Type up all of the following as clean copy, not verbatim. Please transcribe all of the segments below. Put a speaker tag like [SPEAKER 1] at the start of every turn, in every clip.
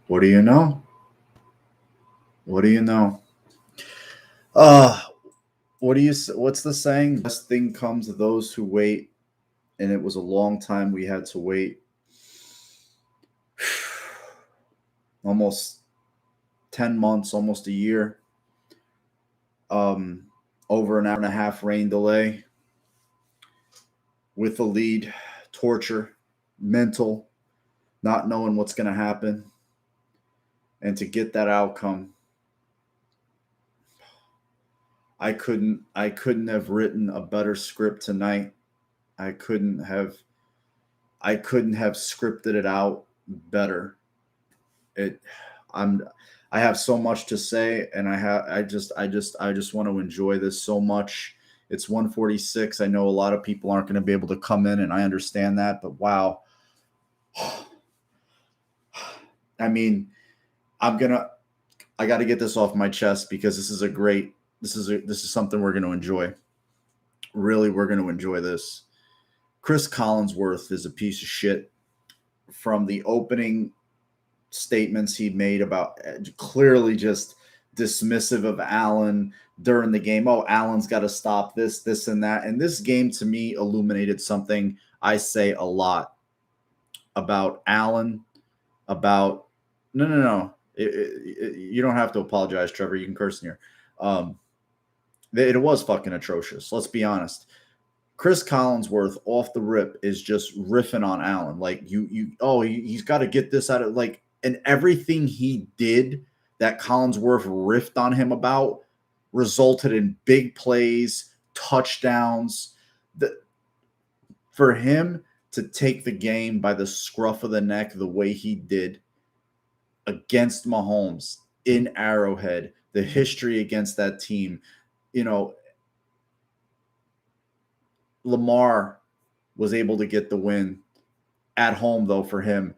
[SPEAKER 1] What do you know? What do you know? Uh, what's the saying? Best thing comes to those who wait, and it was a long time we had to wait. Almost 10 months, almost a year. Um, over an hour and a half rain delay with the lead, torture, mental, not knowing what's going to happen, and to get that outcome, I couldn't have written a better script tonight. I couldn't have I couldn't have scripted it out better. It I'm I have so much to say, and I just want to enjoy this so much. It's 1:46. I know a lot of people aren't going to be able to come in, and I understand that, but wow. I mean, I'm going to I got to get this off my chest because this is something we're going to enjoy. Really, we're going to enjoy this. Chris Collinsworth is a piece of shit from the opening statements he made about clearly just dismissive of Allen during the game. Oh, Allen's got to stop this, and that. And this game to me illuminated something I say a lot about Allen, about no. You don't have to apologize, Trevor. You can curse in here. Um, it was fucking atrocious. Let's be honest. Chris Collinsworth off the rip is just riffing on Allen. Like he's got to get this out of like, and everything he did that Collinsworth riffed on him about resulted in big plays, touchdowns. The, for him to take the game by the scruff of the neck the way he did against Mahomes in Arrowhead, the history against that team, you know, Lamar was able to get the win at home, though, for him.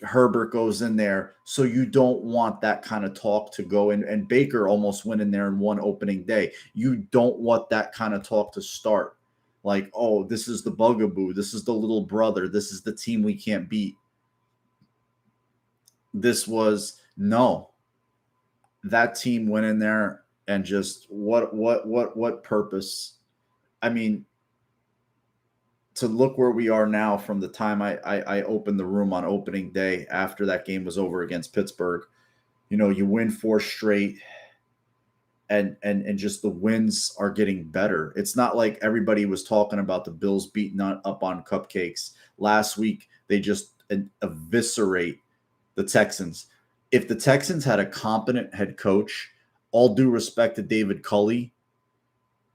[SPEAKER 1] Herbert goes in there. So you don't want that kind of talk to go in. And Baker almost went in there in one opening day. You don't want that kind of talk to start. Like, oh, this is the bugaboo. This is the little brother. This is the team we can't beat. This was no. That team went in there and just what purpose? I mean, to look where we are now from the time I opened the room on opening day after that game was over against Pittsburgh. You know, you win four straight and just the wins are getting better. It's not like everybody was talking about the Bills beating up on cupcakes. Last week, they just eviscerate the Texans. If the Texans had a competent head coach, all due respect to David Culley,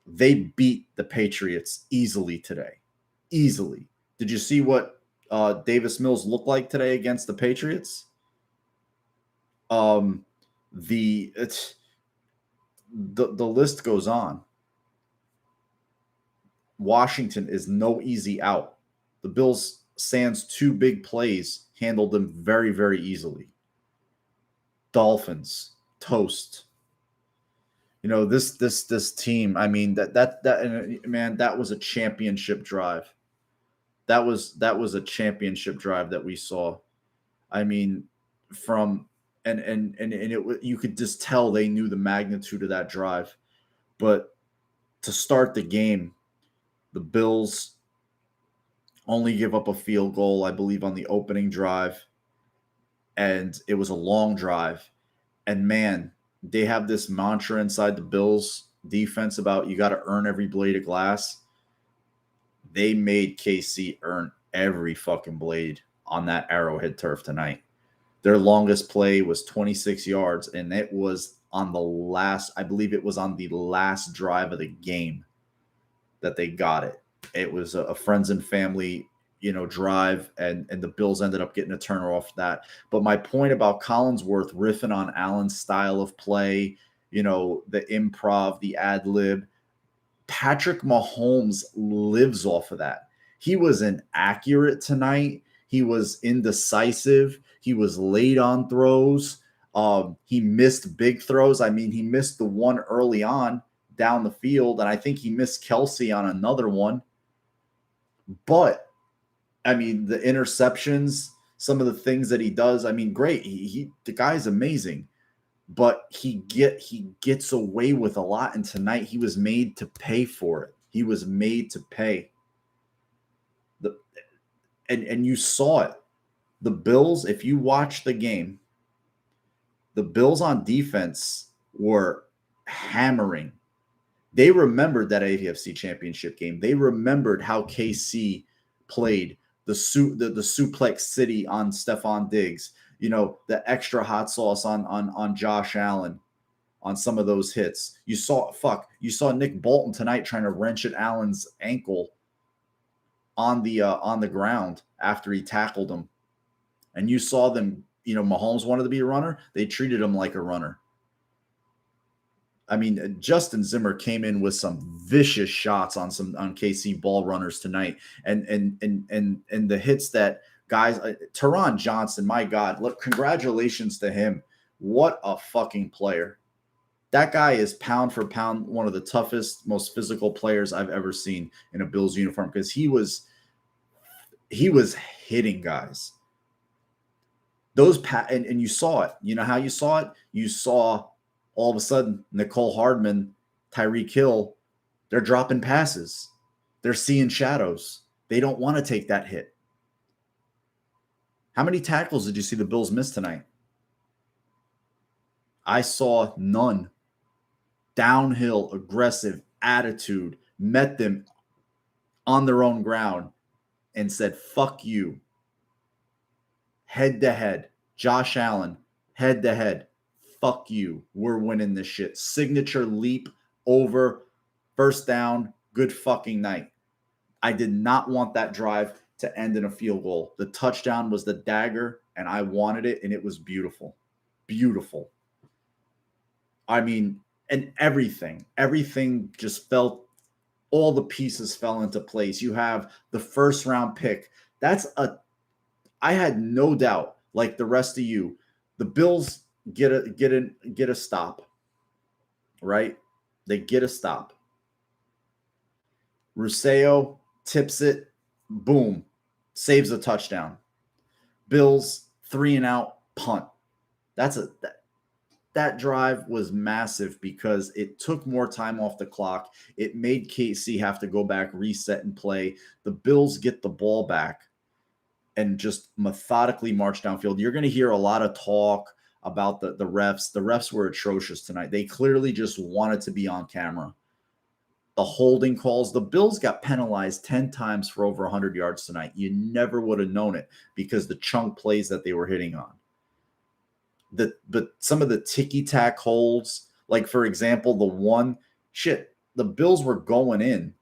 [SPEAKER 1] they beat the Patriots easily today. Easily. Did you see what Davis Mills looked like today against the Patriots? The list goes on. Washington is no easy out. The Bills, sans two big plays, handled them very, very easily. Dolphins, toast. You know, this team, I mean, that man, that was a championship drive. That was a championship drive that we saw. I mean, from and it you could just tell they knew the magnitude of that drive. But to start the game, the Bills only give up a field goal, I believe, on the opening drive, and it was a long drive. And man, they have this mantra inside the Bills defense about you got to earn every blade of glass. They made KC earn every fucking blade on that Arrowhead turf tonight. Their longest play was 26 yards, and it was on the last, I believe it was on the last drive of the game that they got it. It was a friends and family, drive, and the Bills ended up getting a turner off that. But my point about Collinsworth riffing on Allen's style of play, the improv, the ad lib, Patrick Mahomes lives off of that. He was inaccurate tonight. He was indecisive. He was late on throws. He missed big throws. I mean, he missed the one early on down the field, and I think he missed Kelsey on another one. But, I mean, the interceptions some of the things that he does. I mean, great. The guy's amazing, but he gets away with a lot. And tonight he was made to pay for it. He was made to pay. And you saw it. The Bills, if you watch the game, the Bills on defense were hammering. They remembered that AFC Championship game. They remembered how KC played the suplex city on Stephon Diggs. You know, the extra hot sauce on Josh Allen on some of those hits. You saw Nick Bolton tonight trying to wrench at Allen's ankle on the ground after he tackled him. And you saw them, you know, Mahomes wanted to be a runner. They treated him like a runner. I mean, Justin Zimmer came in with some vicious shots on KC ball runners tonight, and the hits that guys, Teron Johnson, my God, look, congratulations to him. What a fucking player. That guy is pound for pound one of the toughest, most physical players I've ever seen in a Bills uniform, because he was hitting guys. And you saw it. You know how you saw it? You saw all of a sudden Nicole Hardman, Tyreek Hill, they're dropping passes. They're seeing shadows. They don't want to take that hit. How many tackles did you see the Bills miss tonight? I saw none. Downhill, aggressive attitude, met them on their own ground and said, fuck you. Head to head. Josh Allen, head to head. Fuck you. We're winning this shit. Signature leap over, first down, good fucking night. I did not want that drive to end in a field goal. The touchdown was the dagger, and I wanted it, and it was beautiful. Beautiful. I mean, and everything just felt, all the pieces fell into place. You have the first round pick. I had no doubt, like the rest of you, the Bills get a stop, right? They get a stop. Ruseo tips it, boom, saves a touchdown. Bills 3-and-out punt. That drive was massive because it took more time off the clock. It made KC have to go back, reset, and play. The Bills get the ball back and just methodically march downfield. You're going to hear a lot of talk about the refs. The refs were atrocious tonight. They clearly just wanted to be on camera. The holding calls, the Bills got penalized 10 times for over 100 yards tonight. You never would have known it because the chunk plays that they were hitting on. But some of the ticky-tack holds, like, for example, the Bills were going in.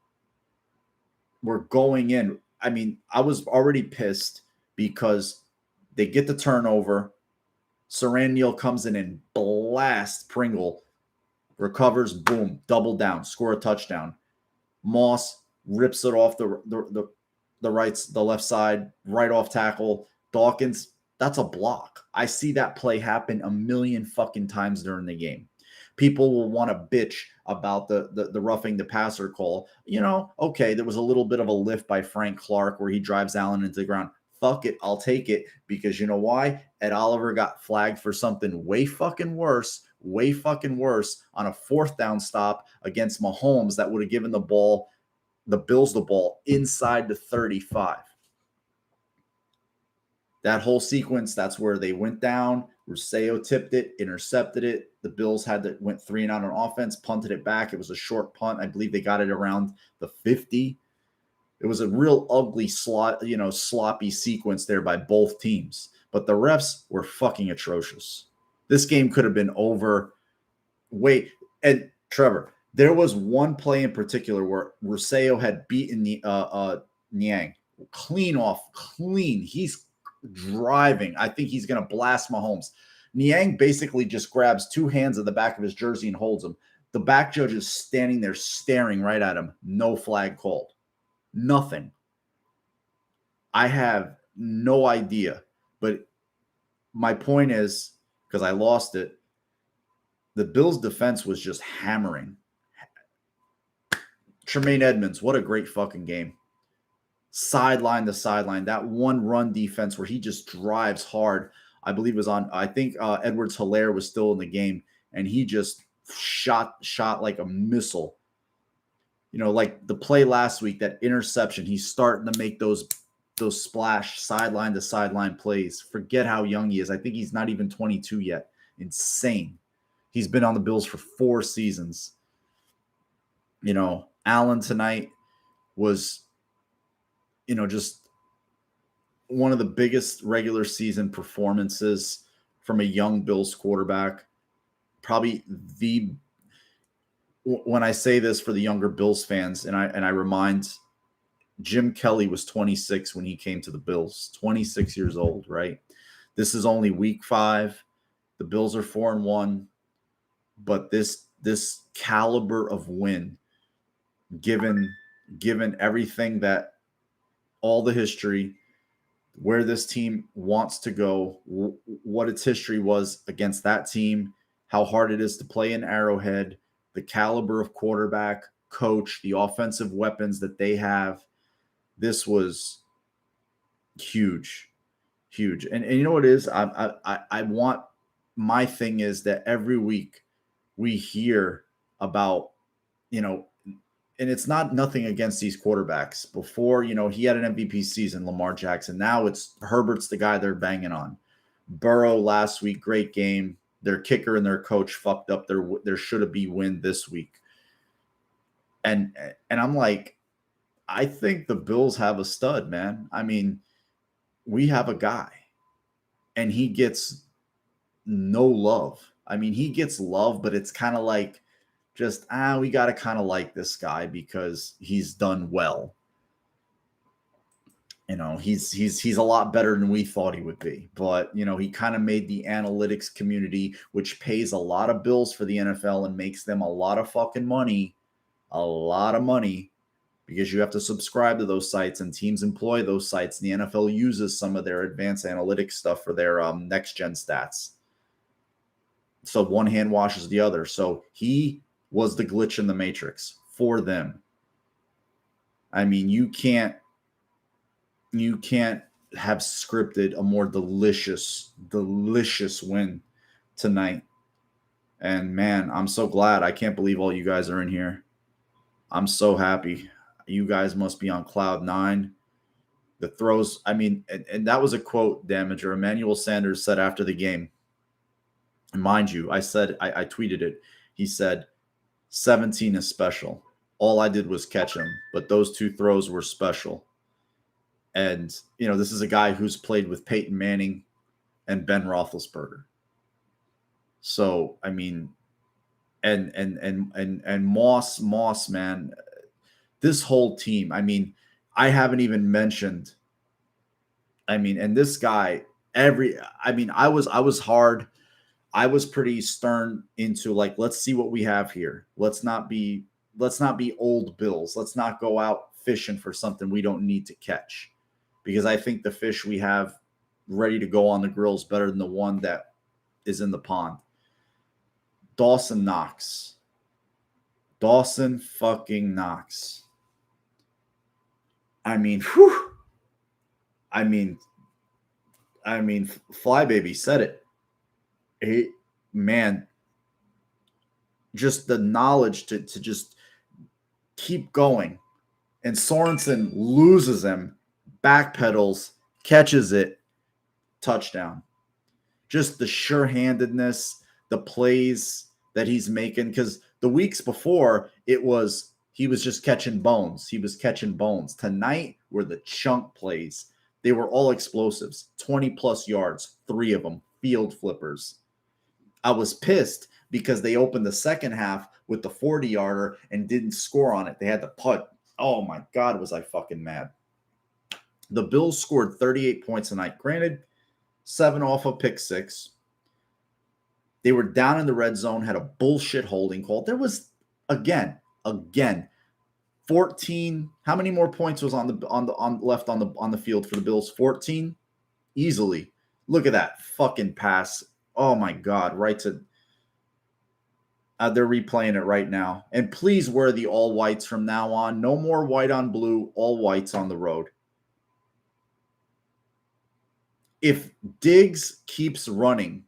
[SPEAKER 1] I mean, I was already pissed because they get the turnover. Saran Neal comes in and blasts Pringle, recovers, boom, double down, score a touchdown. Moss rips it off the left side, right off tackle. Dawkins, that's a block. I see that play happen a million fucking times during the game. People will want to bitch about the roughing the passer call. You know, okay, there was a little bit of a lift by Frank Clark where he drives Allen into the ground. Fuck it, I'll take it, because you know why? Ed Oliver got flagged for something way fucking worse on a fourth down stop against Mahomes that would have given the Bills the ball inside the 35. That whole sequence, that's where they went down. Ruseo tipped it, intercepted it. The Bills went 3-and-out on offense, punted it back. It was a short punt. I believe they got it around the 50. It was a real ugly sloppy sequence there by both teams. But the refs were fucking atrocious. This game could have been over. And Trevor, there was one play in particular where Ruseo had beaten Niang clean. He's driving. I think he's going to blast Mahomes. Niang basically just grabs two hands at the back of his jersey and holds him. The back judge is standing there staring right at him. No flag called. Nothing. I have no idea. But my point is, because I lost it, the Bills' defense was just hammering. Tremaine Edmonds, what a great fucking game. sideline to sideline. That one run defense where he just drives hard. I believe was on. I think Edwards-Helaire was still in the game, and he just shot like a missile. Like the play last week, that interception. He's starting to make those splash sideline to sideline plays. Forget how young he is. I think he's not even 22 yet. Insane. He's been on the Bills for 4 seasons. Allen tonight was, just one of the biggest regular season performances from a young Bills quarterback. Probably when I say this for the younger Bills fans, and I remind, Jim Kelly was 26 when he came to the Bills, 26 years old, right? This is only week 5. The Bills are 4-1, but this caliber of win, given everything, that all the history, where this team wants to go, what its history was against that team, how hard it is to play in Arrowhead, the caliber of quarterback, coach, the offensive weapons that they have. This was huge. And you know what it is? I want, my thing is that every week we hear about, and it's nothing against these quarterbacks. Before, he had an MVP season, Lamar Jackson. Now it's Herbert's the guy they're banging on. Burrow last week, great game. Their kicker and their coach fucked up their should-have-be win this week. And I'm like, I think the Bills have a stud, man. I mean, we have a guy, and he gets no love. I mean, he gets love, but it's kind of like, just, we got to kind of like this guy because he's done well. He's a lot better than we thought he would be. But, he kind of made the analytics community, which pays a lot of bills for the NFL and makes them a lot of fucking money, because you have to subscribe to those sites, and teams employ those sites, and the NFL uses some of their advanced analytics stuff for their next-gen stats. So one hand washes the other. So he was the glitch in the matrix for them. I mean, you can't have scripted a more delicious win tonight. And man, I'm so glad. I can't believe all you guys are in here. I'm so happy. You guys must be on cloud 9. The throws, I mean, and that was a quote, Damager. Emmanuel Sanders said after the game, and mind you, I tweeted it. He said, 17 is special. All I did was catch him, but those 2 throws were special. And, this is a guy who's played with Peyton Manning and Ben Roethlisberger. So, I mean, and Moss, man, this whole team, I mean, I haven't even mentioned, and this guy, I was hard. I was pretty stern into, like, let's see what we have here. Let's not be old Bills. Let's not go out fishing for something we don't need to catch, because I think the fish we have ready to go on the grill is better than the one that is in the pond. Dawson Knox. Dawson fucking Knox. I mean, whew. I mean, Flybaby said it. Man, just the knowledge to just keep going. And Sorensen loses him, backpedals, catches it, touchdown. Just the sure-handedness, the plays that he's making. Because the weeks before, he was just catching bones. He was catching bones. Tonight were the chunk plays. They were all explosives. 20-plus yards, 3 of them, field flippers. I was pissed because they opened the second half with the 40-yarder and didn't score on it. They had to punt. Oh, my God, was I fucking mad. The Bills scored 38 points tonight. Granted, 7 off a pick 6. They were down in the red zone, had a bullshit holding call. There was, again, 14. How many more points was left on the field for the Bills? 14? Easily. Look at that fucking pass. Oh, my God. Right to they're replaying it right now. And please wear the all whites from now on. No more white on blue, all whites on the road. If Diggs keeps running,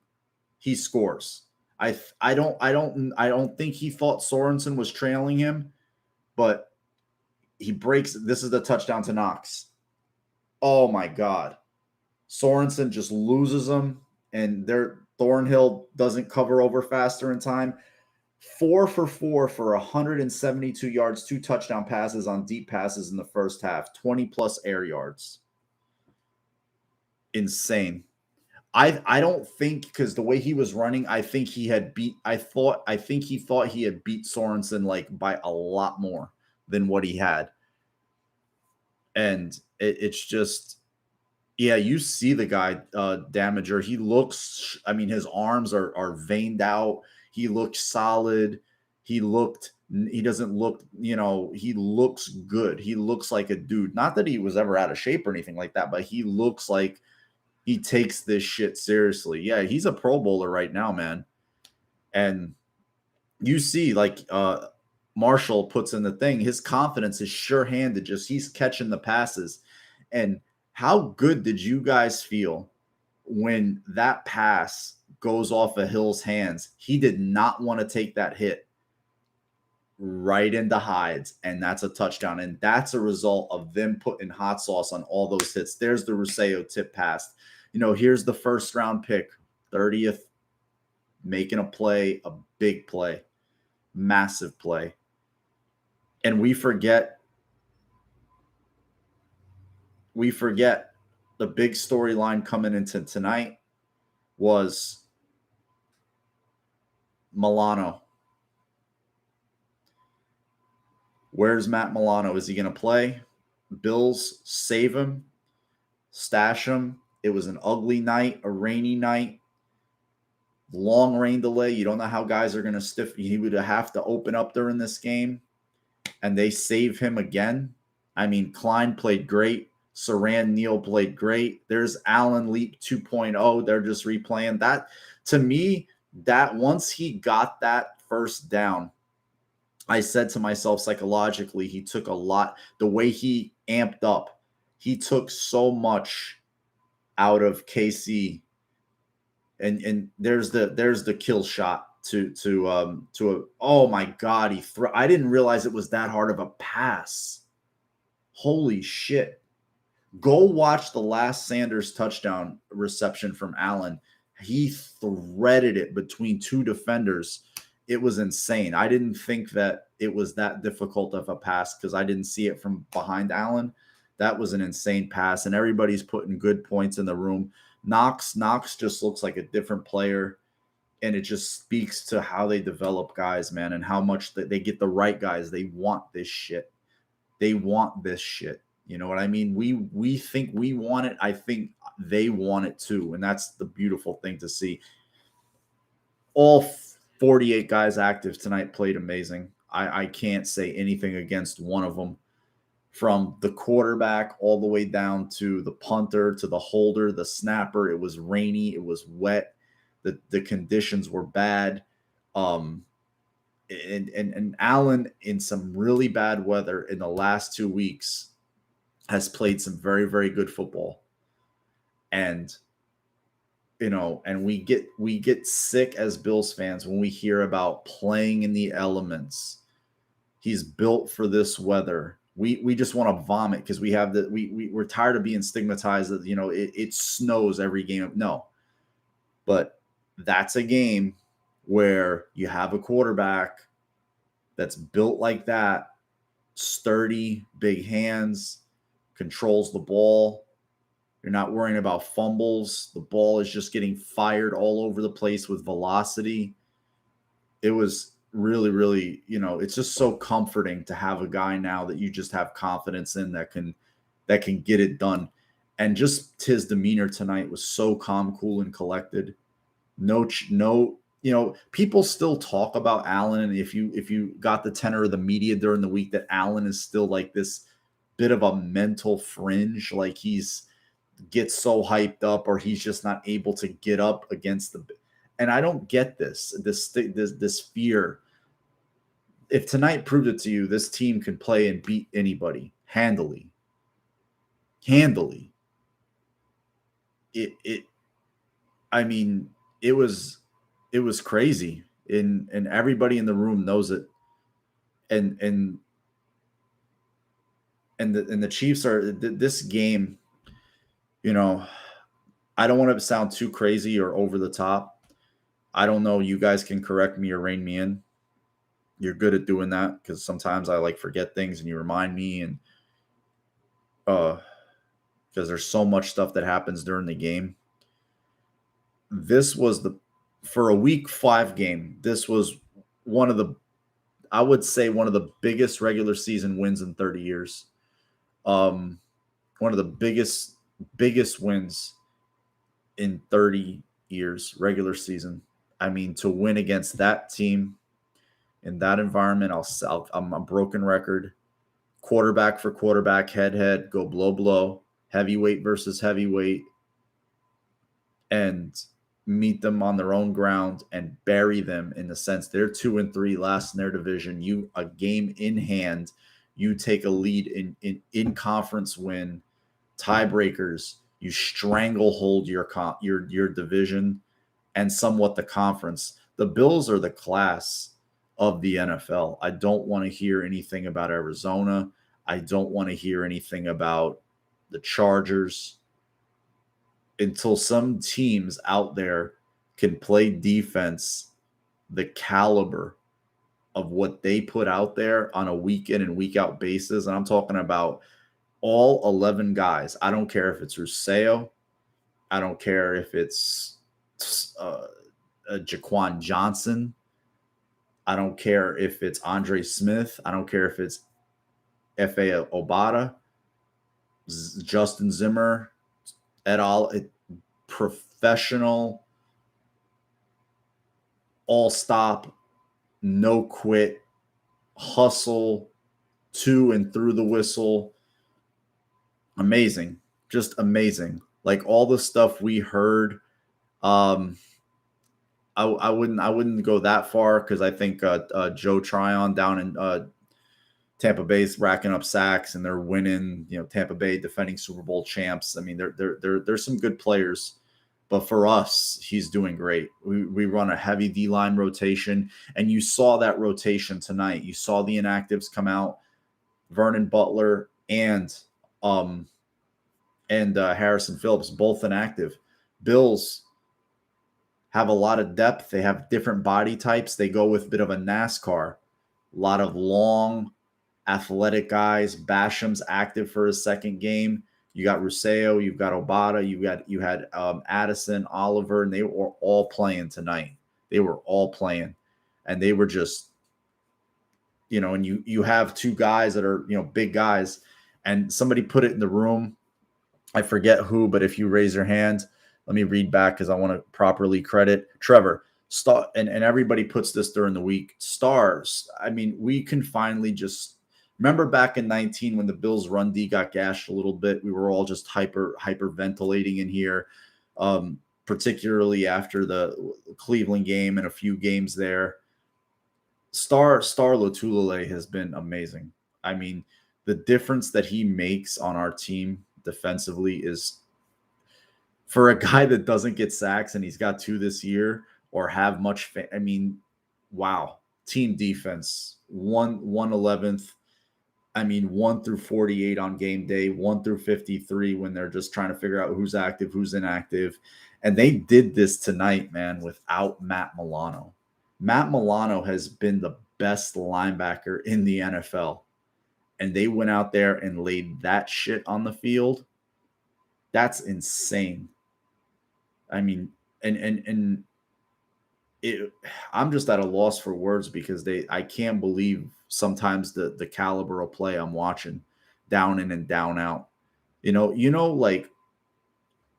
[SPEAKER 1] he scores. I don't think he thought Sorensen was trailing him, but he breaks. This is the touchdown to Knox. Oh my God. Sorensen just loses him, and Thornhill doesn't cover over faster in time. 4 for 4 for 172 yards, 2 touchdown passes on deep passes in the first half, 20 plus air yards. Insane. I don't think, because the way he was running, I think he thought he had beat Sorensen like by a lot more than what he had. And it's just, yeah, you see the guy, Damager. He looks, I mean, his arms are veined out. He looks solid. He doesn't look, he looks good. He looks like a dude. Not that he was ever out of shape or anything like that, but he looks like he takes this shit seriously. Yeah, he's a Pro Bowler right now, man. And you see, like, Marshall puts in the thing, his confidence is sure-handed, just he's catching the passes. And how good did you guys feel when that pass goes off of Hill's hands? He did not want to take that hit right into Hyde's, and that's a touchdown. And that's a result of them putting hot sauce on all those hits. There's the Ruseo tip pass. Here's the first round pick, 30th, making a play, a big play, massive play. And we forget the big storyline coming into tonight was Milano. Where's Matt Milano? Is he going to play? Bills save him, stash him. It was an ugly night, a rainy night, long rain delay. You don't know how guys are going to stiff. He would have to open up during this game, and they save him again. I mean, Klein played great. Saran Neal played great. There's Allen Leap 2.0. They're just replaying that. To me, that once he got that first down, I said to myself psychologically, he took a lot. The way he amped up, he took so much out of KC. And there's the kill shot to oh my God, I didn't realize it was that hard of a pass. Holy shit. Go watch the last Sanders touchdown reception from Allen. He threaded it between two defenders. It was insane. I didn't think that it was that difficult of a pass because I didn't see it from behind Allen. That was an insane pass, and everybody's putting good points in the room. Knox just looks like a different player, and it just speaks to how they develop guys, man, and how much they get the right guys. They want this shit. They want this shit. You know what I mean? We think we want it. I think they want it too, and that's the beautiful thing to see. All 48 guys active tonight played amazing. I can't say anything against one of them. From the quarterback all the way down to the punter, to the holder, the snapper. It was rainy. It was wet. The conditions were bad. And Allen, in some really bad weather in the last 2 weeks, has played some very, very good football. And and we get sick as Bills fans when we hear about playing in the elements. He's built for this weather. We just want to vomit because we're tired of being stigmatized that it snows every game. No, but that's a game where you have a quarterback that's built like that, sturdy, big hands, controls the ball. You're not worrying about fumbles. The ball is just getting fired all over the place with velocity. It was really, really, it's just so comforting to have a guy now that you just have confidence in that can get it done. And just his demeanor tonight was so calm, cool, and collected. No, people still talk about Allen. And if you got the tenor of the media during the week, that Allen is still like this bit of a mental fringe, like gets so hyped up, or he's just not able to get up against and I don't get this fear. If tonight proved it to you, this team can play and beat anybody handily. it I mean, it was crazy, and everybody in the room knows it. And the Chiefs are this game. You know, I don't want to sound too crazy or over the top. I don't know. You guys can correct me or rein me in. You're good at doing that because sometimes I like forget things and you remind me, and because there's so much stuff that happens during the game. This was for a week 5 game. This was one of the I would say one of the biggest regular season wins in 30 years. Um, One of the biggest wins in 30 years regular season. I mean, to win against that team in that environment, I'm a broken record. Quarterback for quarterback, head, go blow, heavyweight versus heavyweight, and meet them on their own ground and bury them in the sense they're 2-3 last in their division. You a game in hand, you take a lead in conference win, tiebreakers, you stranglehold your division and somewhat the conference. The Bills are the class of the NFL. I don't want to hear anything about Arizona. I don't want to hear anything about the Chargers until some teams out there can play defense the caliber of what they put out there on a week in and week out basis. And I'm talking about all 11 guys. I don't care if it's Ruseo. I don't care if it's Jaquan Johnson. I don't care if it's Andre Smith. I don't care if it's F.A. Obata, Justin Zimmer, et al. Professional, all stop, no quit, hustle, to and through the whistle. Amazing. Just amazing. Like all the stuff we heard. I wouldn't go that far because I think Joe Tryon down in Tampa Bay's racking up sacks and they're winning. You know, Tampa Bay defending Super Bowl champs. I mean, there's some good players, but for us, he's doing great. We run a heavy D line rotation, and you saw that rotation tonight. You saw the inactives come out, Vernon Butler and Harrison Phillips, both inactive. Bills have a lot of depth. They have different body types. They go with a bit of a NASCAR. A lot of long, athletic guys. Basham's active for his second game. You got Ruseo, you've got Obata, you had Addison, Oliver, and they were all playing tonight. They were all playing, and they were just, and you have 2 guys that are big guys, and somebody put it in the room. I forget who, but if you raise your hand, let me read back because I want to properly credit Trevor. Star and everybody puts this during the week. Stars. I mean, we can finally just remember back in 19 when the Bills' run D got gashed a little bit. We were all just hyperventilating in here, particularly after the Cleveland game and a few games there. Star Lotulelei has been amazing. I mean, the difference that he makes on our team defensively is, for a guy that doesn't get sacks and he's got 2 this year or have much, I mean, wow. Team defense, 111th. I mean, 1 through 48 on game day, 1 through 53 when they're just trying to figure out who's active, who's inactive. And they did this tonight, man, without Matt Milano. Matt Milano has been the best linebacker in the NFL. And they went out there and laid that shit on the field. That's insane. I mean, and I'm just at a loss for words because I can't believe sometimes the caliber of play I'm watching, down in and down out. Like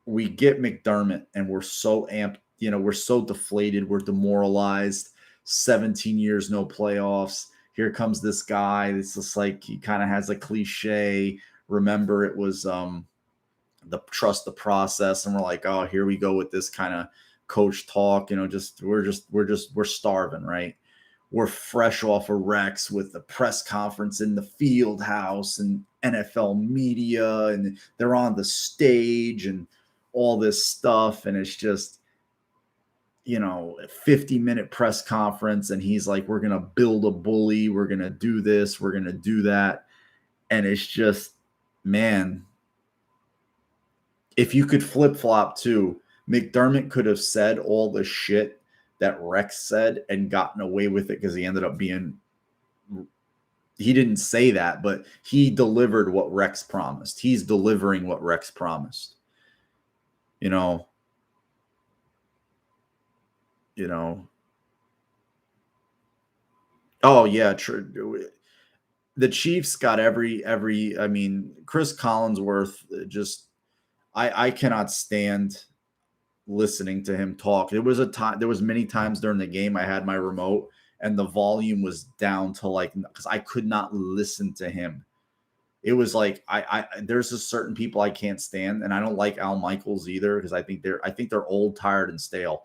[SPEAKER 1] we get McDermott and we're so amped, we're so deflated, we're demoralized. 17 years, no playoffs. Here comes this guy. It's just like he kind of has a cliche. Remember, it was the trust the process, and we're like, oh, here we go with this kind of coach talk. We're starving, right? We're fresh off of Rex with the press conference in the field house and NFL media, and they're on the stage, and all this stuff, and it's just, you know, a 50-minute press conference, and he's like, we're gonna build a bully, we're gonna do this, we're gonna do that. And it's just, man, if you could flip-flop too, McDermott could have said all the shit that Rex said and gotten away with it because he ended up being, he didn't say that, but he delivered what Rex promised. He's delivering what Rex promised. You know, you know. Oh yeah, true. The Chiefs got every. I mean, Chris Collinsworth just. I cannot stand listening to him talk. There was a time. There was many times during the game I had my remote and the volume was down to like, because I could not listen to him. It was like I there's a certain people I can't stand, and I don't like Al Michaels either because I think they're old, tired, and stale.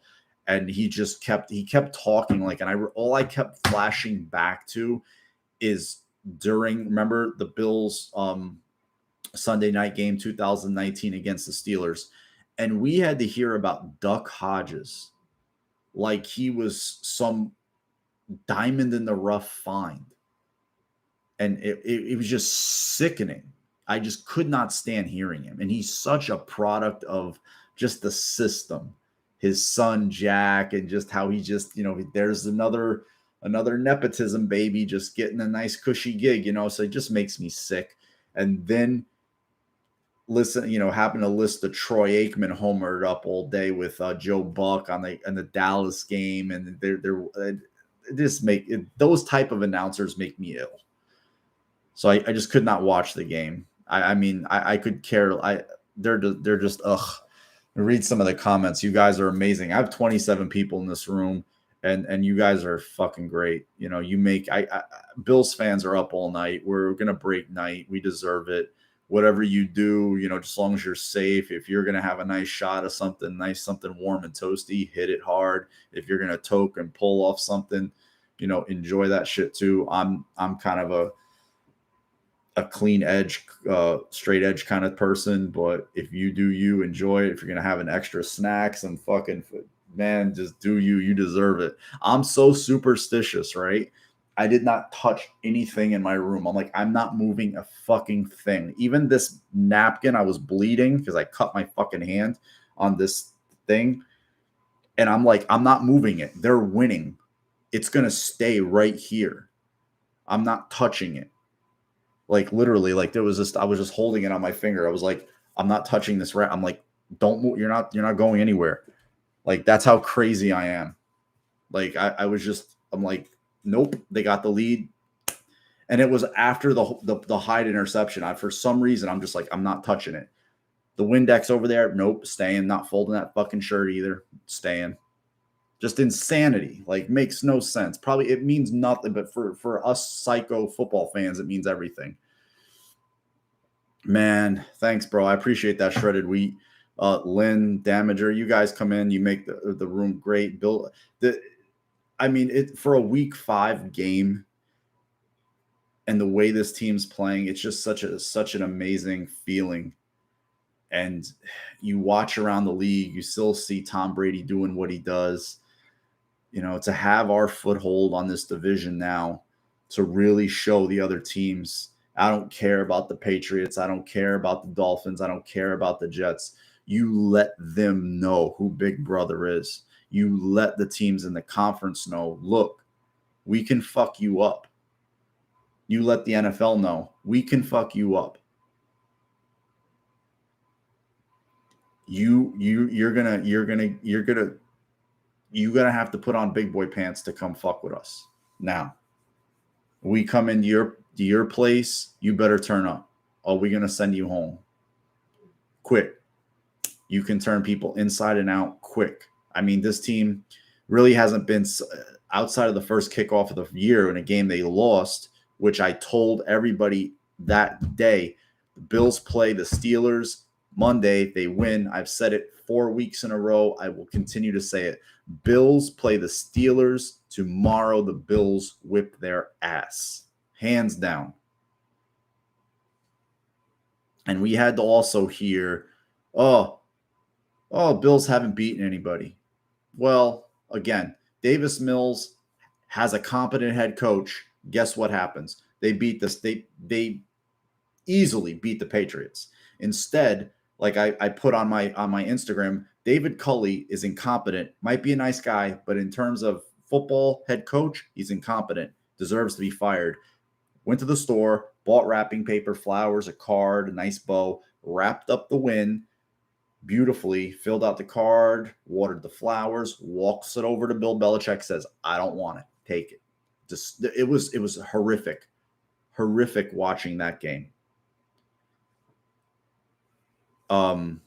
[SPEAKER 1] And he kept talking like, and all I kept flashing back to is during, remember the Bills Sunday night game 2019 against the Steelers, and we had to hear about Duck Hodges like he was some diamond in the rough find, and it was just sickening. I just could not stand hearing him, and he's such a product of just the system. His son Jack, and just how he just, there's another nepotism baby just getting a nice cushy gig, so it just makes me sick. And then happen to list the Troy Aikman homered up all day with Joe Buck on the Dallas game, and they're just make it, those type of announcers make me ill. So I just could not watch the game. I mean, I could care. They're just ugh. Read some of the comments. You guys are amazing. I have 27 people in this room, and you guys are fucking great. You make Bills fans are up all night. We're gonna break night. We deserve it. Whatever you do, just as long as you're safe. If you're gonna have a nice shot of something nice, something warm and toasty, hit it hard. If you're gonna toke and pull off something, enjoy that shit too. I'm kind of a clean edge, straight edge kind of person. But if you do, you enjoy it. If you're gonna have an extra snacks and fucking, man, just do you. You deserve it. I'm so superstitious, right? I did not touch anything in my room. I'm like, I'm not moving a fucking thing. Even this napkin, I was bleeding because I cut my fucking hand on this thing. And I'm like, I'm not moving it. They're winning. It's gonna stay right here. I'm not touching it. Like literally, like there was just, I was just holding it on my finger. I was like, I'm not touching this rat. I'm like, don't move. You're not going anywhere. Like that's how crazy I am. Like I'm like, nope. They got the lead, and it was after the Hyde interception. For some reason, I'm just like, I'm not touching it. The Windex over there, nope, staying. Not folding that fucking shirt either, staying. Just insanity. Like makes no sense. Probably it means nothing, but for us psycho football fans, it means everything. Man, thanks, bro. I appreciate that shredded wheat. Lynn Damager, you guys come in, you make the room great. Bill, I mean, it for a week 5 game, and the way this team's playing, it's just such an amazing feeling. And you watch around the league, you still see Tom Brady doing what he does. To have our foothold on this division now, to really show the other teams, I don't care about the Patriots. I don't care about the Dolphins. I don't care about the Jets. You let them know who Big Brother is. You let the teams in the conference know, look, we can fuck you up. You let the NFL know, we can fuck you up. You're gonna have to put on big boy pants to come fuck with us. Now, we come into your place, you better turn up. Or we're gonna send you home. Quick. You can turn people inside and out quick. I mean, this team really hasn't been outside of the first kickoff of the year in a game they lost, which I told everybody that day. The Bills play the Steelers Monday. They win. I've said it 4 weeks in a row. I will continue to say it. Bills play the Steelers tomorrow. The Bills whip their ass. Hands down. And we had to also hear, oh, Oh, Bills haven't beaten anybody. Well, again, Davis Mills has a competent head coach. Guess what happens? They beat the state. They easily beat the Patriots. Instead, like I put on my Instagram, David Culley is incompetent. Might be a nice guy, but in terms of football head coach, he's incompetent. Deserves to be fired. Went to the store, bought wrapping paper, flowers, a card, a nice bow, wrapped up the win beautifully, filled out the card, watered the flowers, walks it over to Bill Belichick, says, "I don't want it. Take it." Just it was horrific watching that game. The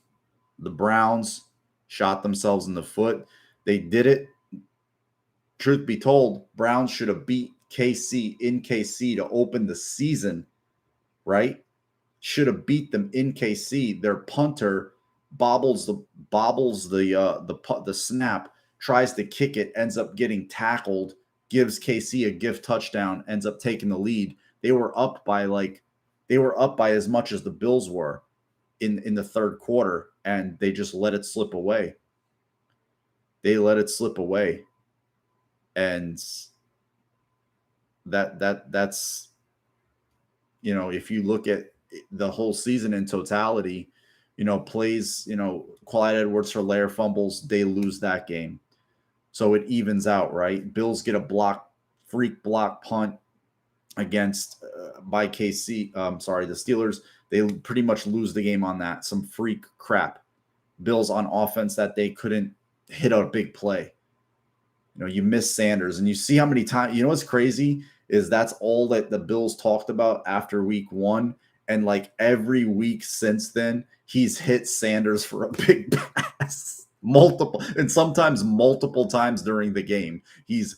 [SPEAKER 1] Browns shot themselves in the foot. They did it. Truth be told, Browns should have beat KC in KC to open the season, right? Should have beat them in KC. Their punter bobbles the snap, tries to kick it, ends up getting tackled, gives KC a gift touchdown, ends up taking the lead. They were up by as much as the Bills were in the third quarter, and they just let it slip away. They let it slip away. And that's if you look at the whole season in totality, plays, Clyde Edwards-Helaire fumbles, they lose that game. So it evens out, right? Bills get a freak block punt against by KC. The Steelers, they pretty much lose the game on that. Some freak crap. Bills on offense that they couldn't hit a big play. You miss Sanders, and you see how many times. What's crazy is that's all that the Bills talked about after week 1. And like every week since then, he's hit Sanders for a big pass, sometimes multiple times during the game. He's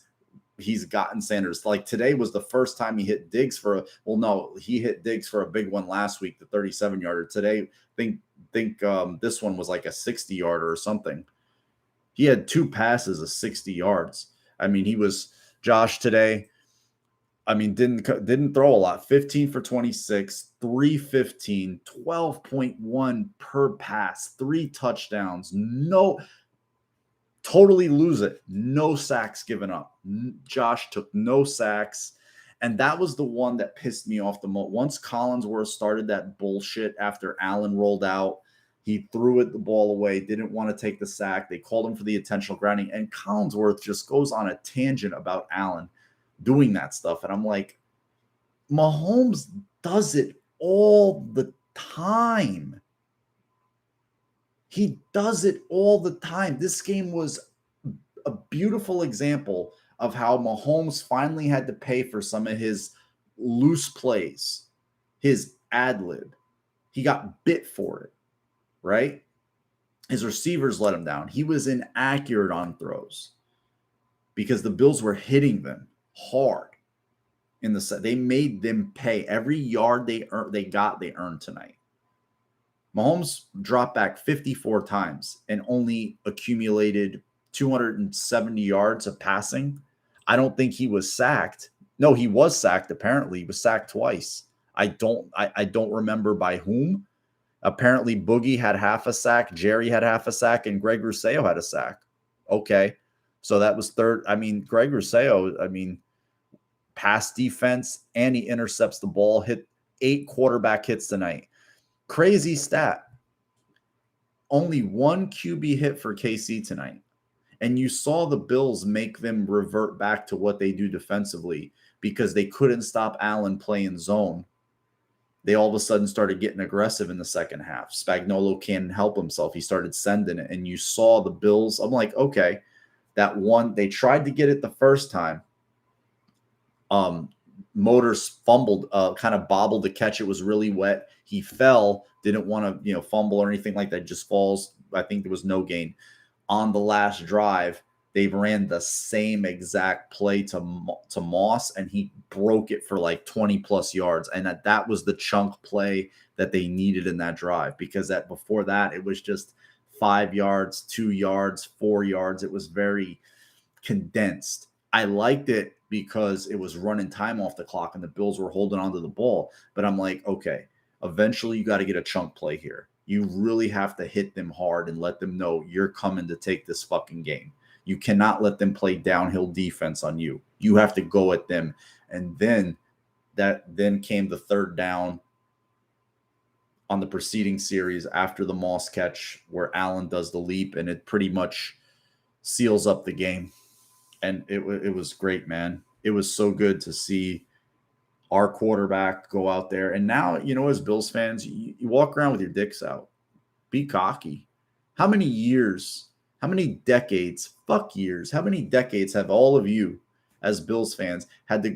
[SPEAKER 1] gotten Sanders. Like today was the first time he hit Diggs he hit Diggs for a big one last week, the 37-yarder. Today, think this one was like a 60-yarder or something. He had 2 passes of 60 yards. I mean, Josh today. I mean, didn't throw a lot. 15 for 26, 315, 12.1 per pass, 3 touchdowns. No, totally lose it. No sacks given up. Josh took no sacks. And that was the one that pissed me off the most. Once Collinsworth started that bullshit after Allen rolled out, he threw the ball away, didn't want to take the sack. They called him for the intentional grounding. And Collinsworth just goes on a tangent about Allen doing that stuff. And I'm like, Mahomes does it all the time. He does it all the time. This game was a beautiful example of how Mahomes finally had to pay for some of his loose plays, his ad lib. He got bit for it, right? His receivers let him down. He was inaccurate on throws because the Bills were hitting them hard in the set. They made them pay. Every yard they earned tonight. Mahomes dropped back 54 times and only accumulated 270 yards of passing. I don't think he was sacked. No, he was sacked. Apparently, he was sacked twice. I don't remember by whom. Apparently, Boogie had half a sack, Jerry had half a sack, and Greg Rousseau had a sack. Okay, so that was third. I mean, Greg Rousseau, pass defense, and he intercepts the ball, hit 8 quarterback hits tonight. Crazy stat. Only 1 QB hit for KC tonight. And you saw the Bills make them revert back to what they do defensively because they couldn't stop Allen playing zone. They all of a sudden started getting aggressive in the second half. Spagnuolo can't help himself. He started sending it. And you saw the Bills. I'm like, okay, that one, they tried to get it the first time. Motors fumbled, kind of bobbled the catch. It was really wet. He fell, didn't want to, fumble or anything like that. Just falls. I think there was no gain. On the last drive, they ran the same exact play to Moss, and he broke it for like 20 plus yards. And that was the chunk play that they needed in that drive, because before that, it was just 5 yards, 2 yards, 4 yards. It was very condensed. I liked it because it was running time off the clock and the Bills were holding onto the ball. But I'm like, okay, eventually you got to get a chunk play here. You really have to hit them hard and let them know you're coming to take this fucking game. You cannot let them play downhill defense on you. You have to go at them. And then came the third down on the preceding series after the Moss catch where Allen does the leap, and it pretty much seals up the game. And it was great, man. It was so good to see our quarterback go out there. And now, as Bills fans, you walk around with your dicks out. Be cocky. How many years, how many decades, fuck years, how many decades have all of you as Bills fans had to,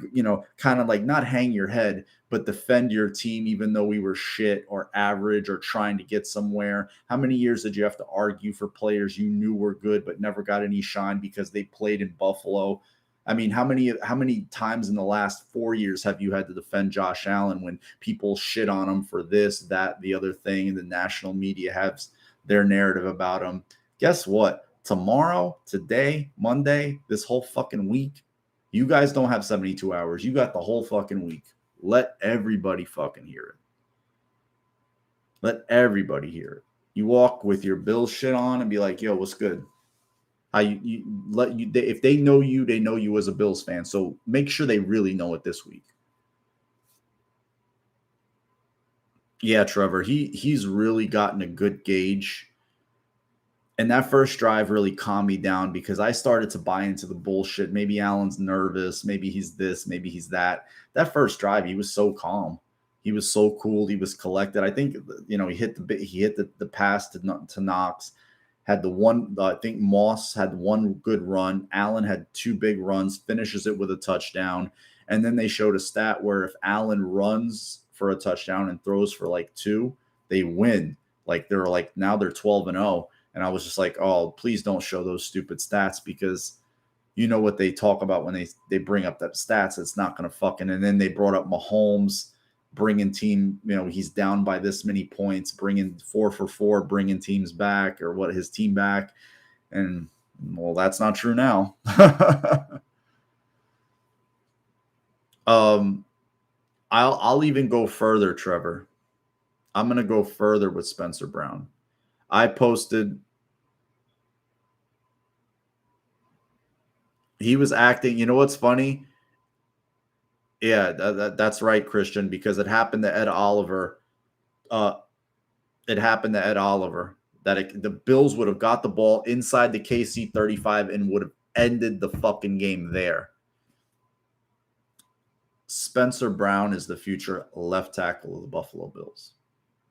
[SPEAKER 1] kind of like not hang your head, but defend your team even though we were shit or average or trying to get somewhere? How many years did you have to argue for players you knew were good but never got any shine because they played in Buffalo? I mean, how many times in the last 4 years have you had to defend Josh Allen when people shit on him for this, that, the other thing, and the national media has their narrative about him? Guess what? Tomorrow, today, Monday, this whole fucking week, you guys don't have 72 hours. You got the whole fucking week. Let everybody fucking hear it. Let everybody hear it. You walk with your Bills shit on and be like, yo, what's good? If they know you as a Bills fan. So make sure they really know it this week. Yeah, Trevor, he's really gotten a good gauge. And that first drive really calmed me down because I started to buy into the bullshit. Maybe Allen's nervous. Maybe he's this. Maybe he's that. That first drive, he was so calm. He was so cool. He was collected. I think, he hit the pass to Knox. Had the one, I think Moss had one good run. Allen had two big runs, finishes it with a touchdown. And then they showed a stat where if Allen runs for a touchdown and throws for like 2, they win. Now they're 12-0. And I was just like, oh, please don't show those stupid stats because you know what they talk about when they bring up that stats. It's not going to fucking. And then they brought up Mahomes bringing team, he's down by this many points, bringing 4 for 4, bringing teams back or his team back. And well, that's not true now. I'll even go further, Trevor. I'm going to go further with Spencer Brown. I posted, he was acting, you know what's funny? Yeah, that's right, Christian, because it happened to Ed Oliver. That the Bills would have got the ball inside the KC 35 and would have ended the fucking game there. Spencer Brown is the future left tackle of the Buffalo Bills.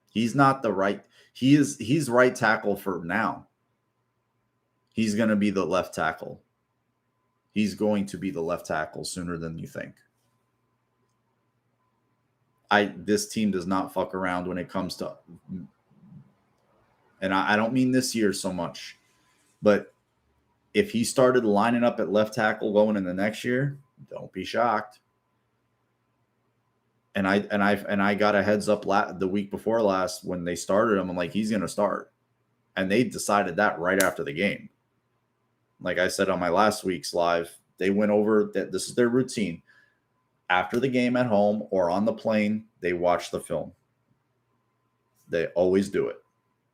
[SPEAKER 1] He's not the right. He's right tackle for now. He's going to be the left tackle. He's going to be the left tackle sooner than you think. This team does not fuck around when it comes to, and I don't mean this year so much, but if he started lining up at left tackle going in the next year, don't be shocked. And I got a heads up the week before last when they started him. I'm like, he's going to start. And they decided that right after the game. Like I said on my last week's live, they went over that this is their routine. After the game at home or on the plane, they watch the film. They always do it.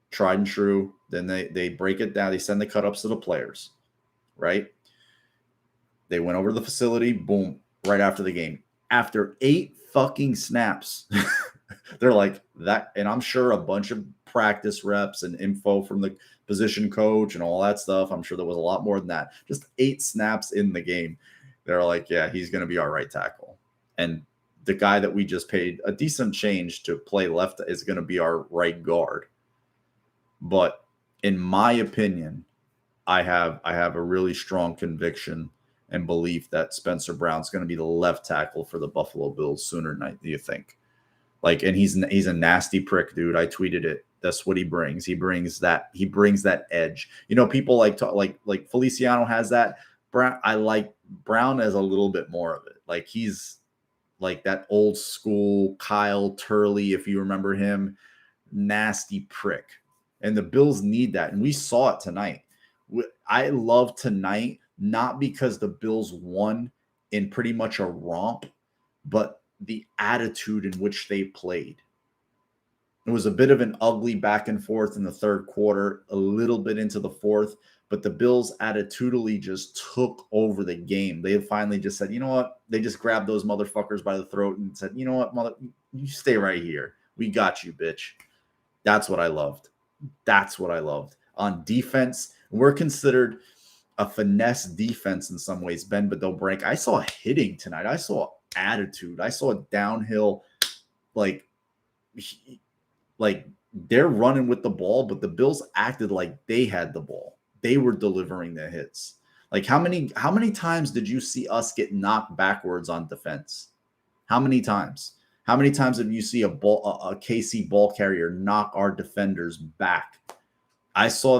[SPEAKER 1] Tried and true. Then they break it down. They send the cut-ups to the players, right? They went over to the facility, boom, right after the game. After 8 fucking snaps, they're like that. And I'm sure a bunch of practice reps and info from the position coach and all that stuff. I'm sure there was a lot more than that. Just 8 snaps in the game. They're like, yeah, he's going to be our right tackle. And the guy that we just paid a decent change to play left is going to be our right guard. But in my opinion, I have a really strong conviction and belief that Spencer Brown's going to be the left tackle for the Buffalo Bills sooner than you think. Like, and he's a nasty prick, dude. I tweeted it. That's what he brings. He brings that edge. People like Feliciano has that. Brown, I like Brown as a little bit more of it. Like he's like that old school Kyle Turley, if you remember him, nasty prick. And the Bills need that. And we saw it tonight. I love tonight, not because the Bills won in pretty much a romp, but the attitude in which they played. It was a bit of an ugly back and forth in the third quarter, a little bit into the fourth, but the Bills attitudinally just took over the game. They finally just said, you know what? They just grabbed those motherfuckers by the throat and said, you know what, mother, you stay right here. We got you, bitch. That's what I loved. That's what I loved. On defense, we're considered a finesse defense in some ways, bend but don't break. I saw hitting tonight. I saw attitude. I saw downhill, like they're running with the ball, but the Bills acted like they had the ball. They were delivering the hits. Like how many times did you see us get knocked backwards on defense? How many times? How many times have you see a KC ball carrier knock our defenders back? I saw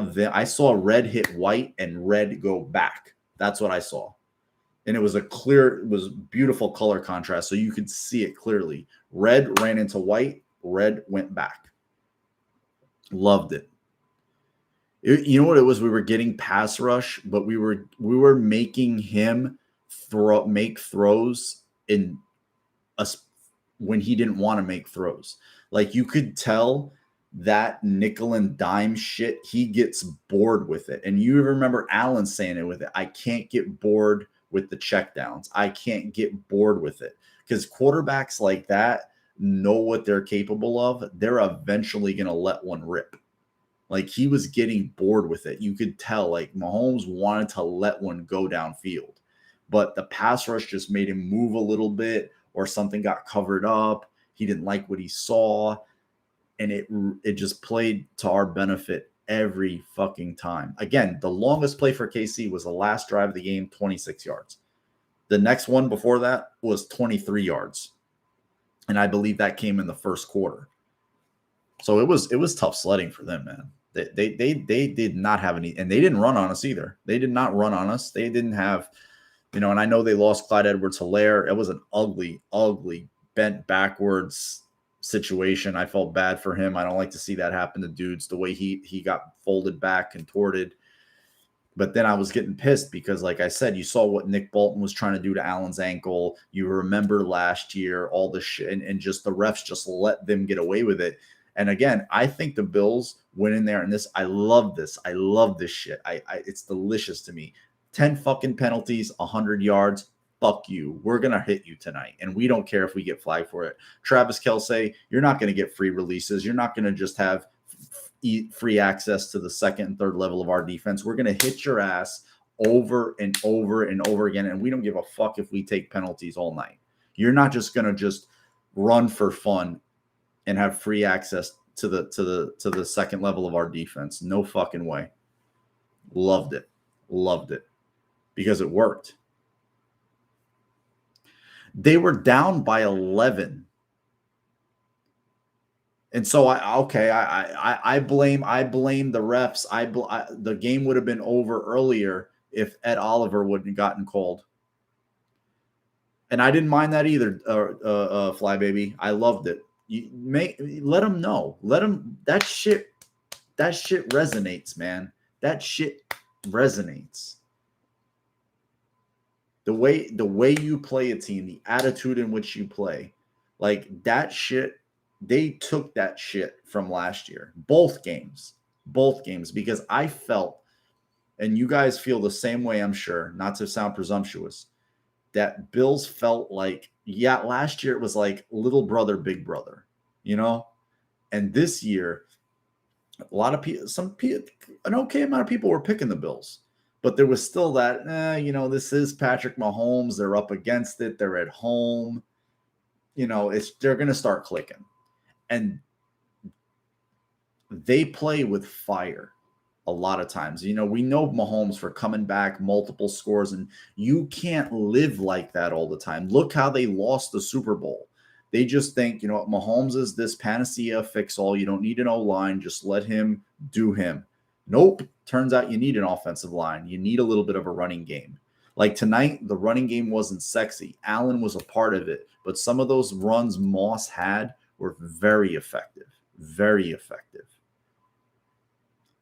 [SPEAKER 1] red hit white and red go back. That's what I saw. And it was beautiful color contrast. So you could see it clearly. Red ran into white, red went back. Loved it. You know what it was? We were getting pass rush, but we were making him make throws in us when he didn't want to make throws. Like you could tell that nickel and dime shit, he gets bored with it. And you remember Allen saying it with it. I can't get bored with the checkdowns. I can't get bored with it. Because quarterbacks like that know what they're capable of. They're eventually going to let one rip. Like he was getting bored with it. You could tell like Mahomes wanted to let one go downfield. But the pass rush just made him move a little bit, or something got covered up. He didn't like what he saw. And it just played to our benefit every fucking time. Again, the longest play for KC was the last drive of the game, 26 yards. The next one before that was 23 yards. And I believe that came in the first quarter. So it was tough sledding for them, man. They did not have any, and they didn't run on us either. They did not run on us. They didn't have, and I know they lost Clyde Edwards-Helaire. It was an ugly, bent backwards situation. I felt bad for him. I don't like to see that happen to dudes, the way he got folded back, contorted. But then I was getting pissed because, like I said, you saw what Nick Bolton was trying to do to Allen's ankle. You remember last year, all the shit, and just the refs just let them get away with it. And again, I think the Bills went in there, and I love this. I love this shit. It's delicious to me. 10 fucking penalties, 100 yards. Fuck you. We're going to hit you tonight. And we don't care if we get flagged for it. Travis Kelce, you're not going to get free releases. You're not going to just have free access to the second and third level of our defense. We're going to hit your ass over and over and over again. And we don't give a fuck if we take penalties all night. You're not just going to just run for fun and have free access to the second level of our defense. No fucking way. Loved it. Because it worked. They were down by 11. And so I blame the refs. The game would have been over earlier if Ed Oliver wouldn't have gotten called. And I didn't mind that either, Flybaby. I loved it. Let them know. That shit resonates, man. That shit resonates. The way you play a team, the attitude in which you play, like that shit, they took that shit from last year. Both games, because I felt, and you guys feel the same way, I'm sure, not to sound presumptuous, that Bills felt like, yeah, last year it was like little brother, big brother, and this year, a lot of people, an okay amount of people were picking the Bills. But there was still that, this is Patrick Mahomes. They're up against it. They're at home. They're going to start clicking. And they play with fire a lot of times. We know Mahomes for coming back, multiple scores, and you can't live like that all the time. Look how they lost the Super Bowl. They just think, Mahomes is this panacea fix-all. You don't need an O-line. Just let him do him. Nope. Turns out you need an offensive line. You need a little bit of a running game. Like tonight, the running game wasn't sexy. Allen was a part of it. But some of those runs Moss had were very effective. Very effective.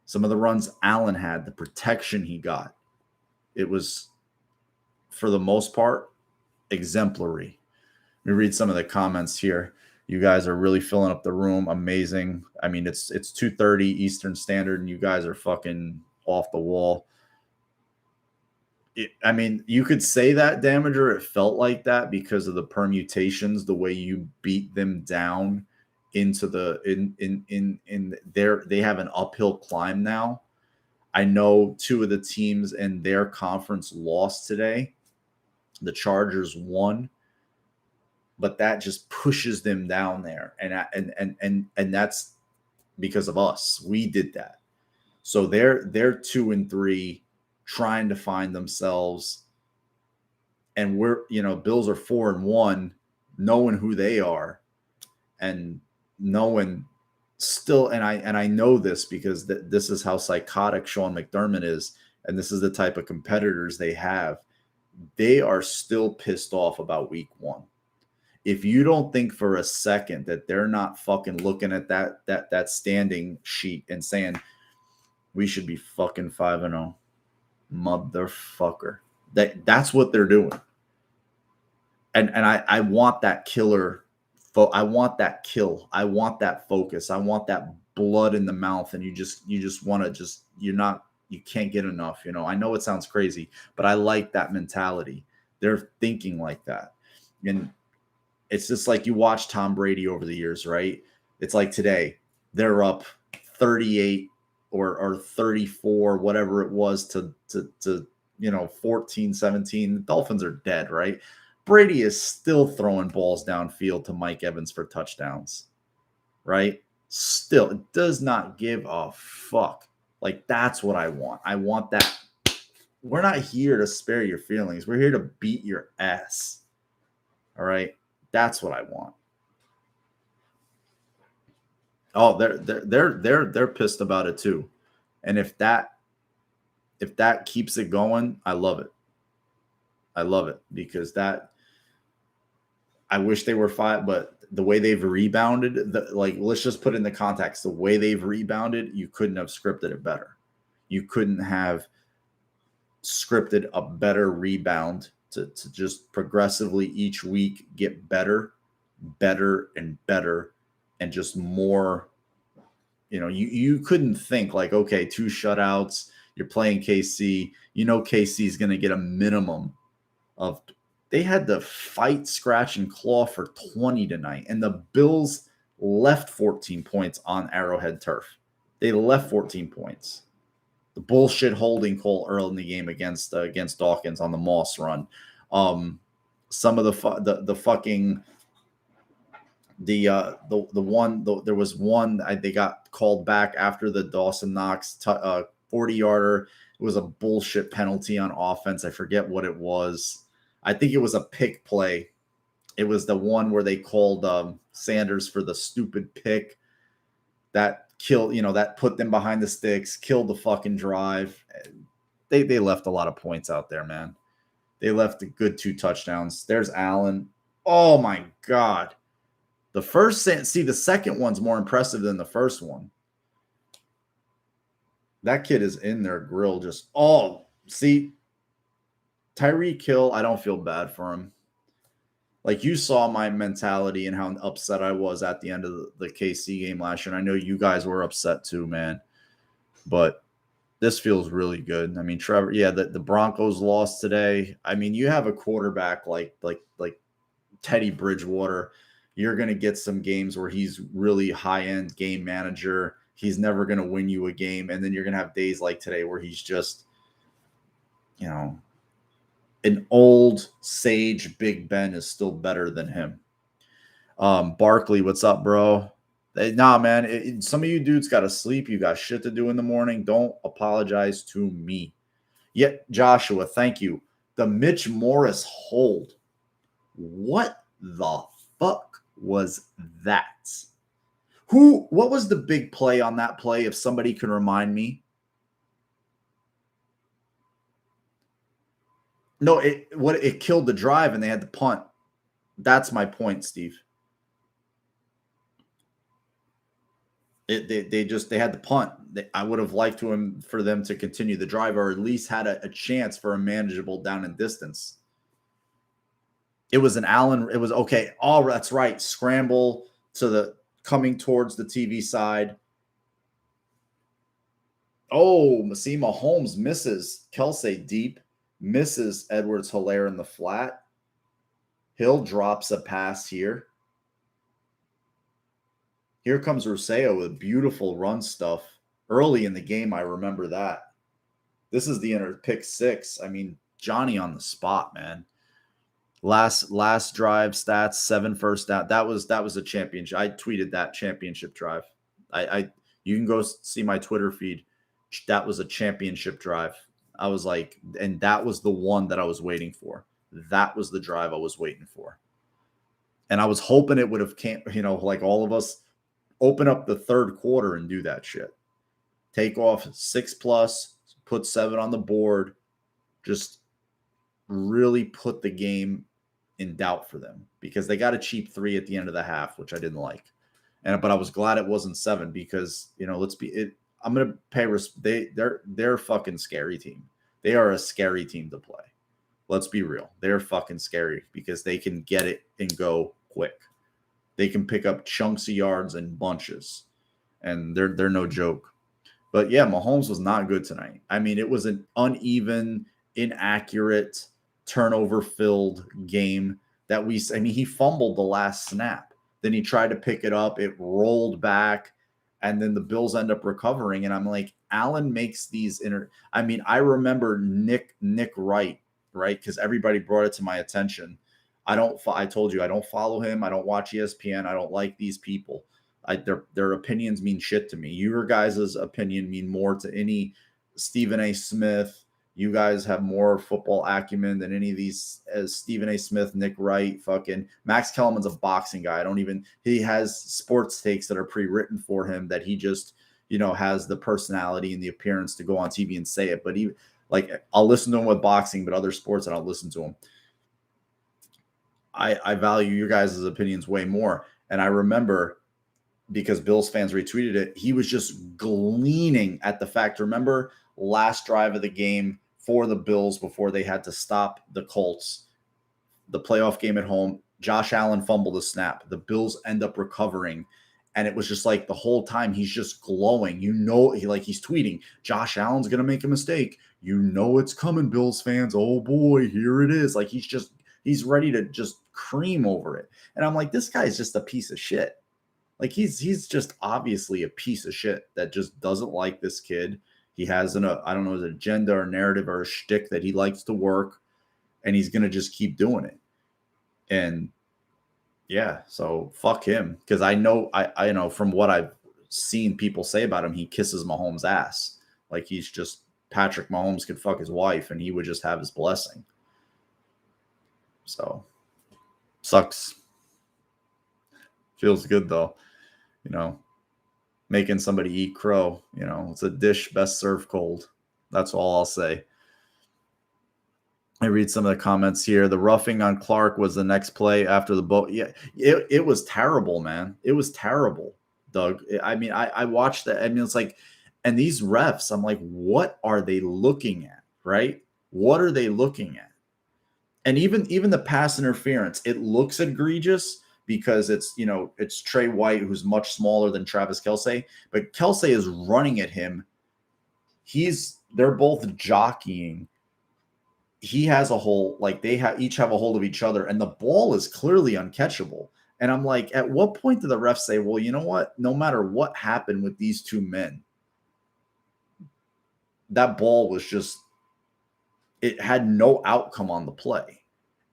[SPEAKER 1] Some of the runs Allen had, the protection he got, it was, for the most part, exemplary. Let me read some of the comments here. You guys are really filling up the room. Amazing. I mean, it's 2:30 Eastern Standard, and you guys are fucking off the wall. I mean, you could say that Damager. It felt like that because of the permutations, the way you beat them down into the in their they have an uphill climb now. I know two of the teams in their conference lost today. The Chargers won, but that just pushes them down there, and that's because of us. We did that. So they're 2-3, trying to find themselves, and we're Bills are 4-1, knowing who they are, and knowing still, and I know this because this is how psychotic Sean McDermott is, and this is the type of competitors they have. They are still pissed off about week 1. If you don't think for a second that they're not fucking looking at that standing sheet and saying we should be fucking 5-0, motherfucker. That's what they're doing. And I want that killer. I want that kill. I want that focus. I want that blood in the mouth. And you just want to you can't get enough. I know it sounds crazy, but I like that mentality. They're thinking like that. And it's just like you watch Tom Brady over the years, right? It's like today, they're up 38 or 34, whatever it was, to 14, 17. The Dolphins are dead, right? Brady is still throwing balls downfield to Mike Evans for touchdowns, right? Still, it does not give a fuck. Like, that's what I want. I want that. We're not here to spare your feelings. We're here to beat your ass. All right? That's what I want. Oh, they're pissed about it too. And if that keeps it going, I love it. I love it because I wish they were 5, but the way they've rebounded, let's just put it in the context. The way they've rebounded, you couldn't have scripted it better. You couldn't have scripted a better rebound to just progressively each week get better and better, and just more. You couldn't think like, okay, 2 shutouts, you're playing KC, KC is going to get a minimum of. They had to fight, scratch, and claw for 20 tonight, and the Bills left 14 points on Arrowhead turf. They left 14 points. The bullshit holding call early in the game against Dawkins on the Moss run. Some of the fucking the one there was one they got called back after the Dawson Knox 40-yarder. It was a bullshit penalty on offense. I forget what it was. I think it was a pick play. It was the one where they called Sanders for the stupid pick that killed, that put them behind the sticks, killed the fucking drive. They left a lot of points out there, man. They left a good 2 touchdowns. There's Allen. Oh my God. The second one's more impressive than the first one. That kid is in their grill. Tyreek Hill, I don't feel bad for him. Like, you saw my mentality and how upset I was at the end of the KC game last year. And I know you guys were upset too, man. But this feels really good. I mean, Trevor, the Broncos lost today. I mean, you have a quarterback like Teddy Bridgewater. You're going to get some games where he's really high-end game manager. He's never going to win you a game. And then you're going to have days like today where he's just, an old sage Big Ben is still better than him. Barkley, what's up, bro? Nah, man. Some of you dudes got to sleep. You got shit to do in the morning. Don't apologize to me. Joshua, thank you. The Mitch Morris hold. What the fuck was that? What was the big play on that play, if somebody can remind me? No, it killed the drive and they had to punt. That's my point, Steve. They had to punt. I would have liked for them to continue the drive, or at least had a chance for a manageable down and distance. It was an Allen. It was okay. Oh, that's right. Scramble. to the coming towards the TV side. Oh, see, Mahomes misses Kelsey deep, misses Edwards-Helaire in the flat. Hill drops a pass here. Here comes Rousseau with beautiful run stuff. Early in the game, I remember that. This is the pick 6. I mean, Johnny on the spot, man. Last drive stats, 7 first down. That was a championship. I tweeted that championship drive. I you can go see my Twitter feed. That was a championship drive. I was like, and that was the one that I was waiting for. That was the drive I was waiting for. And I was hoping it would have like all of us, open up the third quarter and do that shit. Take off 6+, put 7 on the board, just really put the game in doubt for them because they got a cheap 3 at the end of the half, which I didn't like. But I was glad it wasn't 7 because, I'm going to pay they're a fucking scary team. They are a scary team to play. Let's be real. They're fucking scary because they can get it and go quick. They can pick up chunks of yards and bunches, and they're no joke. But yeah, Mahomes was not good tonight. I mean, it was an uneven, inaccurate, turnover-filled game he fumbled the last snap. Then he tried to pick it up. It rolled back, and then the Bills end up recovering. And I'm like, Allen makes these I remember Nick Wright, right? Because everybody brought it to my attention. I told you I don't follow him. I don't watch ESPN. I don't like these people. Their opinions mean shit to me. Your guys' opinion mean more to any Stephen A. Smith. You guys have more football acumen than any of these as Stephen A. Smith, Nick Wright, fucking Max Kellerman's a boxing guy. He has sports takes that are pre-written for him that he just, has the personality and the appearance to go on TV and say it. But I'll listen to him with boxing, but other sports I don't listen to him. I value your guys' opinions way more. And I remember, because Bills fans retweeted it, he was just gleaning at the fact. Remember last drive of the game for the Bills before they had to stop the Colts, the playoff game at home, Josh Allen fumbled a snap. The Bills end up recovering. And it was just like the whole time he's just glowing. He's tweeting, Josh Allen's going to make a mistake. It's coming, Bills fans. Oh boy, here it is. Like he's ready to just cream over it. And I'm like, this guy's just a piece of shit. Like he's just obviously a piece of shit that just doesn't like this kid. He has an agenda or narrative or a shtick that he likes to work, and he's gonna just keep doing it. And yeah, so fuck him, because I know from what I've seen people say about him, he kisses Mahomes' ass. Like he's just Patrick Mahomes could fuck his wife and he would just have his blessing. So sucks. Feels good though. Making somebody eat crow, it's a dish best served cold. That's all I'll say. I read some of the comments here. The roughing on Clark was the next play after the boat. Yeah, it was terrible, man. It was terrible, Doug. I watched that. It's like, and these refs, I'm like, what are they looking at, right? What are they looking at? And even the pass interference, it looks egregious because it's Trey White, who's much smaller than Travis Kelce, but Kelce is running at him. They're both jockeying. He has a hole, like they each have a hold of each other, and the ball is clearly uncatchable. And I'm like, at what point do the refs say, well, you know what? No matter what happened with these two men, that ball was it had no outcome on the play.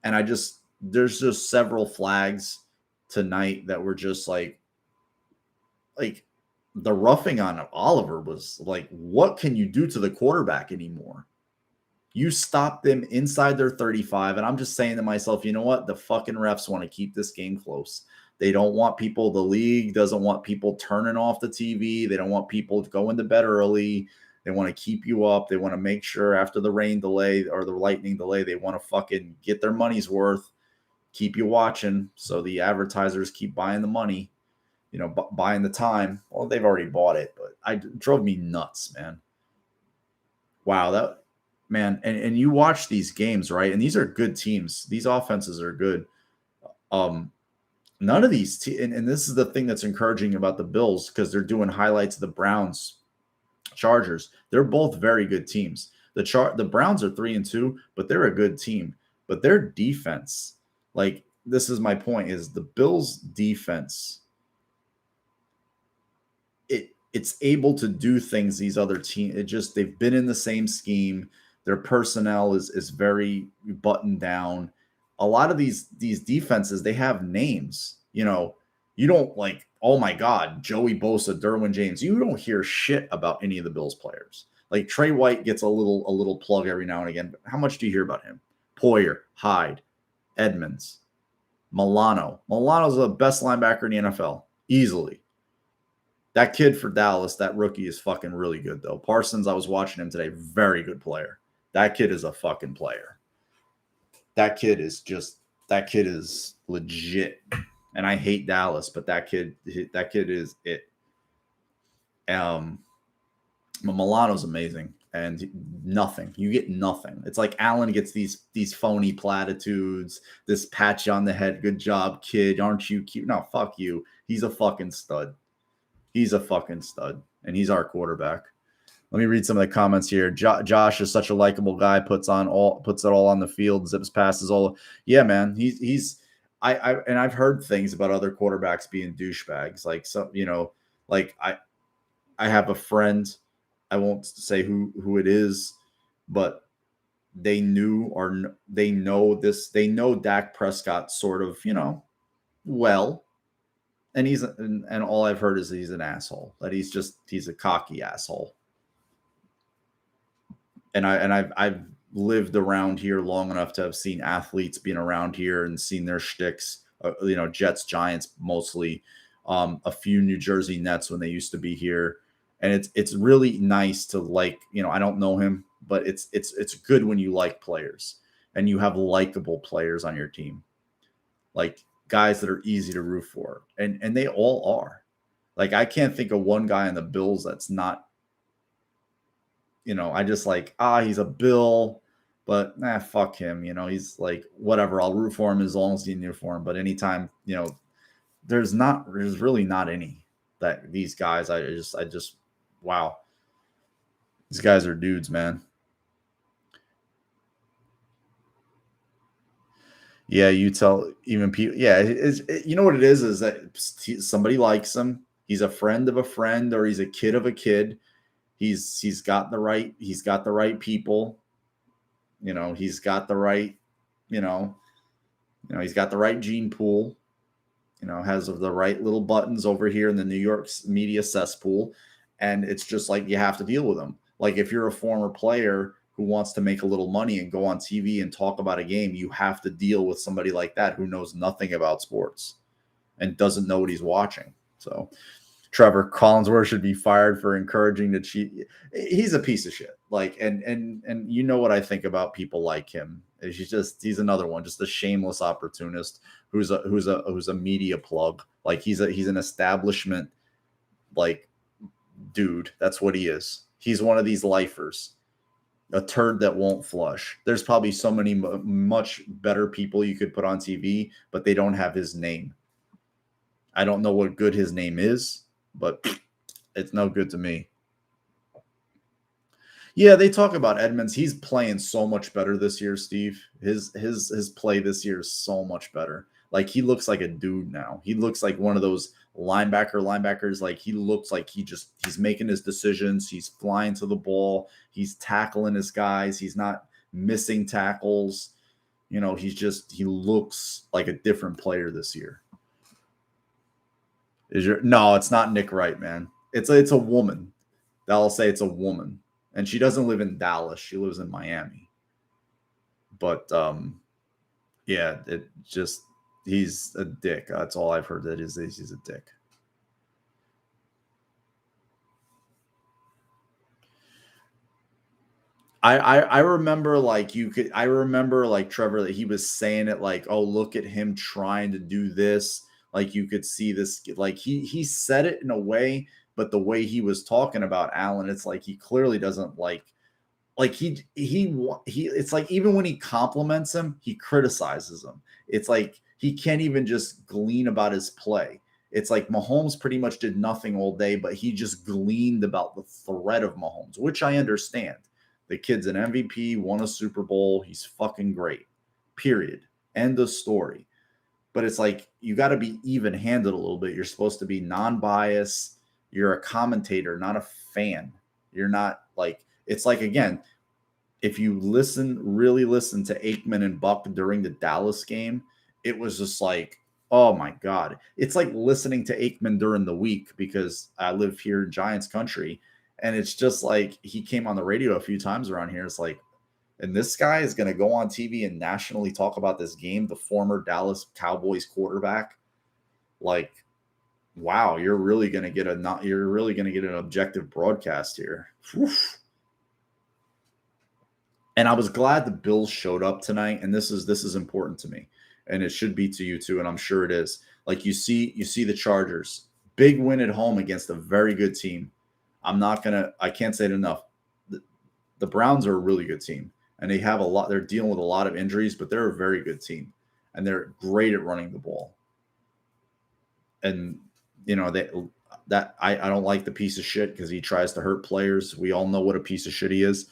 [SPEAKER 1] And there's just several flags tonight that were just like the roughing on Oliver was like, what can you do to the quarterback anymore? You stop them inside their 35. And I'm just saying to myself, you know what? The fucking refs want to keep this game close. They don't want the league doesn't want people turning off the TV. They don't want people going to bed early. They want to keep you up. They want to make sure after the rain delay or the lightning delay, they want to fucking get their money's worth, keep you watching. So the advertisers keep buying the money, buying the time. Well, they've already bought it, but it drove me nuts, man. Wow. Man, and you watch these games, right? And these are good teams. These offenses are good. None of these, and this is the thing that's encouraging about the Bills because they're doing highlights of the Browns, Chargers. They're both very good teams. The Browns are 3-2, but they're a good team. But their defense, like this is my point, is the Bills' defense. It's able to do things these other teams. It just they've been in the same scheme. Their personnel is very buttoned down. A lot of these defenses, they have names. You don't like, oh my God, Joey Bosa, Derwin James. You don't hear shit about any of the Bills players. Like Trey White gets a little plug every now and again. But how much do you hear about him? Poyer, Hyde, Edmonds, Milano. Milano's the best linebacker in the NFL, easily. That kid for Dallas, that rookie is fucking really good, though. Parsons, I was watching him today. Very good player. That kid is a fucking player. That kid is legit. And I hate Dallas, but that kid is it. Milano's amazing. And nothing. You get nothing. It's like Allen gets these phony platitudes, this pat you on the head. Good job, kid. Aren't you cute? No, fuck you. He's a fucking stud. He's a fucking stud, and he's our quarterback. Let me read some of the comments here. Josh is such a likable guy. Puts it all on the field. Zips passes all. Yeah, man. And I've heard things about other quarterbacks being douchebags. Like like I have a friend. I won't say who it is, but they know Dak Prescott sort of well. And all I've heard is he's an asshole. That he's a cocky asshole. And I've lived around here long enough to have seen athletes being around here and seen their shticks. Jets, Giants, mostly. A few New Jersey Nets when they used to be here, and it's really nice to I don't know him, but it's good when you like players and you have likable players on your team. Like guys that are easy to root for, and they all are. Like I can't think of one guy in the Bills that's not. I just he's a Bill, but fuck him. He's like whatever. I'll root for him as long as he's in uniform. But anytime, there's really not any that these guys. I just wow. These guys are dudes, man. Yeah, you tell even people. Yeah, you know what it is that somebody likes him. He's a friend of a friend, or he's a kid of a kid. He's got the right people. He's got the right. He's got the right gene pool. Has the right little buttons over here in the New York media cesspool, and it's just like you have to deal with them. Like if you're a former player who wants to make a little money and go on TV and talk about a game, you have to deal with somebody like that who knows nothing about sports and doesn't know what he's watching. So Trevor Collinsworth should be fired for encouraging the cheat. He's a piece of shit. And you know what I think about people like him. He's another one, just a shameless opportunist who's a media plug. Like he's an establishment dude. That's what he is. He's one of these lifers. A turd that won't flush. There's probably so many much better people you could put on TV, but they don't have his name. I don't know what good his name is, but it's no good to me. Yeah, they talk about Edmonds. He's playing so much better this year, Steve. His play this year is so much better. Like he looks like a dude now. He looks like one of those linebackers. Like he looks like he's making his decisions. He's flying to the ball. He's tackling his guys. He's not missing tackles. He looks like a different player this year. No, it's not Nick Wright, man. It's a woman. I'll say it's a woman. And she doesn't live in Dallas. She lives in Miami. But yeah, he's a dick. That's all I've heard. He's a dick. I remember I remember Trevor, that he was saying it like, oh, look at him trying to do this. Like you could see this, like he said it in a way, but the way he was talking about Allen, it's like he clearly doesn't he it's like even when he compliments him, he criticizes him. It's like he can't even just glean about his play. It's like Mahomes pretty much did nothing all day, but he just gleaned about the threat of Mahomes, which I understand. The kid's an MVP, won a Super Bowl. He's fucking great. Period. End of story. But it's like you got to be even handed a little bit. You're supposed to be non biased. You're a commentator, not a fan. You're not like, it's like, again, if you really listen to Aikman and Buck during the Dallas game, it was just like, oh my God. It's like listening to Aikman during the week because I live here in Giants country. And it's just like he came on the radio a few times around here. It's like, and this guy is going to go on TV and nationally talk about this game, the former Dallas Cowboys quarterback. Like, wow, you're really going to get an objective broadcast here. Oof. And I was glad the Bills showed up tonight. And this is important to me, and it should be to you too. And I'm sure it is. Like you see the Chargers, big win at home against a very good team. I can't say it enough. The Browns are a really good team, and they're dealing with a lot of injuries, but they're a very good team, and they're great at running the ball. And I don't like the piece of shit because he tries to hurt players. We all know what a piece of shit he is.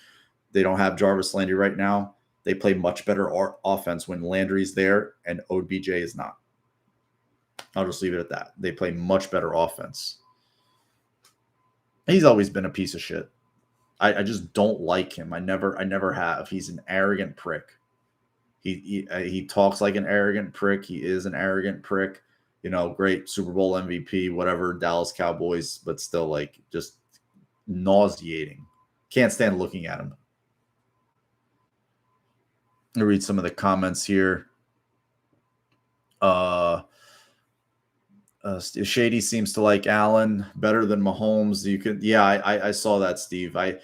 [SPEAKER 1] They don't have Jarvis Landry right now. They play much better offense when Landry's there and OBJ is not. I'll just leave it at that. They play much better offense. He's always been a piece of shit. I just don't like him. I never have. He's an arrogant prick. He talks like an arrogant prick. He is an arrogant prick. Great Super Bowl MVP, whatever, Dallas Cowboys, but still like just nauseating. Can't stand looking at him. I'll read some of the comments here. Shady seems to like Allen better than Mahomes. I saw that, Steve. I think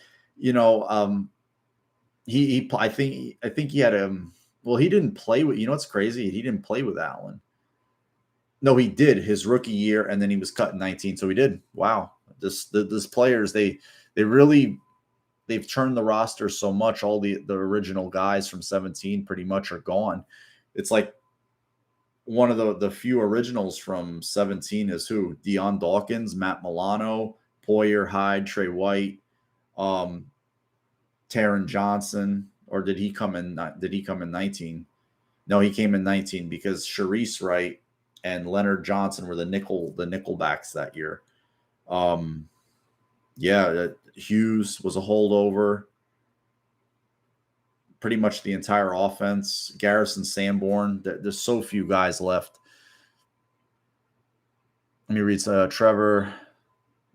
[SPEAKER 1] he had he didn't play with, what's crazy? He didn't play with Allen. No, he did his rookie year, and then he was cut in 19. So he did. Wow. This players, they've turned the roster so much. All the original guys from 17 pretty much are gone. It's like one of the few originals from 17 is who? Deion Dawkins, Matt Milano, Poyer, Hyde, Trey White, Taron Johnson. Or did he come in 19? No, he came in 19 because Sharice Wright and Leonard Johnson were the nickelbacks that year. Hughes was a holdover. Pretty much the entire offense. Garrison Sanborn. There's so few guys left. Let me read Trevor.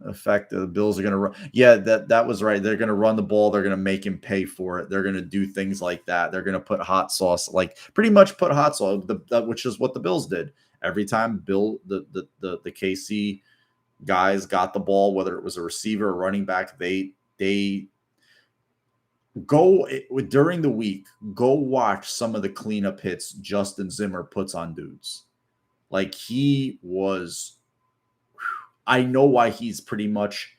[SPEAKER 1] Effect the Bills are going to run. Yeah, that was right. They're going to run the ball. They're going to make him pay for it. They're going to do things like that. They're going to put hot sauce, pretty much put hot sauce, which is what the Bills did. Every time the KC guys got the ball, whether it was a receiver or running back, they go during the week, go watch some of the cleanup hits Justin Zimmer puts on dudes. Like I know why he's pretty much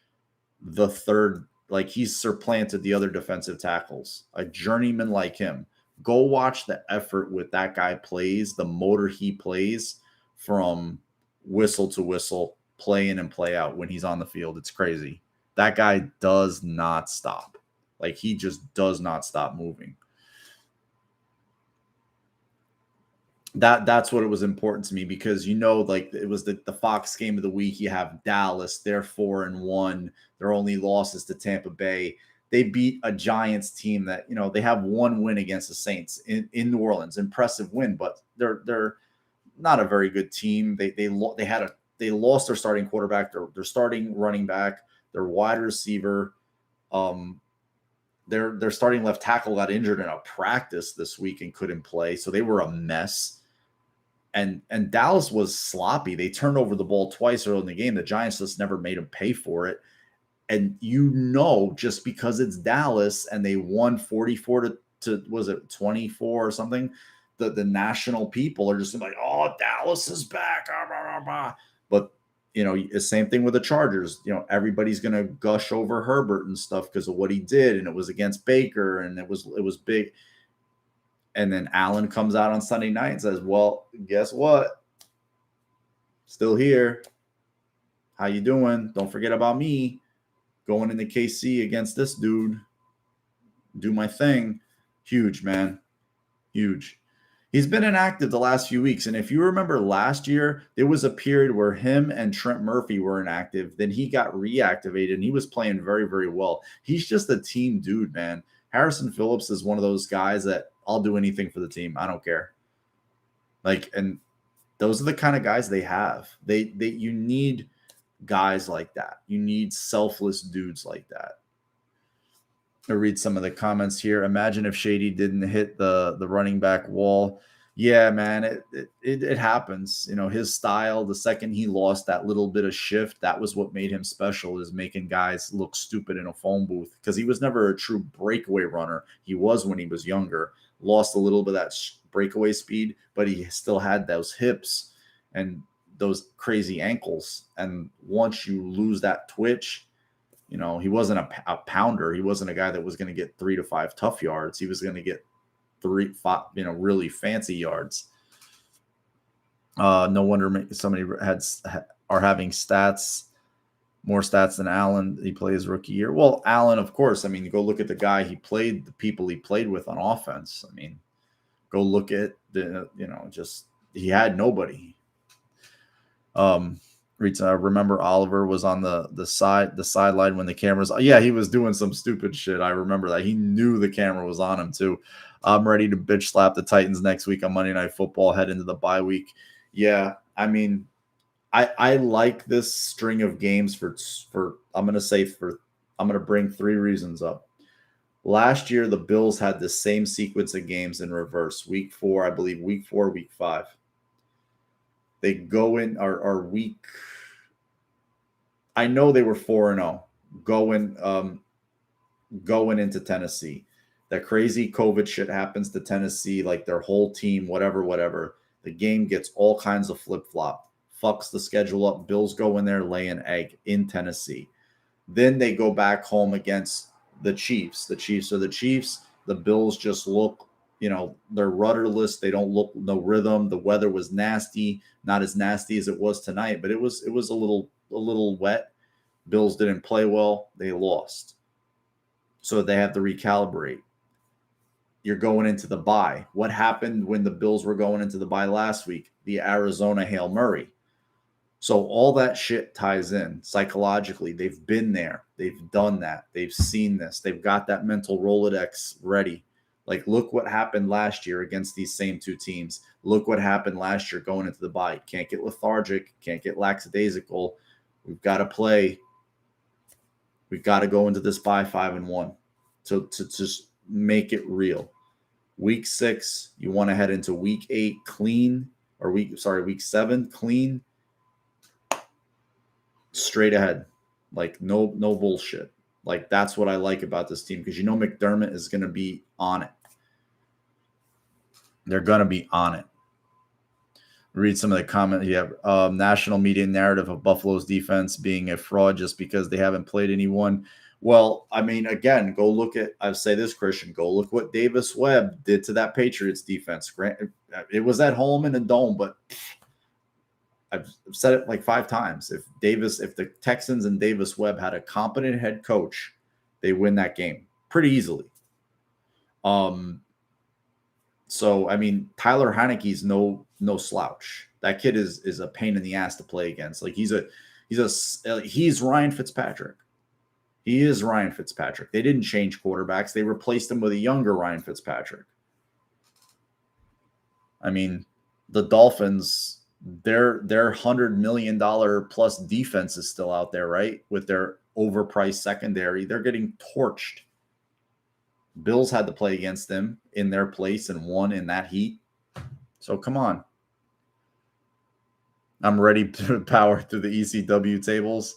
[SPEAKER 1] the third, like he's supplanted the other defensive tackles, a journeyman like him. Go watch the effort with that guy plays, the motor he plays from whistle to whistle, play in and play out when he's on the field. It's crazy. That guy does not stop. Like he just does not stop moving. That's what it was important to me because like it was the Fox game of the week. You have Dallas, they're 4-1. Their only losses to Tampa Bay. They beat a Giants team that they have one win against the Saints in New Orleans. Impressive win, but they're not a very good team. They lost their starting quarterback, their starting running back, their wide receiver. Their starting left tackle got injured in a practice this week and couldn't play, so they were a mess. And Dallas was sloppy. They turned over the ball twice early in the game. The Giants just never made them pay for it. And just because it's Dallas and they won 44 to was it 24 or something, the national people are just like, oh, Dallas is back. But the same thing with the Chargers. Everybody's gonna gush over Herbert and stuff because of what he did, and it was against Baker, and it was big. And then Allen comes out on Sunday night and says, well, guess what? Still here. How you doing? Don't forget about me. Going into KC against this dude. Do my thing. Huge, man. Huge. He's been inactive the last few weeks. And if you remember last year, there was a period where him and Trent Murphy were inactive. Then he got reactivated and he was playing very, very well. He's just a team dude, man. Harrison Phillips is one of those guys that I'll do anything for the team. I don't care. Like, and those are the kind of guys they have. You need guys like that. You need selfless dudes like that. I'll read some of the comments here. Imagine if Shady didn't hit the running back wall. Yeah, man, it happens. You know, his style, the second he lost that little bit of shift, that was what made him special, is making guys look stupid in a phone booth, because he was never a true breakaway runner. He was when he was younger. Lost a little bit of that breakaway speed, but he still had those hips and those crazy ankles. And once you lose that twitch, you know, he wasn't a pounder. He wasn't a guy that was going to get 3 to 5 tough yards. He was going to get 3, 5, really fancy yards. No wonder somebody are having more stats than Allen. He played his rookie year. Well, Allen, of course. I mean, go look at the guy he played, the people he played with on offense. I mean, go look at just he had nobody. Remember Oliver was on the sideline when the cameras. Yeah, he was doing some stupid shit. I remember that. He knew the camera was on him too. I'm ready to bitch slap the Titans next week on Monday Night Football, head into the bye week. Yeah, I mean, I like this string of games for I'm gonna bring 3 reasons up. Last year, the Bills had the same sequence of games in reverse. Week 4, I believe. Week 4, week 5. They go in our week. I know they were 4-0 going into Tennessee. That crazy COVID shit happens to Tennessee, like their whole team, whatever. The game gets all kinds of flip-flop, fucks the schedule up. Bills go in there, lay an egg in Tennessee. Then they go back home against the Chiefs. The Chiefs are the Chiefs. The Bills just look, they're rudderless. They don't look, no rhythm. The weather was nasty, not as nasty as it was tonight, but it was a little wet. Bills didn't play well. They lost. So they have to recalibrate. You're going into the bye. What happened when the Bills were going into the bye last week? The Arizona Hail Murray. So all that shit ties in psychologically. They've been there. They've done that. They've seen this. They've got that mental Rolodex ready. Like, look what happened last year against these same 2 teams. Look what happened last year going into the bye. Can't get lethargic. Can't get lackadaisical. We've got to play. We've got to go into this bye 5-1. So to just make it real. Week 6, you want to head into week 8 clean, or week 7 clean. Straight ahead. Like, no bullshit. Like, that's what I like about this team, because McDermott is going to be on it. They're going to be on it. Read some of the comments. You have national media narrative of Buffalo's defense being a fraud just because they haven't played anyone. Well, I mean, again, go look at, I say this, Christian, go look what Davis Webb did to that Patriots defense. It was at home in a dome, but I've said it like 5 times. If the Texans and Davis Webb had a competent head coach, they win that game pretty easily. So I mean, Tyler Heineke's no slouch. That kid is a pain in the ass to play against. Like, he's Ryan Fitzpatrick. He is Ryan Fitzpatrick. They didn't change quarterbacks. They replaced him with a younger Ryan Fitzpatrick. I mean, the Dolphins, their $100 million plus defense is still out there, right? With their overpriced secondary, they're getting torched. Bills had to play against them in their place and won in that heat. So come on. I'm ready to power through the ECW tables.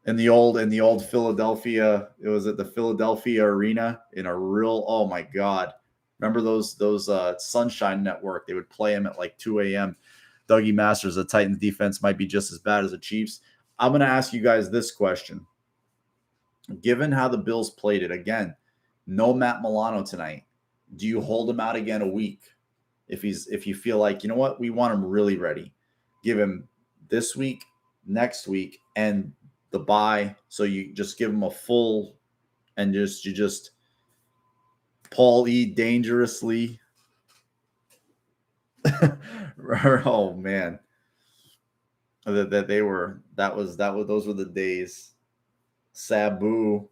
[SPEAKER 1] In the old Philadelphia, it was at the Philadelphia Arena in a real, oh my God. Remember those Sunshine Network? They would play them at like 2 a.m. Dougie Masters, the Titans defense might be just as bad as the Chiefs. I'm going to ask you guys this question. Given how the Bills played it, again, no Matt Milano tonight. Do you hold him out again a week? If you feel like, you know what, we want him really ready, give him this week, next week, and the bye. So you just give him a full, and you just Paul E. dangerously. Oh man, those were the days. Sabu,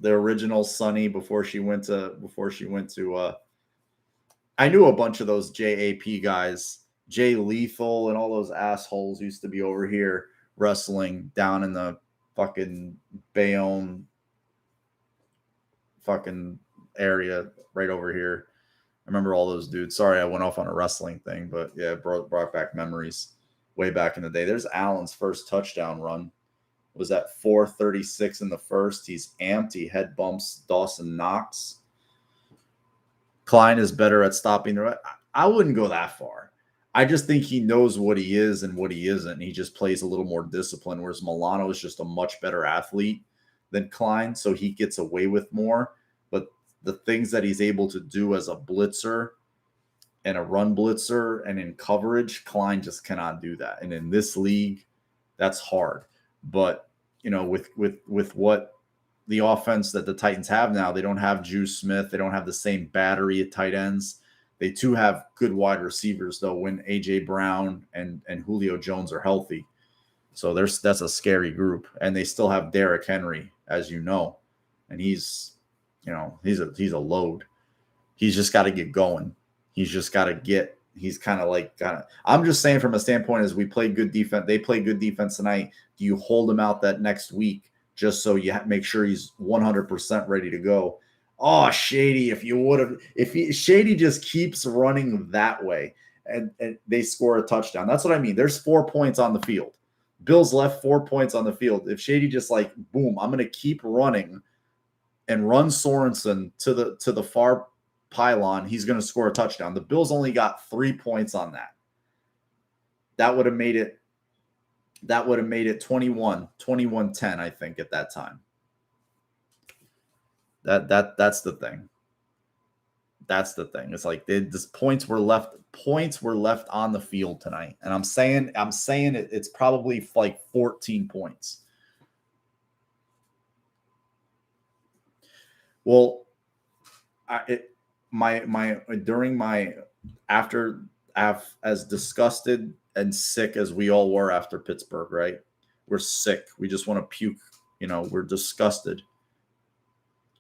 [SPEAKER 1] the original Sunny before she went to. I knew a bunch of those JAP guys, Jay Lethal, and all those assholes used to be over here wrestling down in the fucking Bayonne fucking area right over here. I remember all those dudes. Sorry, I went off on a wrestling thing, but yeah, brought back memories way back in the day. There's Allen's first touchdown run. Was at 4:36 in the first. He's amped. He head bumps Dawson Knox. Klein is better at stopping the run. I wouldn't go that far. I just think he knows what he is and what he isn't. He just plays a little more disciplined, whereas Milano is just a much better athlete than Klein, so he gets away with more. But the things that he's able to do as a blitzer and a run blitzer and in coverage, Klein just cannot do that. And in this league, that's hard. But with what the offense that the Titans have now, they don't have Juice Smith. They don't have the same battery at tight ends. They too have good wide receivers, though, when A.J. Brown and Julio Jones are healthy. So that's a scary group. And they still have Derrick Henry, as you know. And he's a load. He's just got to get going. I'm just saying from a standpoint as we play good defense, they play good defense tonight. Do you hold him out that next week just so you make sure he's 100% ready to go? Oh, Shady, Shady just keeps running that way and they score a touchdown. That's what I mean. There's 4 points on the field. Bills left 4 points on the field. If Shady just boom, I'm going to keep running and run Sorensen to the far pylon, he's going to score a touchdown. The Bills only got 3 points on that. That would have made it 21-10, I think, at that time. That's the thing. That's the thing. It's like points were left on the field tonight. And I'm saying it's probably like 14 points. Well, as disgusted and sick as we all were after Pittsburgh, right? We're sick. We just want to puke. We're disgusted.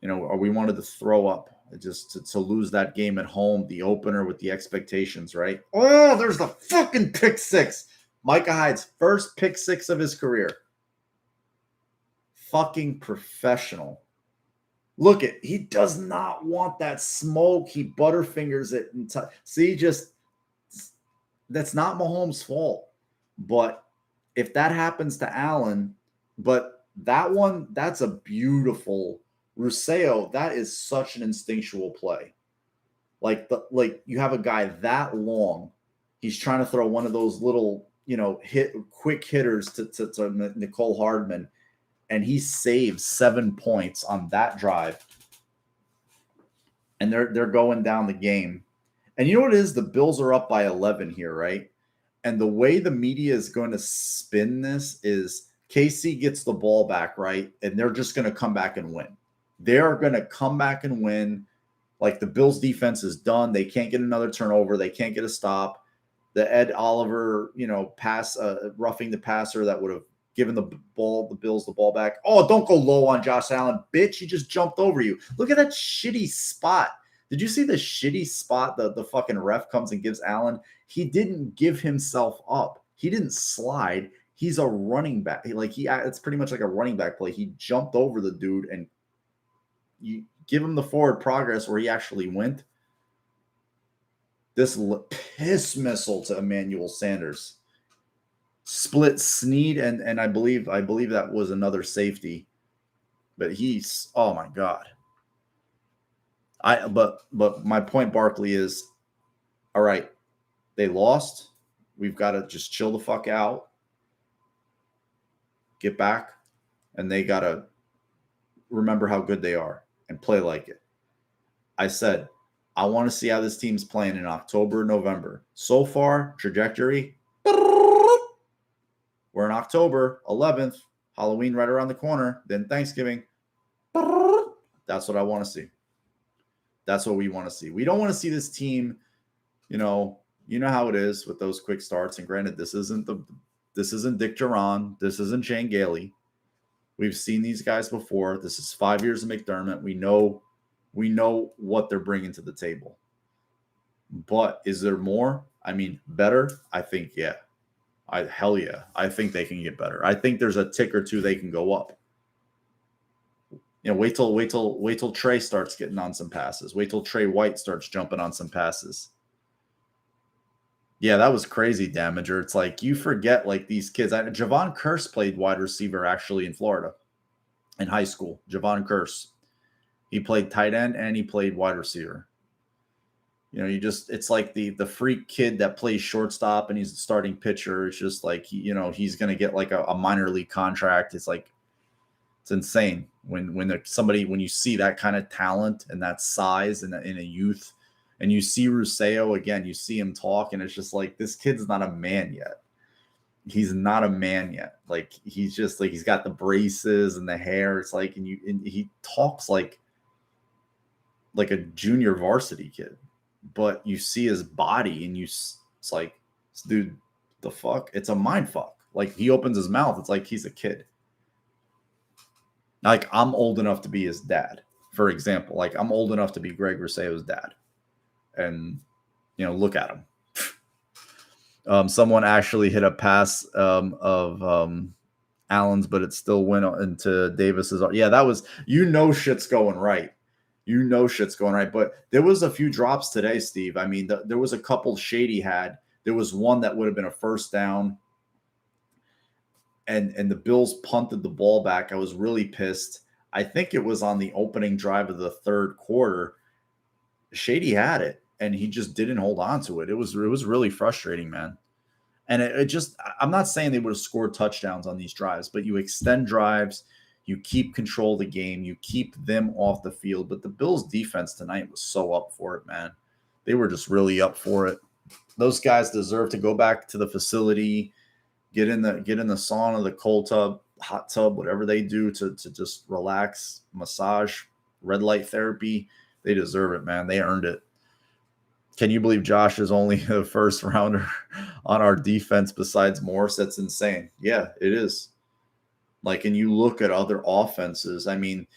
[SPEAKER 1] Or we wanted to throw up just to lose that game at home, the opener with the expectations, right? Oh, there's the fucking pick six. Micah Hyde's first pick six of his career. Fucking professional. Look he does not want that smoke. He butterfingers it. That's not Mahomes' fault. But if that happens to Allen, but that's a beautiful Ruseo. That is such an instinctual play. Like you have a guy that long. He's trying to throw one of those little, quick hitters to Nicole Hardman. And he saves 7 points on that drive. And they're going down the game. And you know what it is? The Bills are up by 11 here, right? And the way the media is going to spin this is KC gets the ball back, right? And they're just going to come back and win. They're going to come back and win. Like the Bills defense is done. They can't get another turnover. They can't get a stop. The Ed Oliver, pass, roughing the passer that would have given the Bills the ball back. Oh, don't go low on Josh Allen. Bitch, he just jumped over you. Look at that shitty spot. Did you see the shitty spot the fucking ref comes and gives Allen? He didn't give himself up. He didn't slide. He's a running back. It's pretty much like a running back play. He jumped over the dude and you give him the forward progress where he actually went. This piss missile to Emmanuel Sanders. Split Snead and I believe that was another safety. But oh my God. But my point, Barkley, is all right, they lost. We've got to just chill the fuck out. Get back. And they got to remember how good they are and play like it. I said, I want to see how this team's playing in October, November. So far, trajectory. We're in October 11th, Halloween right around the corner, then Thanksgiving. That's what I want to see. That's what we want to see. We don't want to see this team, you know how it is with those quick starts. And granted, this isn't Dick Duran. This isn't Shane Gailey. We've seen these guys before. This is 5 years of McDermott. We know what they're bringing to the table. But is there more? I mean, better? I think, yeah. Hell yeah. I think they can get better. I think there's a tick or two they can go up. Wait till Trey starts getting on some passes. Wait till Trey White starts jumping on some passes. Yeah, that was crazy, Damager. It's like you forget, like, these kids. Javon Curse played wide receiver actually in Florida in high school. Javon Curse. He played tight end and he played wide receiver. It's like the freak kid that plays shortstop and he's the starting pitcher. It's just like, he's going to get like a minor league contract. It's like, it's insane when you see that kind of talent and that size in a youth, and you see Ruseo again, you see him talk, and it's just like, this kid's not a man yet. He's not a man yet. Like, he's just like, he's got the braces and the hair. It's like, and he talks like a junior varsity kid, but you see his body and it's like, dude, the fuck? It's a mind fuck. Like, he opens his mouth, it's like he's a kid. Like, I'm old enough to be his dad, for example. Like, I'm old enough to be Greg Rousseau's dad. And, look at him. Someone actually hit a pass of Allen's, but it still went into Davis's. Yeah, that was, shit's going right. Shit's going right. But there was a few drops today, Steve. I mean, there was a couple Shady had. There was one that would have been a first down. And the Bills punted the ball back. I was really pissed. I think it was on the opening drive of the third quarter. Shady had it, and he just didn't hold on to it. It was really frustrating, man. And it just, I'm not saying they would have scored touchdowns on these drives, but you extend drives, you keep control of the game, you keep them off the field. But the Bills' defense tonight was so up for it, man. They were just really up for it. Those guys deserve to go back to the facility, get in the sauna, the cold tub, hot tub, whatever they do to just relax, massage, red light therapy. They deserve it, man. They earned it. Can you believe Josh is only a first rounder on our defense besides Morris? That's insane. Yeah, it is. Like, and you look at other offenses. I mean,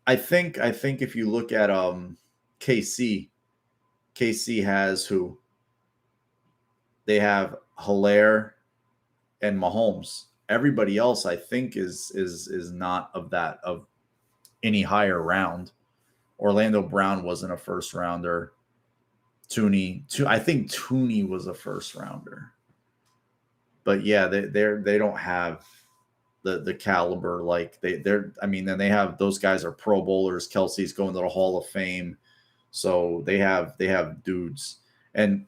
[SPEAKER 1] I think if you look at KC has who? They have Hilaire and Mahomes. Everybody else, I think, is not of any higher round. Orlando Brown wasn't a first rounder. I think Tooney was a first rounder. But yeah, they don't have the caliber like they're. I mean, then they have, those guys are Pro Bowlers. Kelsey's going to the Hall of Fame, so they have dudes. And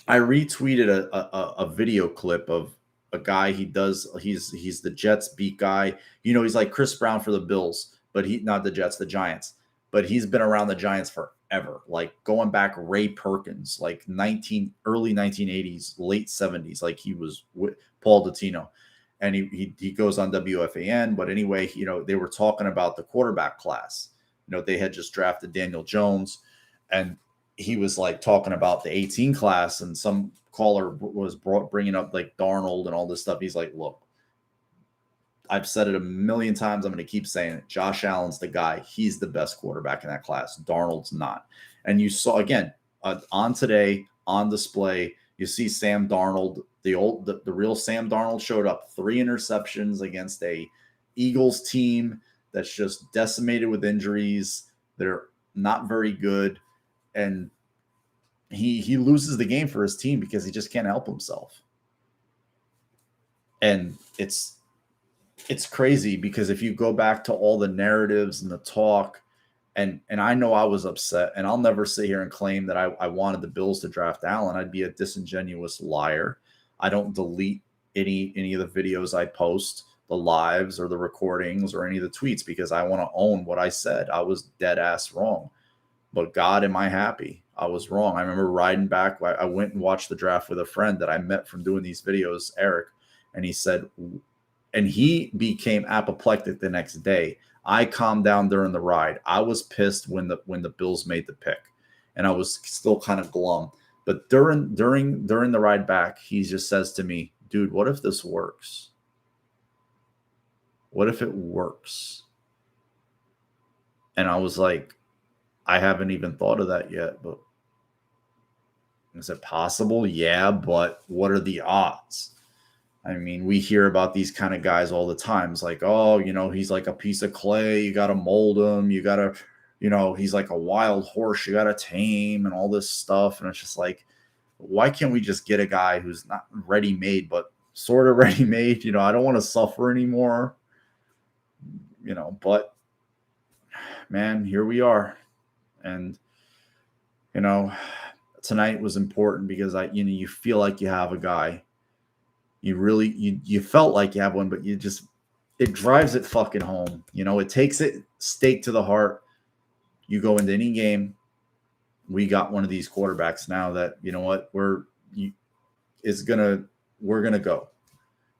[SPEAKER 1] I retweeted a video clip of a guy he's the Jets beat guy. He's like Chris Brown for the Bills, but not the Jets, the Giants. But he's been around the Giants forever, like going back Ray Perkins, like early 1980s, late 70s, like he was with Paul Dottino. And he goes on WFAN. But anyway, they were talking about the quarterback class. They had just drafted Daniel Jones, and he was like talking about the 18 class, and some caller was bringing up like Darnold and all this stuff. He's like, look, I've said it a million times. I'm going to keep saying it. Josh Allen's the guy. He's the best quarterback in that class. Darnold's not. And you saw, again, on today, on display, you see Sam Darnold, the real Sam Darnold showed up. 3 interceptions against a Eagles team that's just decimated with injuries. They're not very good. And he loses the game for his team because he just can't help himself. And it's crazy, because if you go back to all the narratives and the talk, and I know I was upset, and I'll never sit here and claim that I wanted the Bills to draft Allen. I'd be a disingenuous liar. I don't delete any of the videos I post, the lives or the recordings or any of the tweets, because I want to own what I said. I was dead ass wrong. But God, am I happy? I was wrong. I remember riding back. I went and watched the draft with a friend that I met from doing these videos, Eric, and he said, and he became apoplectic the next day. I calmed down during the ride. I was pissed when the Bills made the pick, and I was still kind of glum. But during the ride back, he just says to me, "Dude, what if this works? What if it works?" And I was like, I haven't even thought of that yet, but is it possible? Yeah, but what are the odds? I mean, we hear about these kind of guys all the time. It's like, oh, he's like a piece of clay. You got to mold him. You got to, he's like a wild horse. You got to tame and all this stuff. And it's just like, why can't we just get a guy who's not ready made, but sort of ready made? I don't want to suffer anymore, but man, here we are. And, tonight was important because you feel like you have a guy. You felt like you have one, but it drives it fucking home. It takes it stake to the heart. You go into any game. We got one of these quarterbacks now that, we're going to go,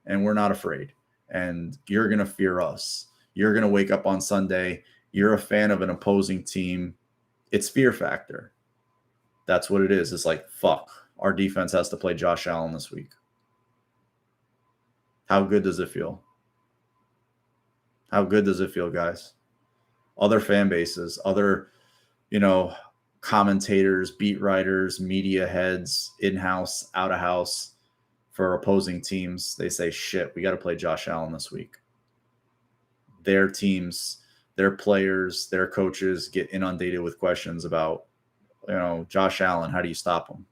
[SPEAKER 1] and we're not afraid, and you're going to fear us. You're going to wake up on Sunday. You're a fan of an opposing team. It's fear factor. That's what it is. It's like, fuck, our defense has to play Josh Allen this week. How good does it feel? How good does it feel, guys? Other fan bases, other, commentators, beat writers, media heads, in-house, out-of-house for opposing teams, they say, shit, we got to play Josh Allen this week. Their teams, their players, their coaches get inundated with questions about, Josh Allen, how do you stop him?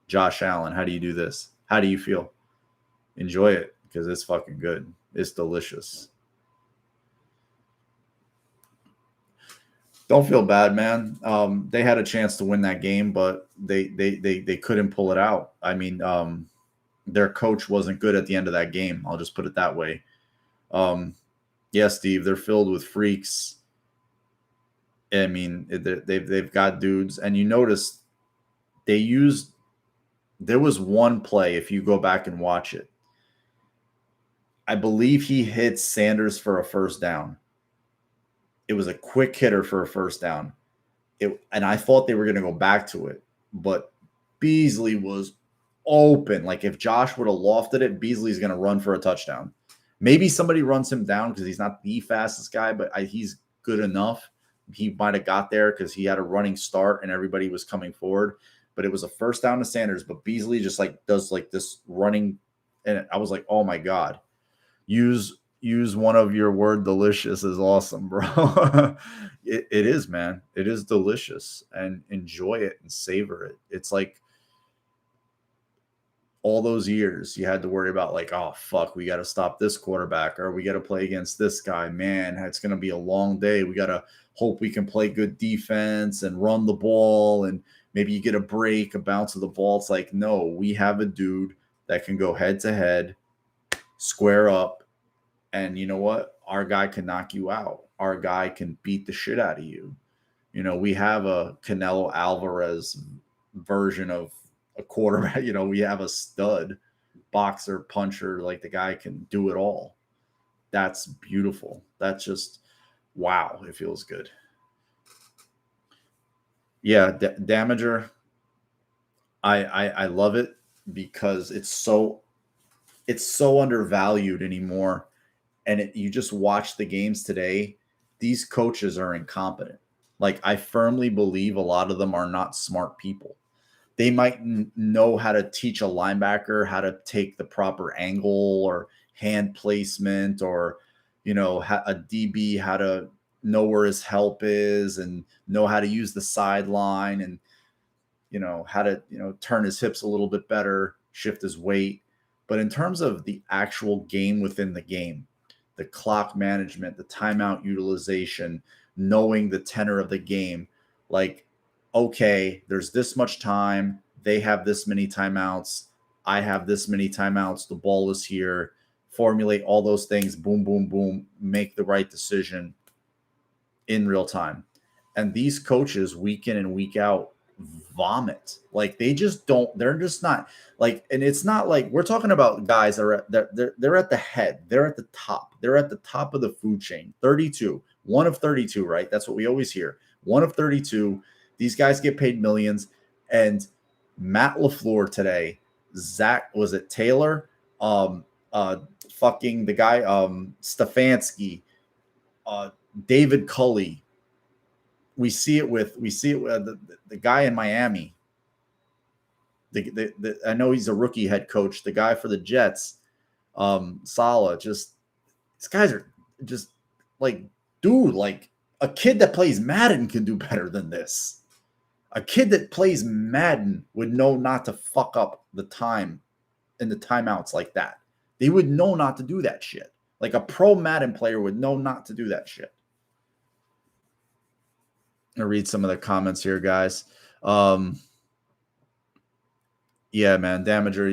[SPEAKER 1] Josh Allen, how do you do this? How do you feel? Enjoy it, because it's fucking good. It's delicious. Don't feel bad, man. They had a chance to win that game, but they couldn't pull it out. I mean, their coach wasn't good at the end of that game. I'll just put it that way. Yeah, Steve, they're filled with freaks. I mean, they've got dudes, and you notice there was one play, if you go back and watch it, I believe he hit Sanders for a first down. It was a quick hitter for a first down. And I thought they were going to go back to it, but Beasley was open. Like, if Josh would have lofted it, Beasley's going to run for a touchdown. Maybe somebody runs him down because he's not the fastest guy, but he's good enough. He might have got there because he had a running start and everybody was coming forward. But it was a first down to Sanders. But Beasley just does this running, and I was like, oh my God, use one of your word delicious is awesome, bro. It is, man. It is delicious, and enjoy it and savor it. It's like all those years you had to worry about, like, oh fuck, we got to stop this quarterback, or we got to play against this guy. Man, it's going to be a long day. We got to hope we can play good defense and run the ball, and maybe you get a break, a bounce of the ball. It's like, no, we have a dude that can go head to head, square up, and you know what? Our guy can knock you out. Our guy can beat the shit out of you. We have a Canelo Alvarez version of a quarterback. We have a stud boxer, puncher. Like, the guy can do it all. That's beautiful. That's just, wow. It feels good. Yeah, Damager. I love it because it's so undervalued anymore. And you just watch the games today. These coaches are incompetent. Like, I firmly believe a lot of them are not smart people. They might know how to teach a linebacker how to take the proper angle or hand placement, or, a DB how to know where his help is and know how to use the sideline, and, how to, turn his hips a little bit better, shift his weight. But in terms of the actual game within the game, the clock management, the timeout utilization, knowing the tenor of the game, like, okay, there's this much time. They have this many timeouts. I have this many timeouts. The ball is here. Formulate all those things. Boom, boom, boom. Make the right decision in real time. And these coaches week in and week out vomit. Like they just don't, they're just not like, and it's not like we're talking about guys that are they're at the head, they're at the top, they're at the top of the food chain. 32, one of 32, right? That's what we always hear. One of 32. These guys get paid millions. And Matt LaFleur today, Zach, was it Taylor? Um, Fucking the guy, Stefanski, David Culley. We see it with the guy in Miami. I know he's a rookie head coach. The guy for the Jets, Saleh. Just these guys are just like, dude, like a kid that plays Madden can do better than this. A kid that plays Madden would know not to fuck up the time in the timeouts like that. They would know not to do that shit. Like a pro Madden player would know not to do that shit. I'll read some of the comments here, guys. Yeah, man, Damager,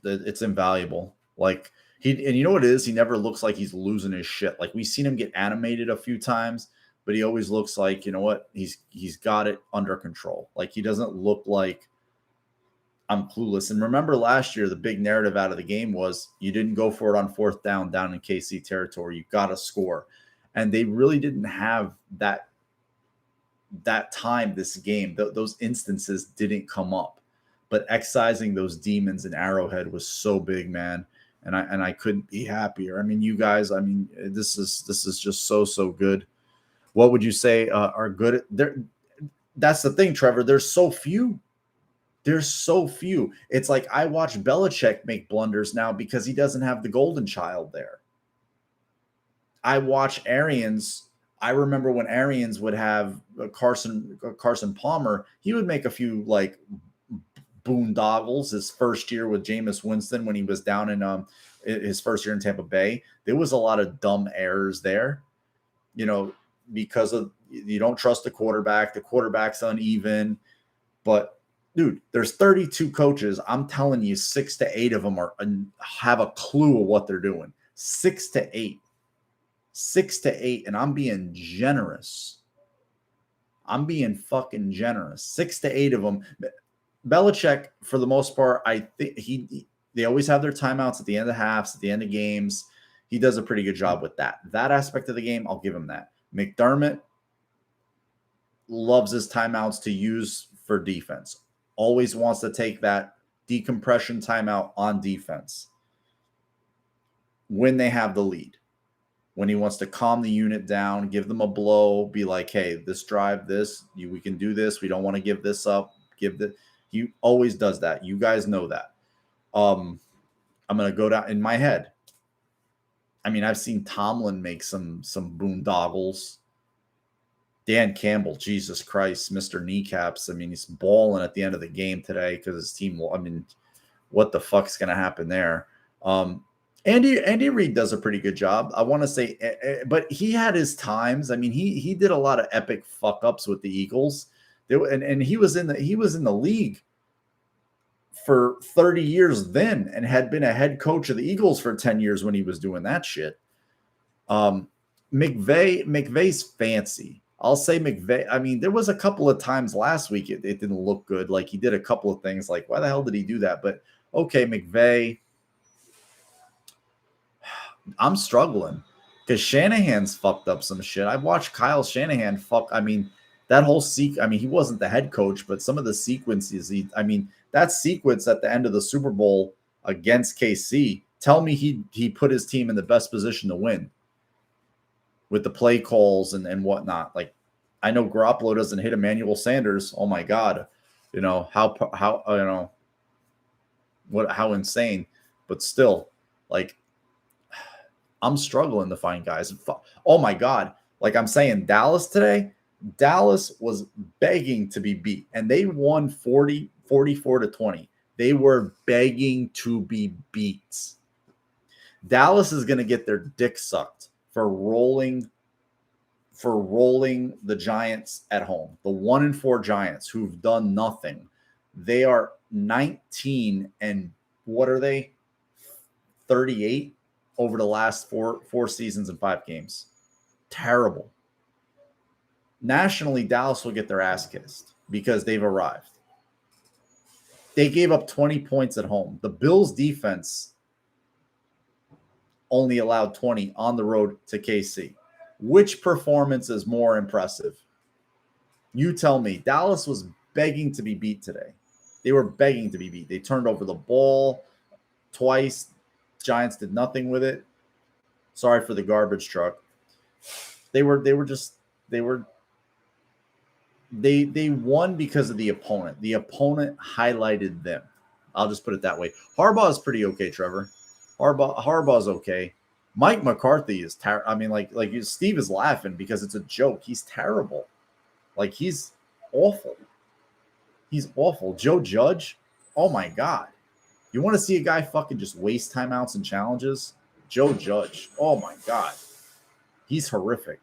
[SPEAKER 1] it's invaluable. Like and you know what it is? He never looks like he's losing his shit. Like we've seen him get animated a few times, but he always looks like, you know what? He's got it under control. Like he doesn't look like I'm clueless. And remember last year, the big narrative out of the game was you didn't go for it on fourth down in KC territory. You got to score. And they really didn't have that time this game. Those instances didn't come up. But excising those demons in Arrowhead was so big, man. And I couldn't be happier. I mean, you guys, I mean, this is just so good. What would you say are good? That's the thing, Trevor. There's so few. There's so few. It's like I watch Belichick make blunders now because he doesn't have the golden child there. I watch Arians. I remember when Arians would have Carson Palmer, he would make a few like boondoggles his first year with Jameis Winston when he was down in his first year in Tampa Bay. There was a lot of dumb errors there, you know, because of you don't trust the quarterback's uneven. But dude, there's 32 coaches. I'm telling you, 6 to 8 of them have a clue of what they're doing. 6 to 8. 6 to 8, and I'm being generous. I'm being fucking generous. 6 to 8 of them. Belichick, for the most part, I think they always have their timeouts at the end of halves, at the end of games. He does a pretty good job with that. That aspect of the game, I'll give him that. McDermott loves his timeouts to use for defense. Always wants to take that decompression timeout on defense when they have the lead. When he wants to calm the unit down, give them a blow, be like, hey, this drive, we can do this. We don't want to give this up. He always does that. You guys know that. I'm going to go down in my head. I mean, I've seen Tomlin make some boondoggles. Dan Campbell, Jesus Christ, Mr. Kneecaps. I mean, he's balling at the end of the game today because his team, I mean, what the fuck's going to happen there? Andy Reid does a pretty good job. I want to say, but he had his times. I mean, he did a lot of epic fuck ups with the Eagles. And he was in the league for 30 years then, and had been a head coach of the Eagles for 10 years when he was doing that shit. McVay's fancy. I'll say McVay. I mean, there was a couple of times last week it didn't look good. Like he did a couple of things. Like, why the hell did he do that? But okay, McVay. I'm struggling because Shanahan's fucked up some shit. I've watched Kyle Shanahan fuck. I mean, that whole I mean, he wasn't the head coach, but some of the sequences. That sequence at the end of the Super Bowl against KC. Tell me he put his team in the best position to win with the play calls and whatnot. Like, I know Garoppolo doesn't hit Emmanuel Sanders. Oh my God, you know how you know how insane, but still, like. I'm struggling to find guys. Oh my God. Like I'm saying, Dallas today, Dallas was begging to be beat, and they won 44 to 20. They were begging to be beat. Dallas is going to get their dick sucked for rolling the Giants at home. The 1-4 Giants who've done nothing. They are 19 and what are they? 38 over the last four seasons and 5 games. Terrible. nationally, Dallas will get their ass kissed because they've arrived. They gave up 20 points at home. The Bills defense only allowed 20 on the road to KC. Which performance is more impressive? You tell me. Dallas was begging to be beat today. They were begging to be beat. They turned over the ball twice. Giants did nothing with it. Sorry for the garbage truck. They won because of the opponent. The opponent highlighted them. I'll just put it that way. Harbaugh is pretty okay, Trevor. Harbaugh's okay. Mike McCarthy is terrible. I mean, like Steve is laughing because it's a joke. He's terrible. Like, he's awful. He's awful. Joe Judge, oh my God. You want to see a guy fucking just waste timeouts and challenges? Joe Judge, oh my God. He's horrific.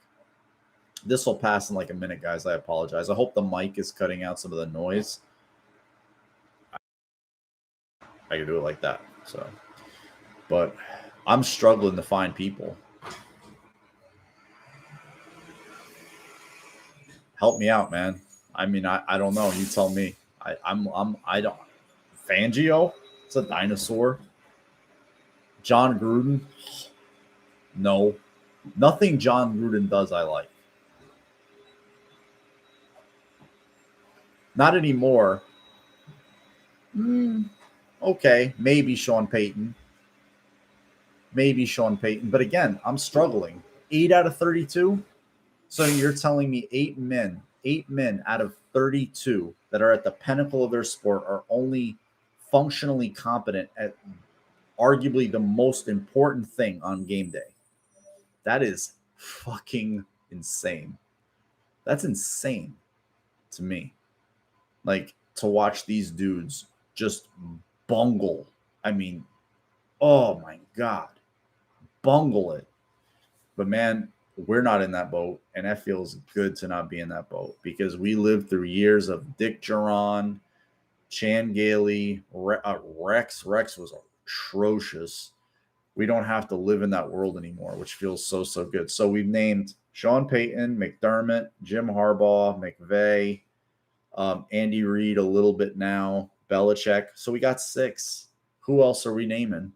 [SPEAKER 1] This will pass in like a minute, guys. I apologize. I hope the mic is cutting out some of the noise. I can do it like that. So, but I'm struggling to find people. Help me out, man. I mean, I don't know. You tell me. I don't. Fangio? It's a dinosaur. John Gruden? No. Nothing John Gruden does I like. Not anymore. Okay, maybe Sean Payton. But again, I'm struggling. 8 out of 32? So you're telling me 8 men out of 32 that are at the pinnacle of their sport are only functionally competent at arguably the most important thing on game day. That is fucking insane. That's insane to me. Like, to watch these dudes just bungle. I mean, oh my God. Bungle it. But man, we're not in that boat, and that feels good to not be in that boat because we lived through years of Dick Geron, Chan Gailey, Rex. Rex was atrocious. We don't have to live in that world anymore, which feels so good. So we've named Sean Payton, McDermott, Jim Harbaugh, McVay, Andy Reid a little bit now, Belichick. So we got 6. Who else are we naming?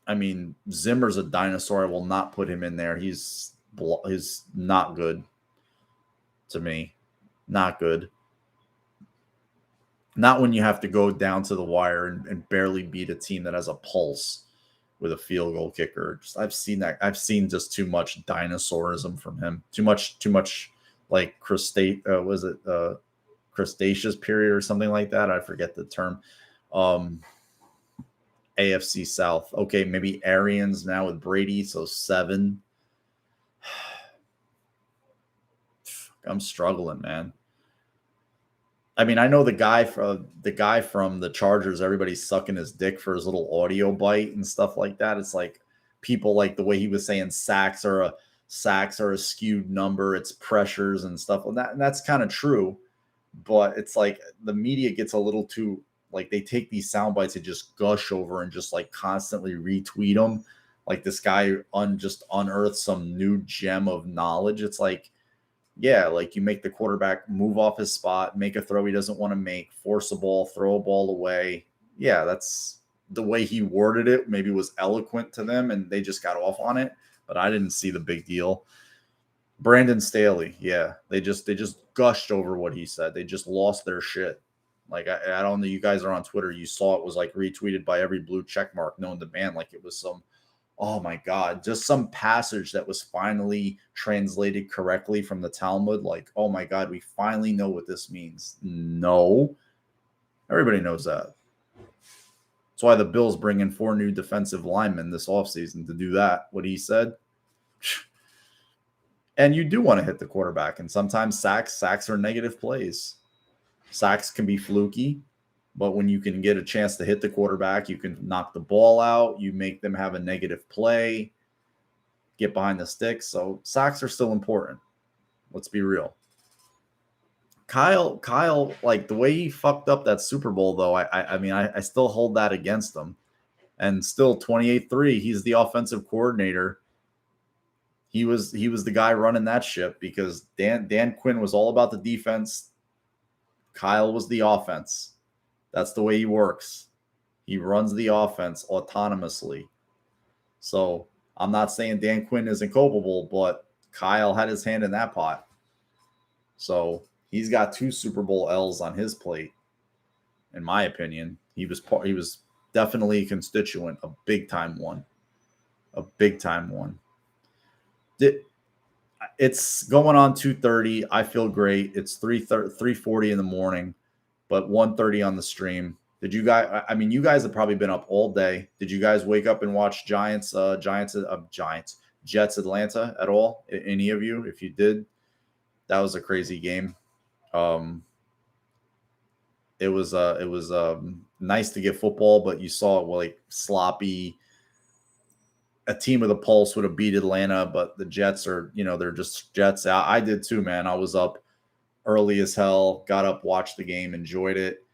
[SPEAKER 1] I mean, Zimmer's a dinosaur. I will not put him in there. He's not good to me. Not good. Not when you have to go down to the wire and barely beat a team that has a pulse with a field goal kicker. I've seen that. I've seen just too much dinosaurism from him. Too much like Cretaceous period or something like that. I forget the term. AFC South. Okay, maybe Arians now with Brady, so 7. I'm struggling, man. I mean, I know the guy from the Chargers, everybody's sucking his dick for his little audio bite and stuff like that. It's like people like the way he was saying sacks are a skewed number, it's pressures and stuff like that. And that's kind of true. But it's like the media gets a little too, like, they take these sound bites and just gush over and just like constantly retweet them. Like this guy just unearthed some new gem of knowledge. It's like, yeah, like you make the quarterback move off his spot, make a throw he doesn't want to make, force a ball, throw a ball away. Yeah, that's the way he worded it. Maybe was eloquent to them and they just got off on it, but I didn't see the big deal. Brandon Staley, yeah, they just gushed over what he said. They just lost their shit. Like, I don't know, you guys are on Twitter. You saw it was like retweeted by every blue check mark known to man, like it was some, oh my God, just some passage that was finally translated correctly from the Talmud. Like, oh my God, we finally know what this means. No, everybody knows that. That's why the Bills bring in 4 new defensive linemen this offseason to do that, what he said. And you do want to hit the quarterback, and sometimes sacks are negative plays. Sacks can be fluky, but when you can get a chance to hit the quarterback, you can knock the ball out, you make them have a negative play, get behind the sticks. So sacks are still important. Let's be real. Kyle, like the way he fucked up that Super Bowl, though, I mean, I still hold that against him. And still 28-3, he's the offensive coordinator. He was the guy running that ship because Dan Quinn was all about the defense. Kyle was the offense. That's the way he works. He runs the offense autonomously. So I'm not saying Dan Quinn isn't culpable, but Kyle had his hand in that pot. So he's got 2 Super Bowl L's on his plate, in my opinion. He was definitely a constituent, a big time one. A big time one. It's going on 2:30. I feel great. It's 3:40 in the morning, but 1:30 on the stream. Did you guys? I mean, you guys have probably been up all day. Did you guys wake up and watch Jets Atlanta at all? Any of you? If you did, that was a crazy game. It was nice to get football, but you saw it like sloppy. A team with a pulse would have beat Atlanta, but the Jets are, they're just Jets. I did too, man. I was up early as hell, got up, watched the game, enjoyed it.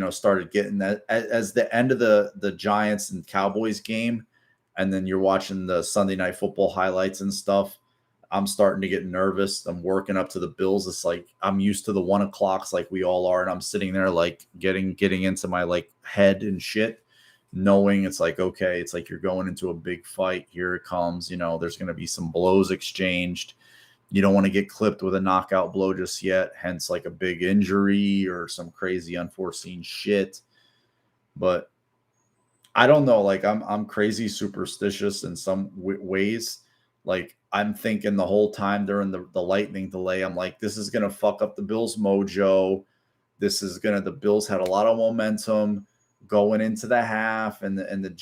[SPEAKER 1] Started getting that as the end of the Giants and Cowboys game, and then you're watching the Sunday Night Football highlights and stuff. I'm starting to get nervous. I'm working up to the Bills. It's like I'm used to the 1 o'clocks like we all are, and I'm sitting there like getting into my like head and shit, knowing it's like, okay, it's like you're going into a big fight. Here it comes. There's going to be some blows exchanged. You don't want to get clipped with a knockout blow just yet, hence like a big injury or some crazy unforeseen shit. But I don't know. Like I'm crazy superstitious in some ways. Like I'm thinking the whole time during the lightning delay, I'm like, this is going to fuck up the Bills' mojo. The Bills had a lot of momentum going into the half, and the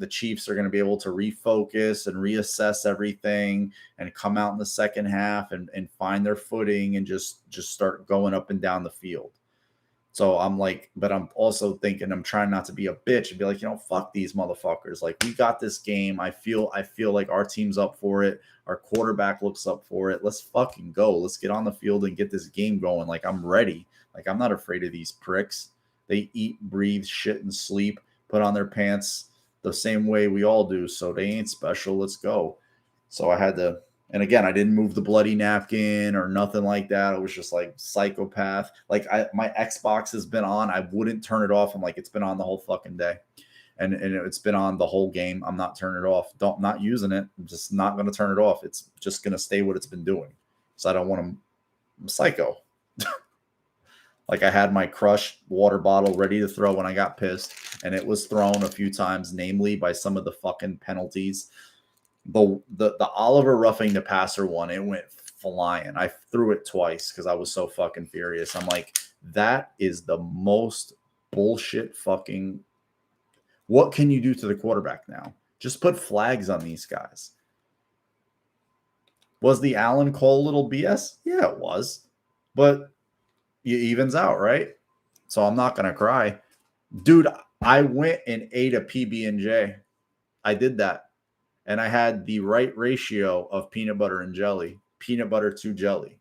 [SPEAKER 1] Chiefs are going to be able to refocus and reassess everything and come out in the second half and find their footing and just start going up and down the field. So I'm like, but I'm also thinking, I'm trying not to be a bitch and be like, fuck these motherfuckers. Like, we got this game. I feel like our team's up for it. Our quarterback looks up for it. Let's fucking go. Let's get on the field and get this game going. Like, I'm ready. Like, I'm not afraid of these pricks. They eat, breathe, shit, and sleep, put on their pants the same way we all do. So they ain't special. Let's go. So I had to. And again, I didn't move the bloody napkin or nothing like that. It was just like psychopath. Like my Xbox has been on. I wouldn't turn it off. I'm like, it's been on the whole fucking day. And it's been on the whole game. I'm not turning it off. I'm not using it. I'm just not going to turn it off. It's just going to stay what it's been doing. So I don't want to. I'm psycho. Like I had my crushed water bottle ready to throw when I got pissed. And it was thrown a few times, namely by some of the fucking penalties. The Oliver roughing the passer one, it went flying. I threw it twice because I was so fucking furious. I'm like, that is the most bullshit fucking. What can you do to the quarterback now? Just put flags on these guys. Was the Allen call a little BS? Yeah, it was. But it evens out, right? So I'm not going to cry. Dude, I went and ate a PB&J. I did that. And I had the right ratio of peanut butter and jelly, peanut butter to jelly.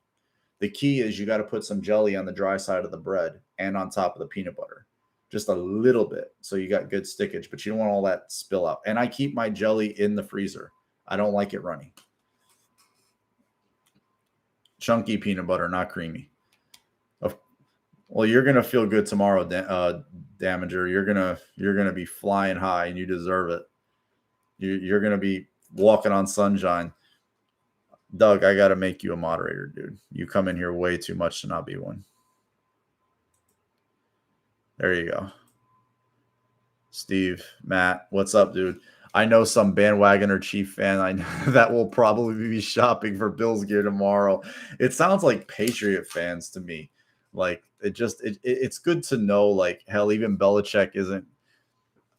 [SPEAKER 1] The key is you got to put some jelly on the dry side of the bread and on top of the peanut butter, just a little bit. So you got good stickage, but you don't want all that spill out. And I keep my jelly in the freezer. I don't like it runny. Chunky peanut butter, not creamy. Well, you're going to feel good tomorrow, Damager. You're going to be flying high and you deserve it. You're going to be walking on sunshine. Doug, I got to make you a moderator, dude. You come in here way too much to not be one. There you go. Steve, Matt, what's up, dude? I know some bandwagon or Chief fan I know that will probably be shopping for Bills gear tomorrow. It sounds like Patriot fans to me. Like, it's good to know, like, hell, even Belichick isn't.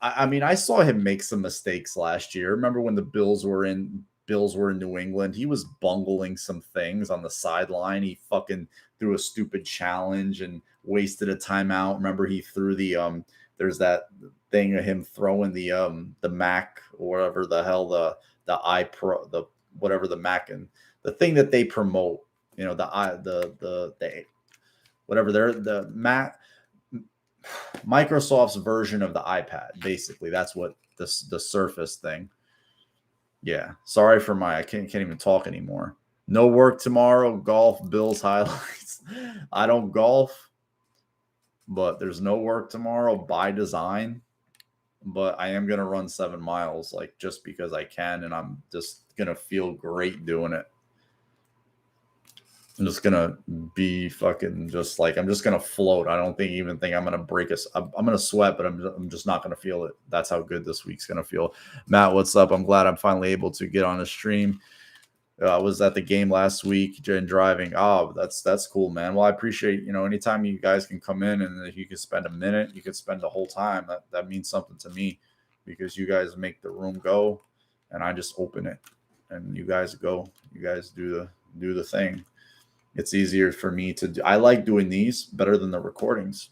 [SPEAKER 1] I mean, I saw him make some mistakes last year. Remember when the Bills were in New England? He was bungling some things on the sideline. He fucking threw a stupid challenge and wasted a timeout. Remember he threw the there's that thing of him throwing the Mac or whatever the hell the iPro, the whatever the Mac and the thing that they promote, the whatever they're the Mac. Microsoft's version of the iPad, basically. That's what the Surface thing. Yeah. Sorry for I can't even talk anymore. No work tomorrow. Golf, Bills highlights. I don't golf, but there's no work tomorrow by design. But I am gonna run 7 miles, like just because I can, and I'm just gonna feel great doing it. I'm just gonna be fucking just like I'm just gonna float. I don't even think I'm gonna break us. I'm gonna sweat, but I'm just not gonna feel it. That's how good this week's gonna feel. Matt, what's up? I'm glad I'm finally able to get on a stream. I was at the game last week and driving. Oh, that's cool, man. Well, I appreciate, anytime you guys can come in and if you can spend a minute, you could spend the whole time. That means something to me because you guys make the room go and I just open it and you guys go. You guys do the thing. It's easier for me to do. I like doing these better than the recordings.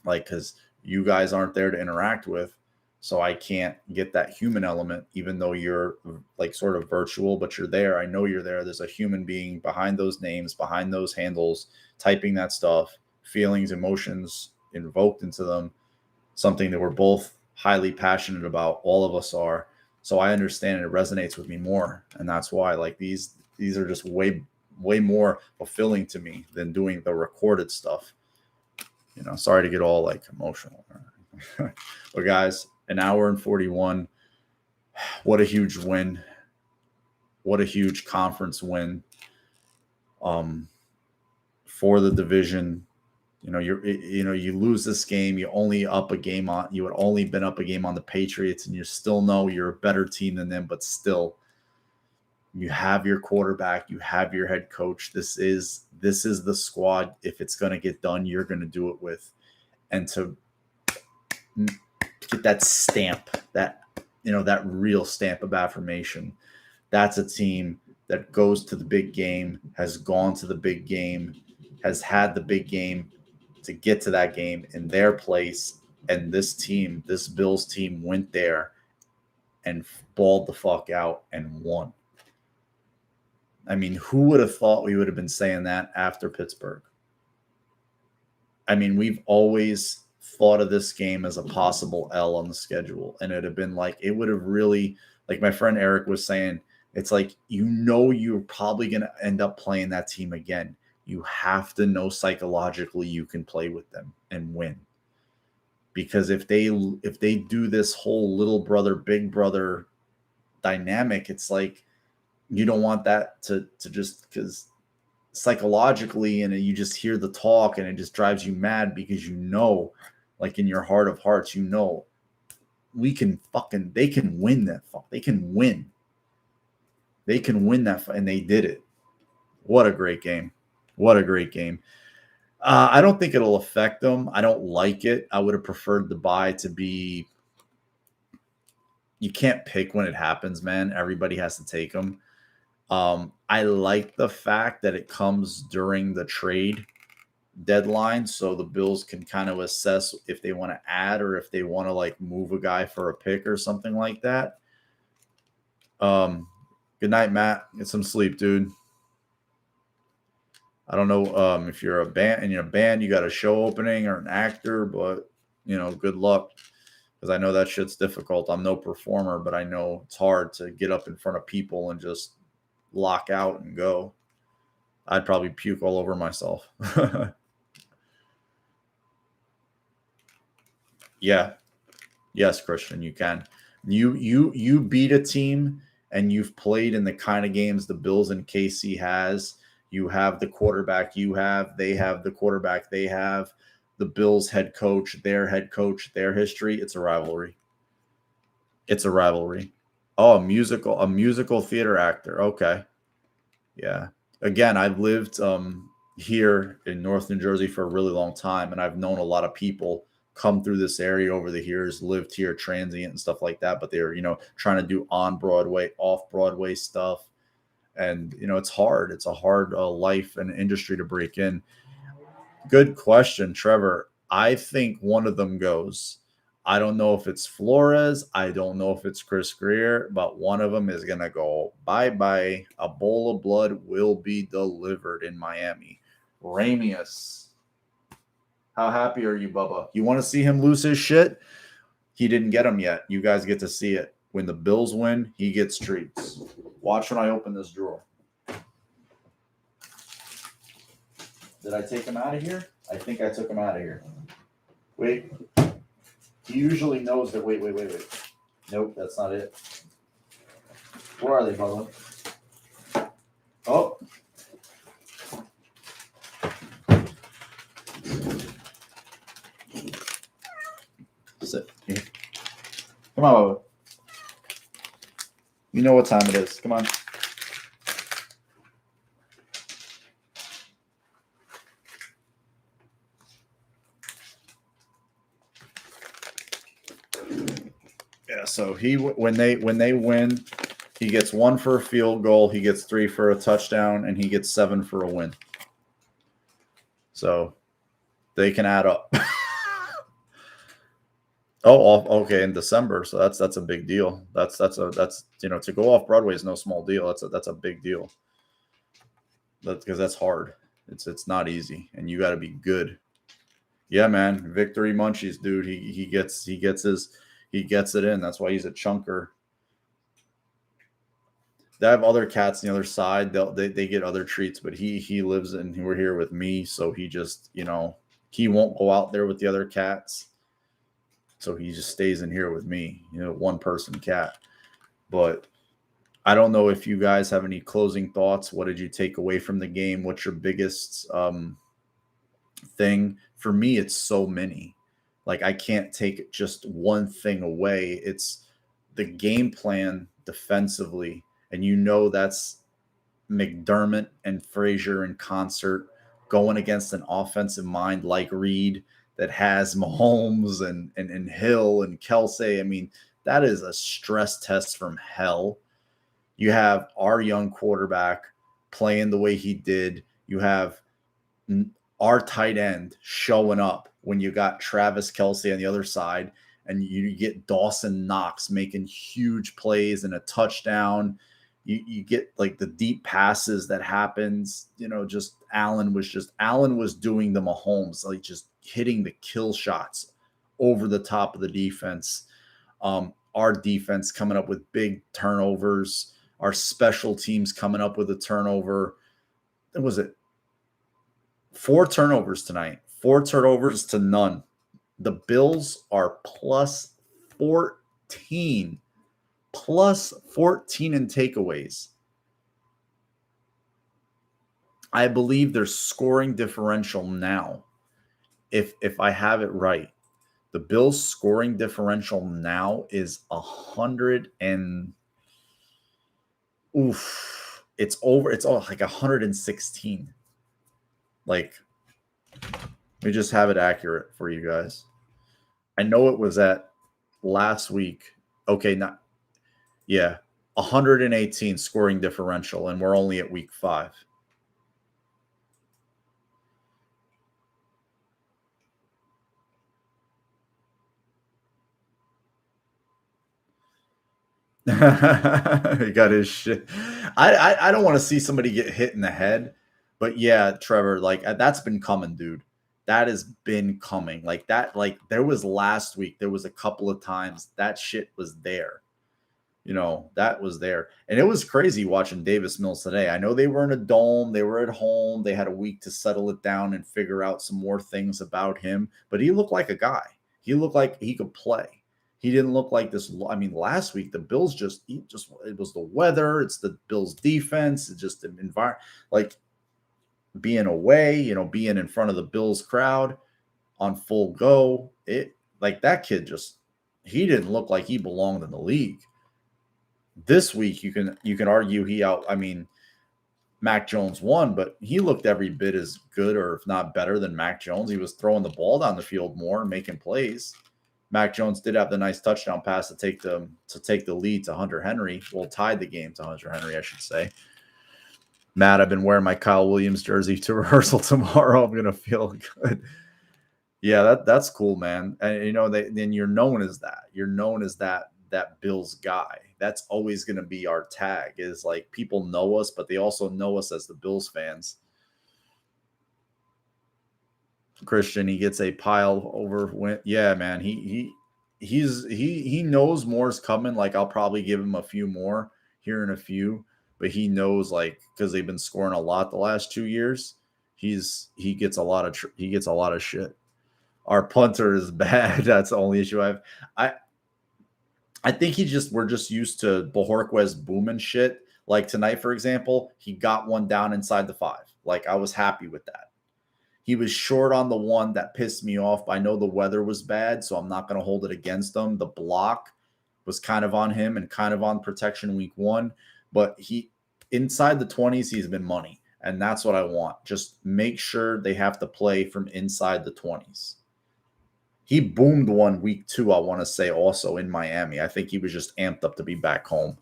[SPEAKER 1] Like, because you guys aren't there to interact with. So I can't get that human element, even though you're like sort of virtual, but you're there. I know you're there. There's a human being behind those names, behind those handles, typing that stuff, feelings, emotions invoked into them, something that we're both highly passionate about. All of us are. So I understand it resonates with me more. And that's why like these are just way more fulfilling to me than doing the recorded stuff. Sorry to get all like emotional. But guys, an hour and 41. What a huge win. What a huge conference win. For the division. You lose this game, you only up a game on you had only been up a game on the Patriots, and you still know you're a better team than them, but still you have your quarterback, you have your head coach. This is the squad. If it's going to get done, you're going to do it with. And to get that stamp, that real stamp of affirmation, that's a team that goes to the big game, has gone to the big game, has had the big game to get to that game in their place. And this Bills team went there and balled the fuck out and won. I mean, who would have thought we would have been saying that after Pittsburgh? I mean, we've always thought of this game as a possible L on the schedule. And it'd have been like, it would have really, like my friend Eric was saying, it's like, you're probably going to end up playing that team again. You have to know psychologically you can play with them and win. Because if they do this whole little brother, big brother dynamic, it's like you don't want that to just because psychologically, and you just hear the talk and it just drives you mad because like in your heart of hearts, they can win that. They can win. They can win that, and they did it. What a great game. What a great game. I don't think it'll affect them. I don't like it. I would have preferred the bye to be. You can't pick when it happens, man. Everybody has to take them. I like the fact that it comes during the trade deadline, so the Bills can kind of assess if they want to add or if they want to like move a guy for a pick or something like that. Good night, Matt. Get some sleep, dude. I don't know if you're a band you got a show opening or an actor, but good luck because I know that shit's difficult. I'm no performer, but I know it's hard to get up in front of people and just lock out and go. I'd probably puke all over myself. Yeah. Yes, Christian, you can. You beat a team and you've played in the kind of games the Bills and KC has. You have the quarterback you have. They have the quarterback they have. The Bills head coach, their history. It's a rivalry. It's a rivalry. Oh, a musical theater actor. Okay. Yeah. Again, I've lived here in North New Jersey for a really long time, and I've known a lot of people come through this area over the years, lived here transient and stuff like that, but they're, trying to do on Broadway, off Broadway stuff. And, it's hard. It's a hard life and industry to break in. Good question, Trevor. I think one of them goes. I don't know if it's Flores. I don't know if it's Chris Greer, but one of them is going to go bye-bye. A bowl of blood will be delivered in Miami. Ramius. How happy are you, Bubba? You want to see him lose his shit? He didn't get him yet. You guys get to see it. When the Bills win, he gets treats. Watch when I open this drawer. Did I take him out of here? I think I took him out of here. Wait. He usually knows that. Wait. Nope, that's not it. Where are they, Bubba? Oh. Sit here. Come on, Bubba. You know what time it is. Come on. Yeah, so when they win, he gets 1 for a field goal, he gets 3 for a touchdown, and he gets 7 for a win. So they can add up. Oh, okay, in December. So that's a big deal. That's to go off Broadway is no small deal. That's a big deal. Because that's hard. It's not easy, and you got to be good. Yeah, man, victory munchies, dude. He gets it in. That's why he's a chunker. They have other cats on the other side. They get other treats, but he lives and we're here with me, so he just he won't go out there with the other cats. So he just stays in here with me, one person cat. But I don't know if you guys have any closing thoughts. What did you take away from the game? What's your biggest thing? For me, it's so many. Like, I can't take just one thing away. It's the game plan defensively. And that's McDermott and Frazier in concert going against an offensive mind like Reed that has Mahomes and Hill and Kelsey. I mean, that is a stress test from hell. You have our young quarterback playing the way he did. You have our tight end showing up when you got Travis Kelsey on the other side, and you get Dawson Knox making huge plays and a touchdown. You get like the deep passes that happens, just Allen was doing the Mahomes, like just hitting the kill shots over the top of the defense. Our defense coming up with big turnovers, our special teams coming up with a turnover. Was it 4 turnovers tonight? 4 turnovers to none. The Bills are plus 14 in takeaways. I believe their scoring differential now, if I have it right, the Bills' scoring differential now is 100 and it's like 116. Like, let me just have it accurate for you guys. I know it was at last week. Okay, 118 scoring differential, and we're only at week 5. He got his shit. I don't want to see somebody get hit in the head, but yeah, Trevor, like that's been coming, dude. That has been coming. Like that, like there was last week, there was a couple of times that shit was there. That was there. And it was crazy watching Davis Mills today. I know they were in a dome, they were at home, they had a week to settle it down and figure out some more things about him, but he looked like a guy. He looked like he could play. He didn't look like this. I mean, last week the Bills it was the weather, it's the Bills defense, it's just the environment, like being away, being in front of the Bills crowd on full go. It like that kid he didn't look like he belonged in the league. This week you can argue Mac Jones won, but he looked every bit as good or if not better than Mac Jones. He was throwing the ball down the field more, making plays. Mac Jones did have the nice touchdown pass to take the lead to Hunter Henry. Well, tied the game to Hunter Henry, I should say. Matt, I've been wearing my Kyle Williams jersey to rehearsal tomorrow. I'm gonna feel good. Yeah, that's cool, man. And then you're known as that. You're known as that Bills guy. That's always gonna be our tag. Is like people know us, but they also know us as the Bills fans. Christian, he gets a pile over. Yeah, man. he knows more's coming. Like I'll probably give him a few more here in a few, but he knows like because they've been scoring a lot the last 2 years. He gets a lot of he gets a lot of shit. Our punter is bad. That's the only issue I have. I I think we're just used to Bojorquez booming shit. Like tonight, for example, he got one down inside the 5. Like I was happy with that. He was short on the one that pissed me off. I know the weather was bad, so I'm not going to hold it against him. The block was kind of on him and kind of on protection week 1, but he inside the 20s, he's been money. And that's what I want. Just make sure they have to play from inside the 20s. He boomed one week 2, I want to say, also in Miami. I think he was just amped up to be back home.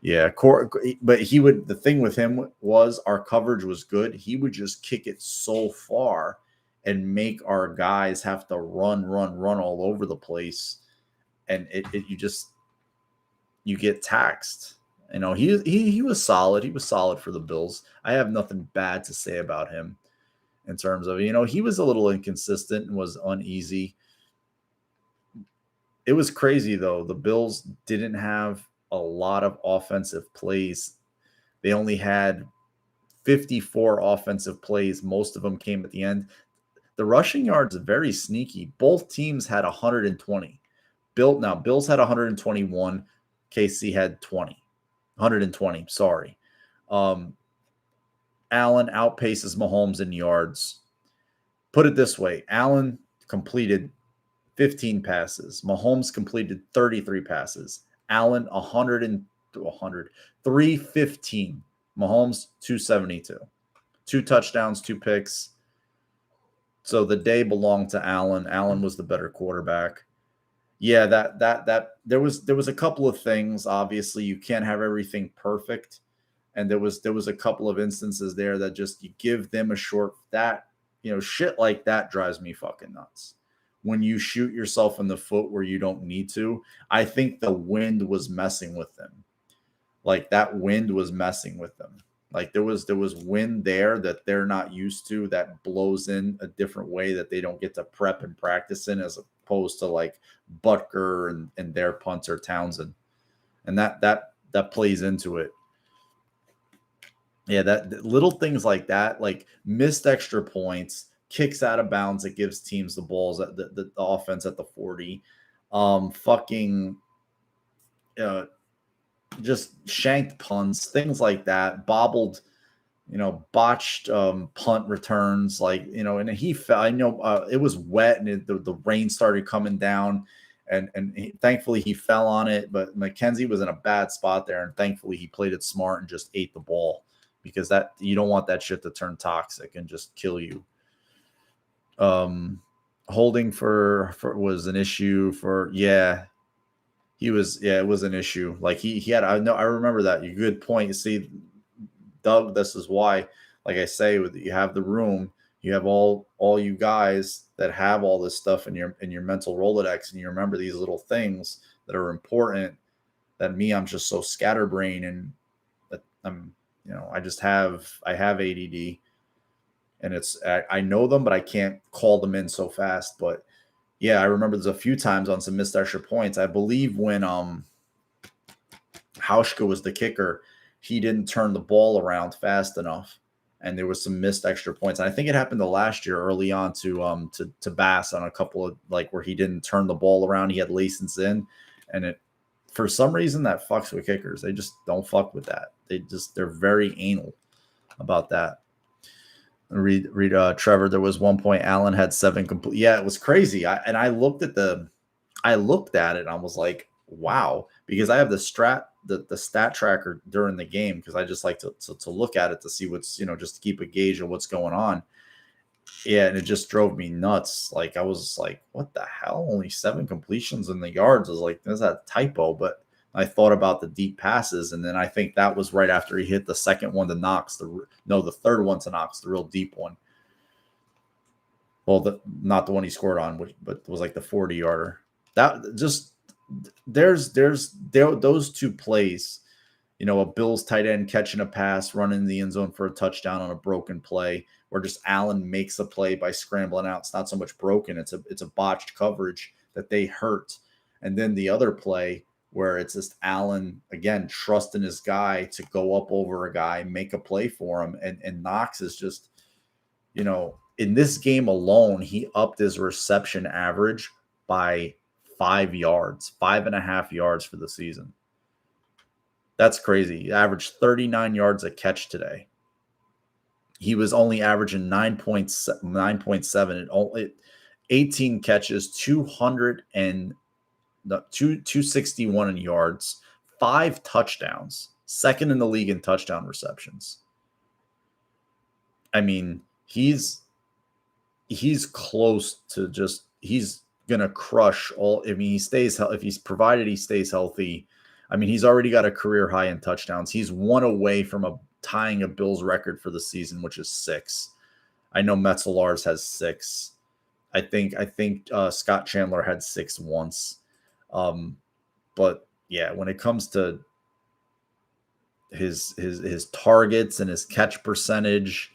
[SPEAKER 1] Yeah, but he would. The thing with him was our coverage was good. He would just kick it so far and make our guys have to run all over the place, and you get taxed. You know, he was solid. He was solid for the Bills. I have nothing bad to say about him in terms of, he was a little inconsistent and was uneasy. It was crazy though. The Bills didn't have a lot of offensive plays. They only had 54 offensive plays. Most of them came at the end. The rushing yards are very sneaky. Both teams had 120. Bills had 121. KC had 120. Sorry. Allen outpaces Mahomes in yards. Put it this way. Allen completed 15 passes. Mahomes completed 33 passes. Allen 315. Mahomes 272. 2 touchdowns, 2 picks. So the day belonged to Allen. Allen was the better quarterback. Yeah, that there was a couple of things. Obviously, you can't have everything perfect, and there was a couple of instances there that just you give them a short shit like that drives me fucking nuts. When you shoot yourself in the foot where you don't need to. I think the wind was messing with them. Like that wind was messing with them. Like there was wind there that they're not used to that blows in a different way that they don't get to prep and practice in as opposed to like Butker and their punter Townsend. And that plays into it. Yeah, that little things like that, like missed extra points, kicks out of bounds that gives teams the balls at the offense at the 40. Just shanked punts, things like that, botched punt returns, and he fell. I know it was wet and the rain started coming down, and thankfully he fell on it. But McKenzie was in a bad spot there, and thankfully he played it smart and just ate the ball because that you don't want that shit to turn toxic and just kill you. Holding for was an issue for it was an issue. Like he had, I remember that. You good point. You see, Doug, this is why, like I say, you have the room, you have all you guys that have all this stuff in your mental Rolodex, and you remember these little things that are important. That I'm just so scatterbrained, and that I have ADD. And I know them, but I can't call them in so fast. But yeah, I remember there's a few times on some missed extra points. I believe when Hauschka was the kicker, he didn't turn the ball around fast enough, and there was some missed extra points. And I think it happened the last year early on to Bass on a couple of where he didn't turn the ball around. He had license in, and it for some reason that fucks with kickers. They just don't fuck with that. They're very anal about that. Read Trevor. There was one point Allen had 7 complete. Yeah, it was crazy. I looked at it and I was like, wow, because I have the stat tracker during the game because I just like to look at it to see what's just to keep a gauge of what's going on. Yeah, and it just drove me nuts. Like I was like, what the hell? Only 7 completions in the yards. I was like, there's that typo, but I thought about the deep passes, and then I think that was right after he hit the second one to Knox. The third one to Knox, the real deep one. Well, not the one he scored on, but it was like the 40-yarder. That just there's those 2 plays. A Bills tight end catching a pass, running in the end zone for a touchdown on a broken play, or just Allen makes a play by scrambling out. It's not so much broken; it's a botched coverage that they hurt. And then the other play where it's just Allen, again, trusting his guy to go up over a guy, make a play for him. And Knox is just, in this game alone, he upped his reception average by 5 yards, 5.5 yards for the season. That's crazy. He averaged 39 yards a catch today. He was only averaging 9.7. 18 catches, 261 in yards, 5 touchdowns, second in the league in touchdown receptions. I mean, he's close to just, he's gonna crush all. I mean, he stays, if he's provided he stays healthy. I mean, he's already got a career high in touchdowns. He's one away from tying a Bills record for the season, which is 6. I know Metzelar's has 6. I think Scott Chandler had 6 once. But yeah, when it comes to his targets and his catch percentage,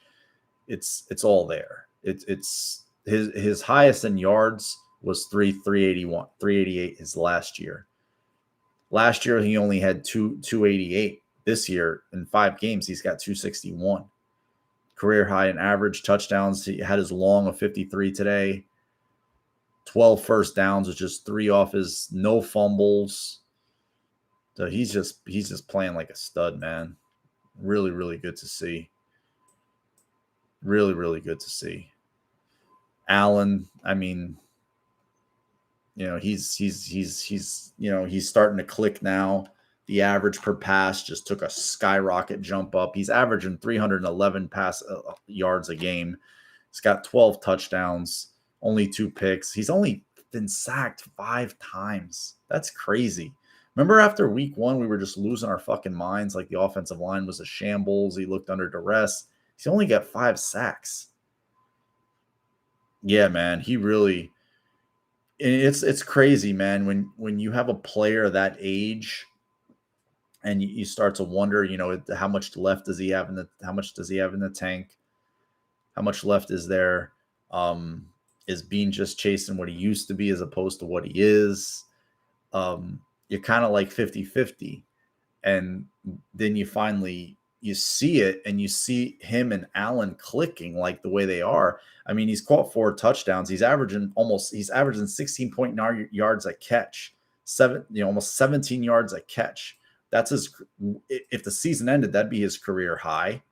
[SPEAKER 1] it's all there. It's his highest in yards was 388 his last year. Last year he only had 288. This year in 5 games he's got 261. Career high in average touchdowns. He had his long of 53 today. 12 first downs, with just 3 off his, no fumbles. So he's just playing like a stud, man. Really, really good to see. Really, really good to see. Allen, I mean, he's starting to click now. The average per pass just took a skyrocket jump up. He's averaging 311 pass yards a game. He's got 12 touchdowns, only 2 picks. He's only been sacked 5 times. That's crazy. Remember after week 1, we were just losing our fucking minds. Like the offensive line was a shambles. He looked under duress. He's only got 5 sacks. Yeah, man, he really. It's crazy, man. When you have a player that age, and you start to wonder, how much left does he have in the tank? How much left is there? Is Bean just chasing what he used to be as opposed to what he is? You're kind of like 50-50. And then you see it, and you see him and Allen clicking like the way they are. I mean, he's caught 4 touchdowns. He's averaging 16 yards a catch, almost 17 yards a catch. That's if the season ended, that'd be his career high.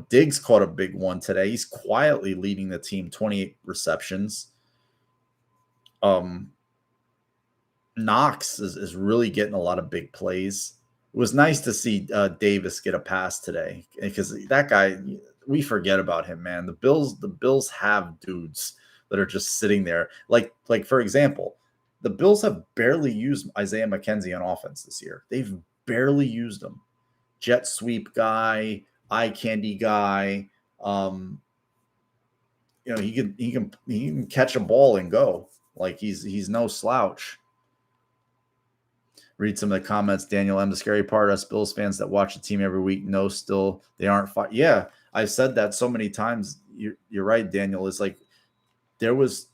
[SPEAKER 1] Diggs caught a big one today. He's quietly leading the team, 28 receptions. Knox is really getting a lot of big plays. It was nice to see Davis get a pass today, because that guy, we forget about him, man. The Bills have dudes that are just sitting there. Like for example, the Bills have barely used Isaiah McKenzie on offense this year. They've barely used him. Jet sweep guy, eye candy guy. He can catch a ball and go. Like he's no slouch. Read some of the comments. Daniel M. The scary part, us Bills fans that watch the team every week know still they aren't fight. Yeah, I've said that so many times. You're right, Daniel. It's like there was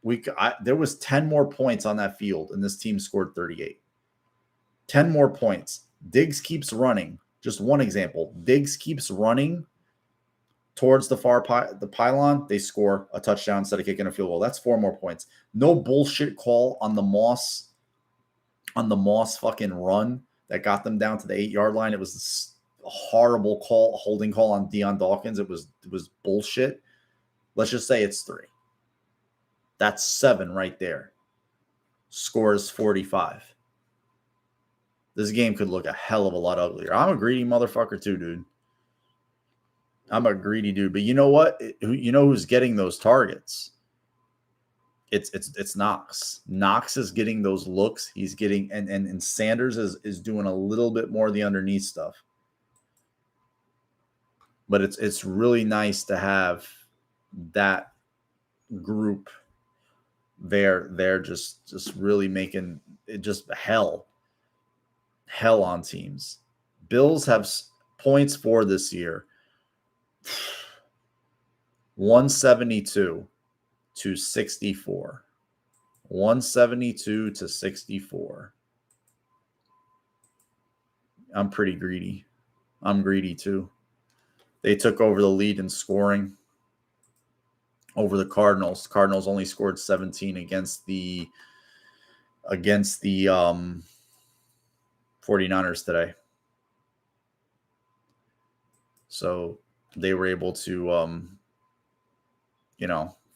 [SPEAKER 1] 10 more points on that field, and this team scored 38. 10 more points. Diggs keeps running. Just one example. Diggs keeps running towards the the pylon. They score a touchdown instead of kicking a field goal. That's 4 more points. No bullshit call on the Moss fucking run that got them down to the 8-yard line. It was a horrible call, holding call on Deion Dawkins. It was bullshit. Let's just say it's 3. That's 7 right there. Scores 45. This game could look a hell of a lot uglier. I'm a greedy motherfucker too, dude. I'm a greedy dude. But you know what? Who's getting those targets? It's Knox. Knox is getting those looks. He's getting and Sanders is doing a little bit more of the underneath stuff. But it's really nice to have that group there. They're just really making it just hell on teams. Bills have points for this year. 172 to 64. 172 to 64. I'm pretty greedy. I'm greedy too. They took over the lead in scoring over the Cardinals. Cardinals only scored 17 against the 49ers today. So they were able to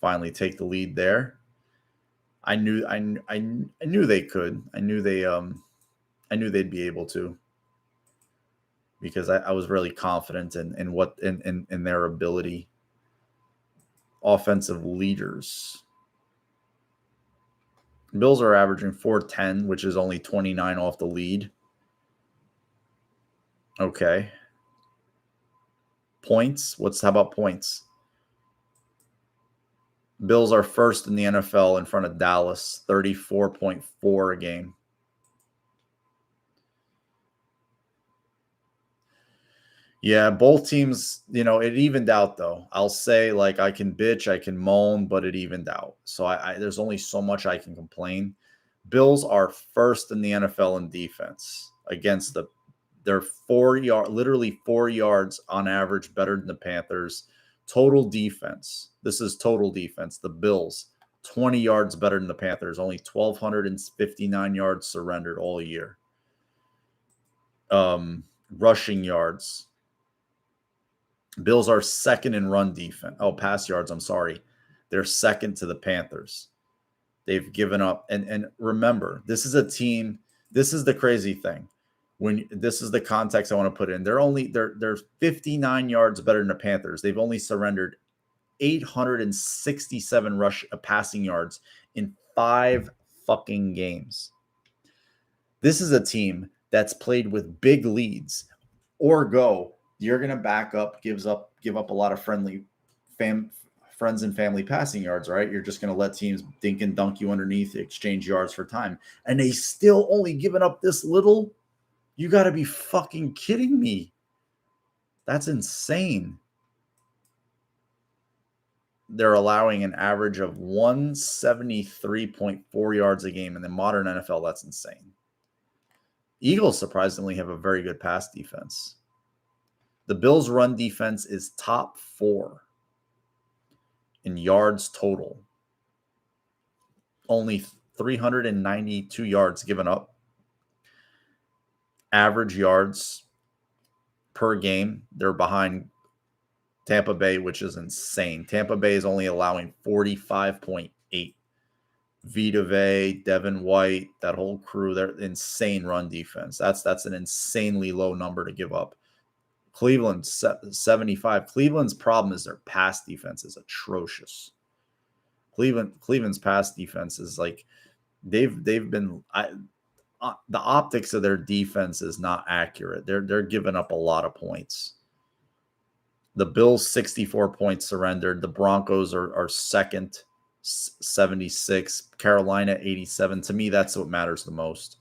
[SPEAKER 1] finally take the lead there. I knew they could. I knew they'd be able to, because I was really confident in their ability. Offensive leaders. Bills are averaging 410, which is only 29 off the lead. Okay. Points. How about points? Bills are first in the NFL in front of Dallas, 34.4 a game. Yeah, both teams, it evened out though. I'll say, like, I can bitch, I can moan, but it evened out. So there's only so much I can complain. Bills are first in the NFL in defense against they're literally 4 yards on average better than the Panthers. Total defense. This is total defense. The Bills, 20 yards better than the Panthers, only 1,259 yards surrendered all year. Rushing yards. Bills are second in run defense. Oh, pass yards, I'm sorry. They're second to the Panthers. They've given up. And remember, this is a team. This is the crazy thing. This is the context I want to put in. They're 59 yards better than the Panthers. They've only surrendered 867 passing yards in 5 fucking games. This is a team that's played with big leads or you're going to back up, give up a lot of friends and family passing yards, right? You're just going to let teams dink and dunk you underneath, exchange yards for time. And they still only given up this little? You got to be fucking kidding me. That's insane. They're allowing an average of 173.4 yards a game in the modern NFL. That's insane. Eagles surprisingly have a very good pass defense. The Bills' run defense is top 4 in yards total. Only 392 yards given up. Average yards per game, they're behind Tampa Bay, which is insane. Tampa Bay is only allowing 45.8. Vita Vea, Devin White, that whole crew, they're insane run defense. That's an insanely low number to give up. Cleveland, 75. Cleveland's problem is their pass defense is atrocious. Cleveland's pass defense is like they've been the optics of their defense is not accurate. They're giving up a lot of points. The Bills 64 points surrendered. The Broncos are second, 76. Carolina 87. To me, that's what matters the most.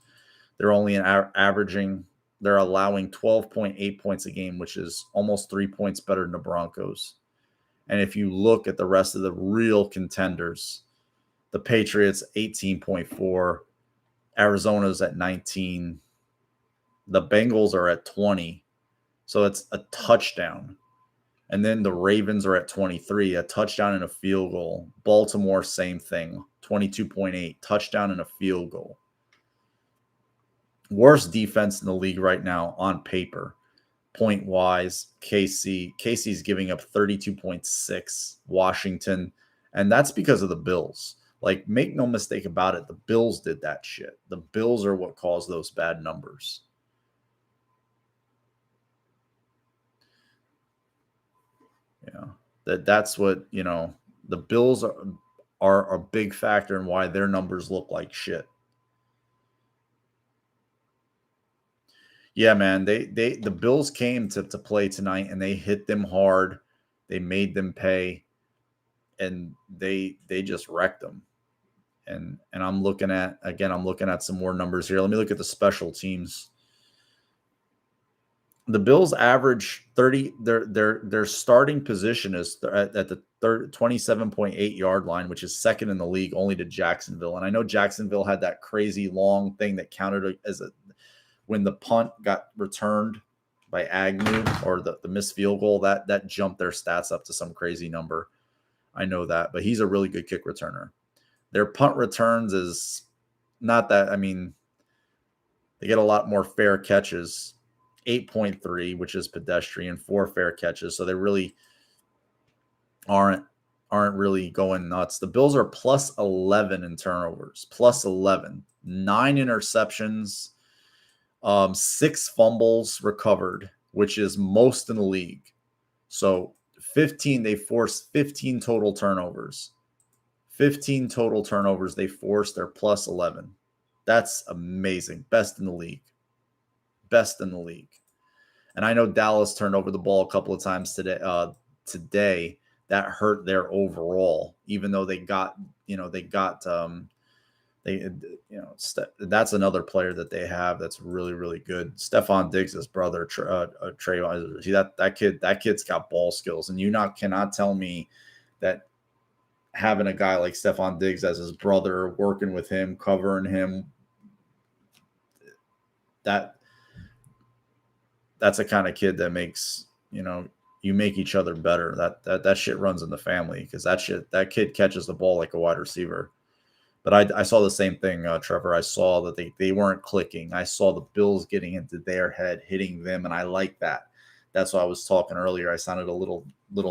[SPEAKER 1] They're only averaging. They're allowing 12.8 points a game, which is almost 3 points better than the Broncos. And if you look at the rest of the real contenders, the Patriots 18.4, Arizona's at 19, the Bengals are at 20, so it's a touchdown. And then the Ravens are at 23, a touchdown and a field goal. Baltimore, same thing, 22.8, touchdown and a field goal. Worst defense in the league right now on paper, point-wise, KC. KC's giving up 32.6, Washington, and that's because of the Bills. Like, make no mistake about it, the Bills did that shit. The Bills are what caused those bad numbers. That's what, the Bills are a big factor in why their numbers look like shit. Yeah, man, the Bills came to play tonight and they hit them hard. They made them pay, and they just wrecked them. And I'm looking at some more numbers here. Let me look at the special teams. The Bills average 30. Their starting position is at the 27.8 yard line, which is second in the league only to Jacksonville. And I know Jacksonville had that crazy long thing that counted as when the punt got returned by Agnew, or the missed field goal, that jumped their stats up to some crazy number. I know that, but he's a really good kick returner. Their punt returns is not that, I mean, they get a lot more fair catches, 8.3, which is pedestrian, 4 fair catches. So they really aren't really going nuts. The Bills are plus 11 in turnovers, plus 11, 9 interceptions, 6 fumbles recovered, which is most in the league. So 15, they forced 15 total turnovers. 15 total turnovers they forced. They're plus 11. That's amazing. Best in the league. Best in the league. And I know Dallas turned over the ball a couple of times today. That hurt their overall, even though that's another player that they have that's really, really good. Stephon Diggs' brother, Trayvon. See, that kid's got ball skills, and you cannot tell me that having a guy like Stephon Diggs as his brother, working with him, covering him, that's a kind of kid that makes, you make each other better. That shit runs in the family, because that kid catches the ball like a wide receiver. But I saw the same thing, Trevor. I saw that they weren't clicking. I saw the Bills getting into their head, hitting them, and I like that. That's why I was talking earlier. I sounded a little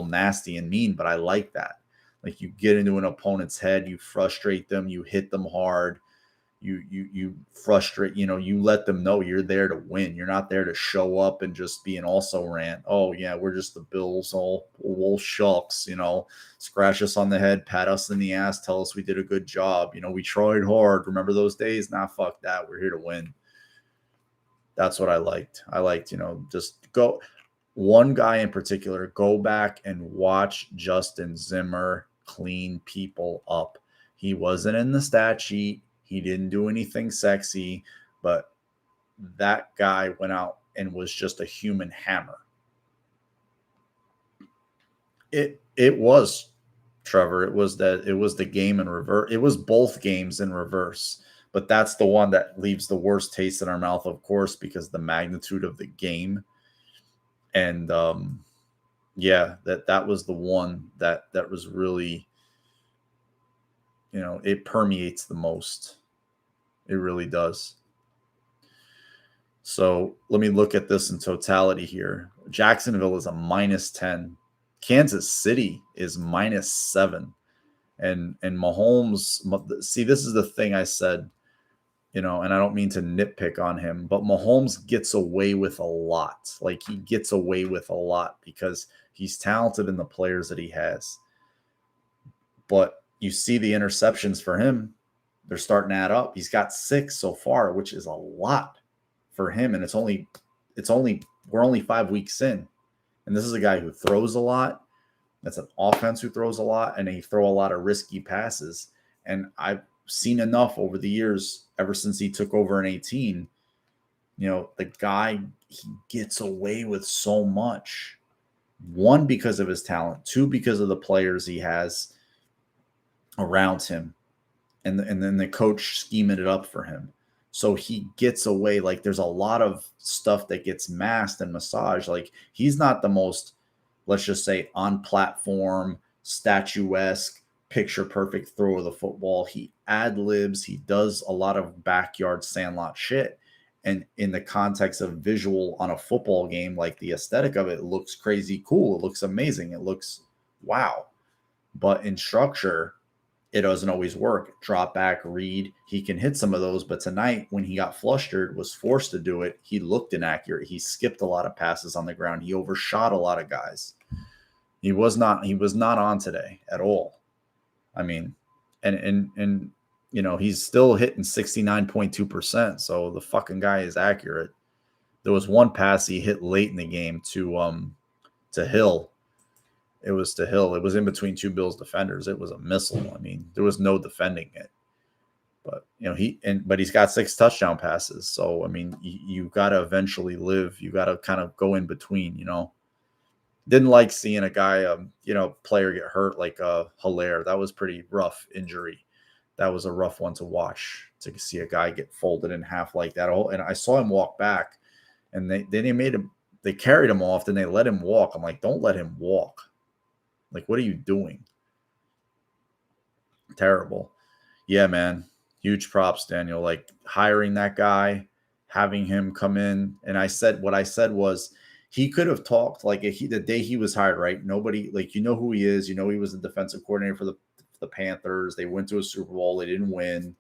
[SPEAKER 1] nasty and mean, but I like that. Like, you get into an opponent's head, you frustrate them, you hit them hard, you frustrate, you let them know you're there to win. You're not there to show up and just be an also rant. Oh yeah, we're just the Bills. Oh shucks, scratch us on the head, pat us in the ass, tell us we did a good job. We tried hard. Remember those days? Nah, fuck that. We're here to win. That's what I liked. Just go. One guy in particular, go back and watch Justin Zimmer clean people up. He wasn't in the stat sheet. He didn't do anything sexy, but that guy went out and was just a human hammer. It was, Trevor. It was the game in reverse. It was both games in reverse, but that's the one that leaves the worst taste in our mouth, of course, because the magnitude of the game. And that was the one that was really, it permeates the most. It really does. So let me look at this in totality here. Jacksonville is a -10. Kansas City is -7. And Mahomes, see, this is the thing I said, and I don't mean to nitpick on him, but Mahomes gets away with a lot. Like, he gets away with a lot because he's talented in the players that he has. But you see the interceptions for him, they're starting to add up. He's got 6 so far, which is a lot for him. And we're only 5 weeks in. And this is a guy who throws a lot. That's an offense who throws a lot, and they throw a lot of risky passes. And I've seen enough over the years, ever since he took over in 18, the guy, he gets away with so much. 1, because of his talent. 2, because of the players he has around him. And then the coach scheming it up for him. So he gets away. Like, there's a lot of stuff that gets masked and massaged. Like, he's not the most, let's just say, on platform, statuesque, picture perfect throw of the football. He ad-libs. He does a lot of backyard sandlot shit. And in the context of visual on a football game, like, the aesthetic of it looks crazy cool. It looks amazing. It looks wow. But in structure, it doesn't always work. Drop back, read. He can hit some of those, but tonight, when he got flustered, was forced to do it, he looked inaccurate. He skipped a lot of passes on the ground. He overshot a lot of guys. He was not on today at all. I mean, and he's still hitting 69.2%. So the fucking guy is accurate. There was one pass he hit late in the game to Hill. It was to Hill. It was in between 2 Bills defenders. It was a missile. I mean, there was no defending it. But but he's got 6 touchdown passes. So I mean, you got to eventually live. You got to kind of go in between. Didn't like seeing a guy, player get hurt like Hilaire. That was pretty rough injury. That was a rough one to watch, to see a guy get folded in half like that. And I saw him walk back, and they made him. They carried him off, then they let him walk. I'm like, don't let him walk. Like, what are you doing? Terrible. Yeah, man. Huge props, Daniel. Like, hiring that guy, having him come in. And what I said was, he could have talked like the day he was hired, right? Nobody, like, who he is. He was the defensive coordinator for the Panthers. They went to a Super Bowl. They didn't win.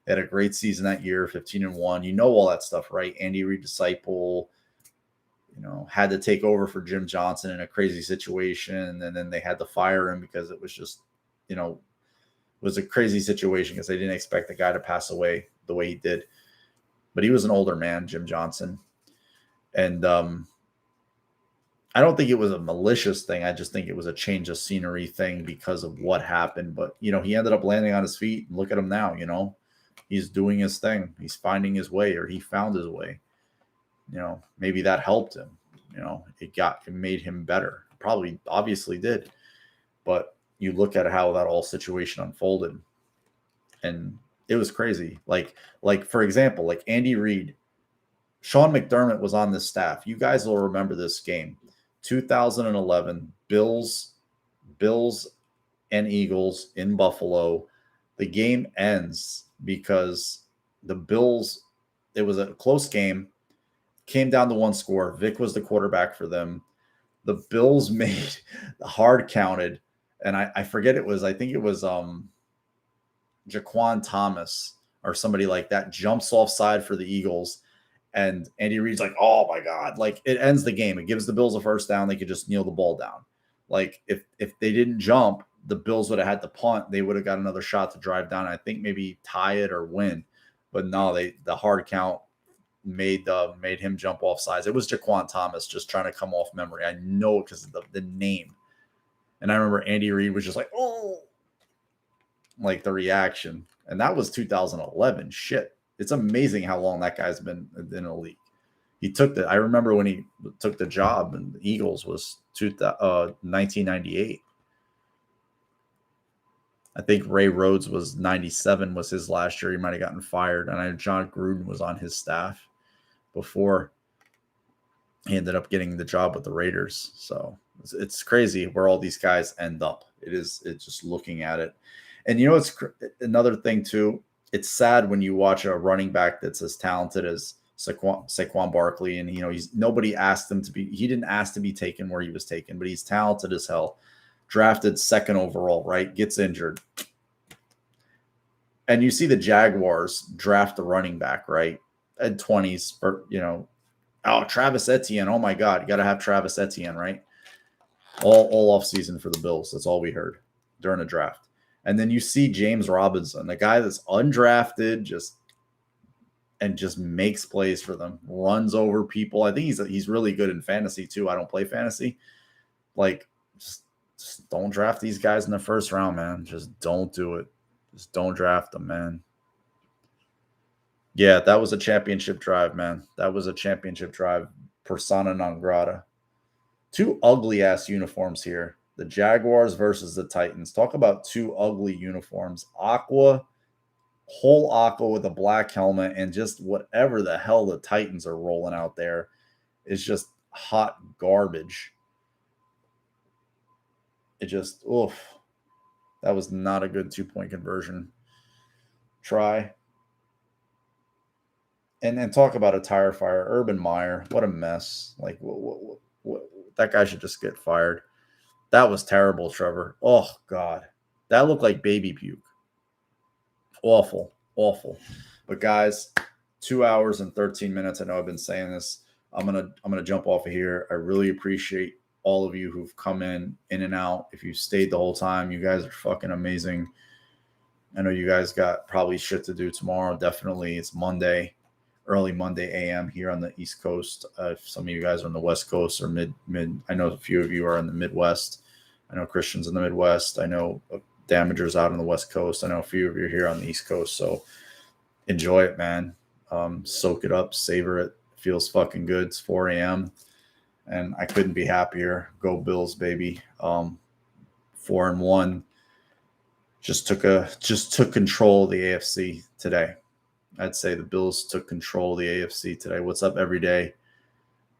[SPEAKER 1] They had a great season that year, 15-1. All that stuff, right? Andy Reid disciple, had to take over for Jim Johnson in a crazy situation. And then they had to fire him because it was just, was a crazy situation because they didn't expect the guy to pass away the way he did. But he was an older man, Jim Johnson. And I don't think it was a malicious thing. I just think it was a change of scenery thing because of what happened. But, he ended up landing on his feet. And look at him now, He's doing his thing. He's finding his way, or he found his way. Maybe that helped him. It made him better. Probably, obviously did. But you look at how that whole situation unfolded, and it was crazy. Like for example, like Andy Reid, Sean McDermott was on this staff. You guys will remember this game, 2011, Bills and Eagles in Buffalo. The game ends because the Bills, it was a close game, came down to one score. Vic was the quarterback for them. The Bills made the hard counted, and I forget I think it was Jaquan Thomas or somebody like that jumps offside for the Eagles. And Andy Reid's like, oh my God, like it ends the game. It gives the Bills a first down. They could just kneel the ball down. Like if they didn't jump, the Bills would have had to punt. They would have got another shot to drive down. I think maybe tie it or win. But no, the hard count made him jump off sides. It was Jaquan Thomas, just trying to come off memory. I know because of the name. And I remember Andy Reid was just like, oh, like the reaction. And that was 2011. Shit. It's amazing how long that guy's been in the league. I remember when he took the job and the Eagles was 1998. I think Ray Rhodes was 97 was his last year. He might have gotten fired. And I know John Gruden was on his staff before he ended up getting the job with the Raiders. So it's crazy where all these guys end up. It's just looking at it. And it's another thing too. It's sad when you watch a running back that's as talented as Saquon Barkley, and nobody asked him to be. He didn't ask to be taken where he was taken, but he's talented as hell. Drafted second overall, right? Gets injured, and you see the Jaguars draft the running back, right? At 20s, for Travis Etienne. Oh my God, you got to have Travis Etienne, right? All off season for the Bills. That's all we heard during a draft. And then you see James Robinson, the guy that's undrafted, just makes plays for them, runs over people. I think he's really good in fantasy too. I don't play fantasy. Like, just don't draft these guys in the first round, man. Just don't do it. Just don't draft them, man. Yeah, that was a championship drive, man. That was a championship drive. Persona non grata. Two ugly ass uniforms here. The Jaguars versus the Titans. Talk about two ugly uniforms. Whole aqua with a black helmet, and just whatever the hell the Titans are rolling out there is just hot garbage. It just, oof. That was not a good 2-point conversion try. And talk about a tire fire. Urban Meyer, what a mess. Like, what, that guy should just get fired. That was terrible, Trevor. Oh, God. That looked like baby puke. Awful. But, guys, 2 hours and 13 minutes. I know I've been saying this. I'm gonna jump off of here. I really appreciate all of you who've come in and out. If you stayed the whole time, you guys are fucking amazing. I know you guys got probably shit to do tomorrow. Definitely. It's Monday, early Monday AM here on the East Coast. If some of you guys are on the West Coast or mid, I know a few of you are in the Midwest. I know Christian's in the Midwest. I know Damagers out on the West Coast. I know a few of you are here on the East Coast. So enjoy it, man. Soak it up, savor it. Feels fucking good. It's 4 a.m. and I couldn't be happier. Go Bills, baby. 4-1. Just took control of the AFC today. I'd say the Bills took control of the AFC today. What's up, every day?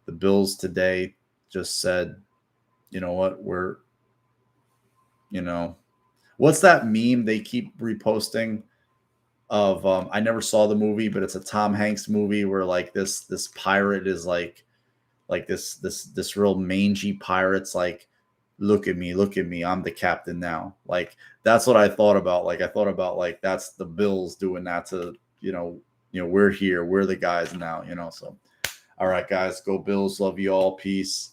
[SPEAKER 1] The Bills today just said, you know what, what's that meme they keep reposting of? I never saw the movie, but it's a Tom Hanks movie where like this pirate is like this real mangy pirate's like, look at me, I'm the captain now. Like that's what I thought about. Like I thought about like that's the Bills doing that to, we're here, we're the guys now, so all right, guys, go Bills, love you all, peace.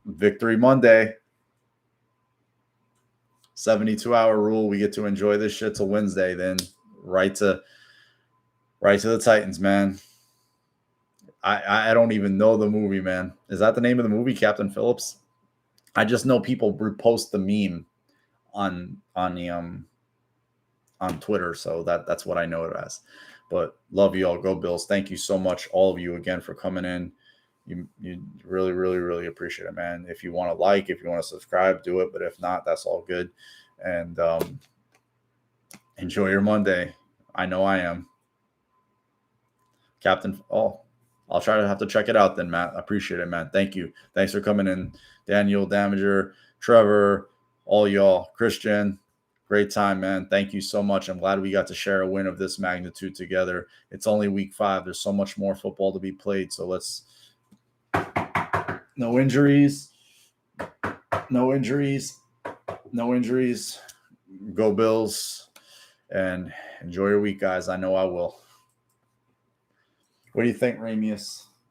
[SPEAKER 1] Victory Monday, 72-hour rule. We get to enjoy this shit till Wednesday, then right to the Titans, man. I don't even know the movie, man. Is that the name of the movie, Captain Phillips? I just know people repost the meme on Twitter, so that's what I know it as. But love you all. Go Bills. Thank you so much, all of you, again, for coming in. You really, really, really appreciate it, man. If you want to like, if you want to subscribe, do it. But if not, that's all good. And enjoy your Monday. I know I am. Captain. Oh, I'll try to have to check it out then, Matt. I appreciate it, man. Thank you. Thanks for coming in. Daniel, Damager, Trevor, all y'all, Christian. Great time, man. Thank you so much. I'm glad we got to share a win of this magnitude together. It's only week 5. There's so much more football to be played. So let's no injuries. Go Bills. And enjoy your week, guys. I know I will. What do you think, Ramius?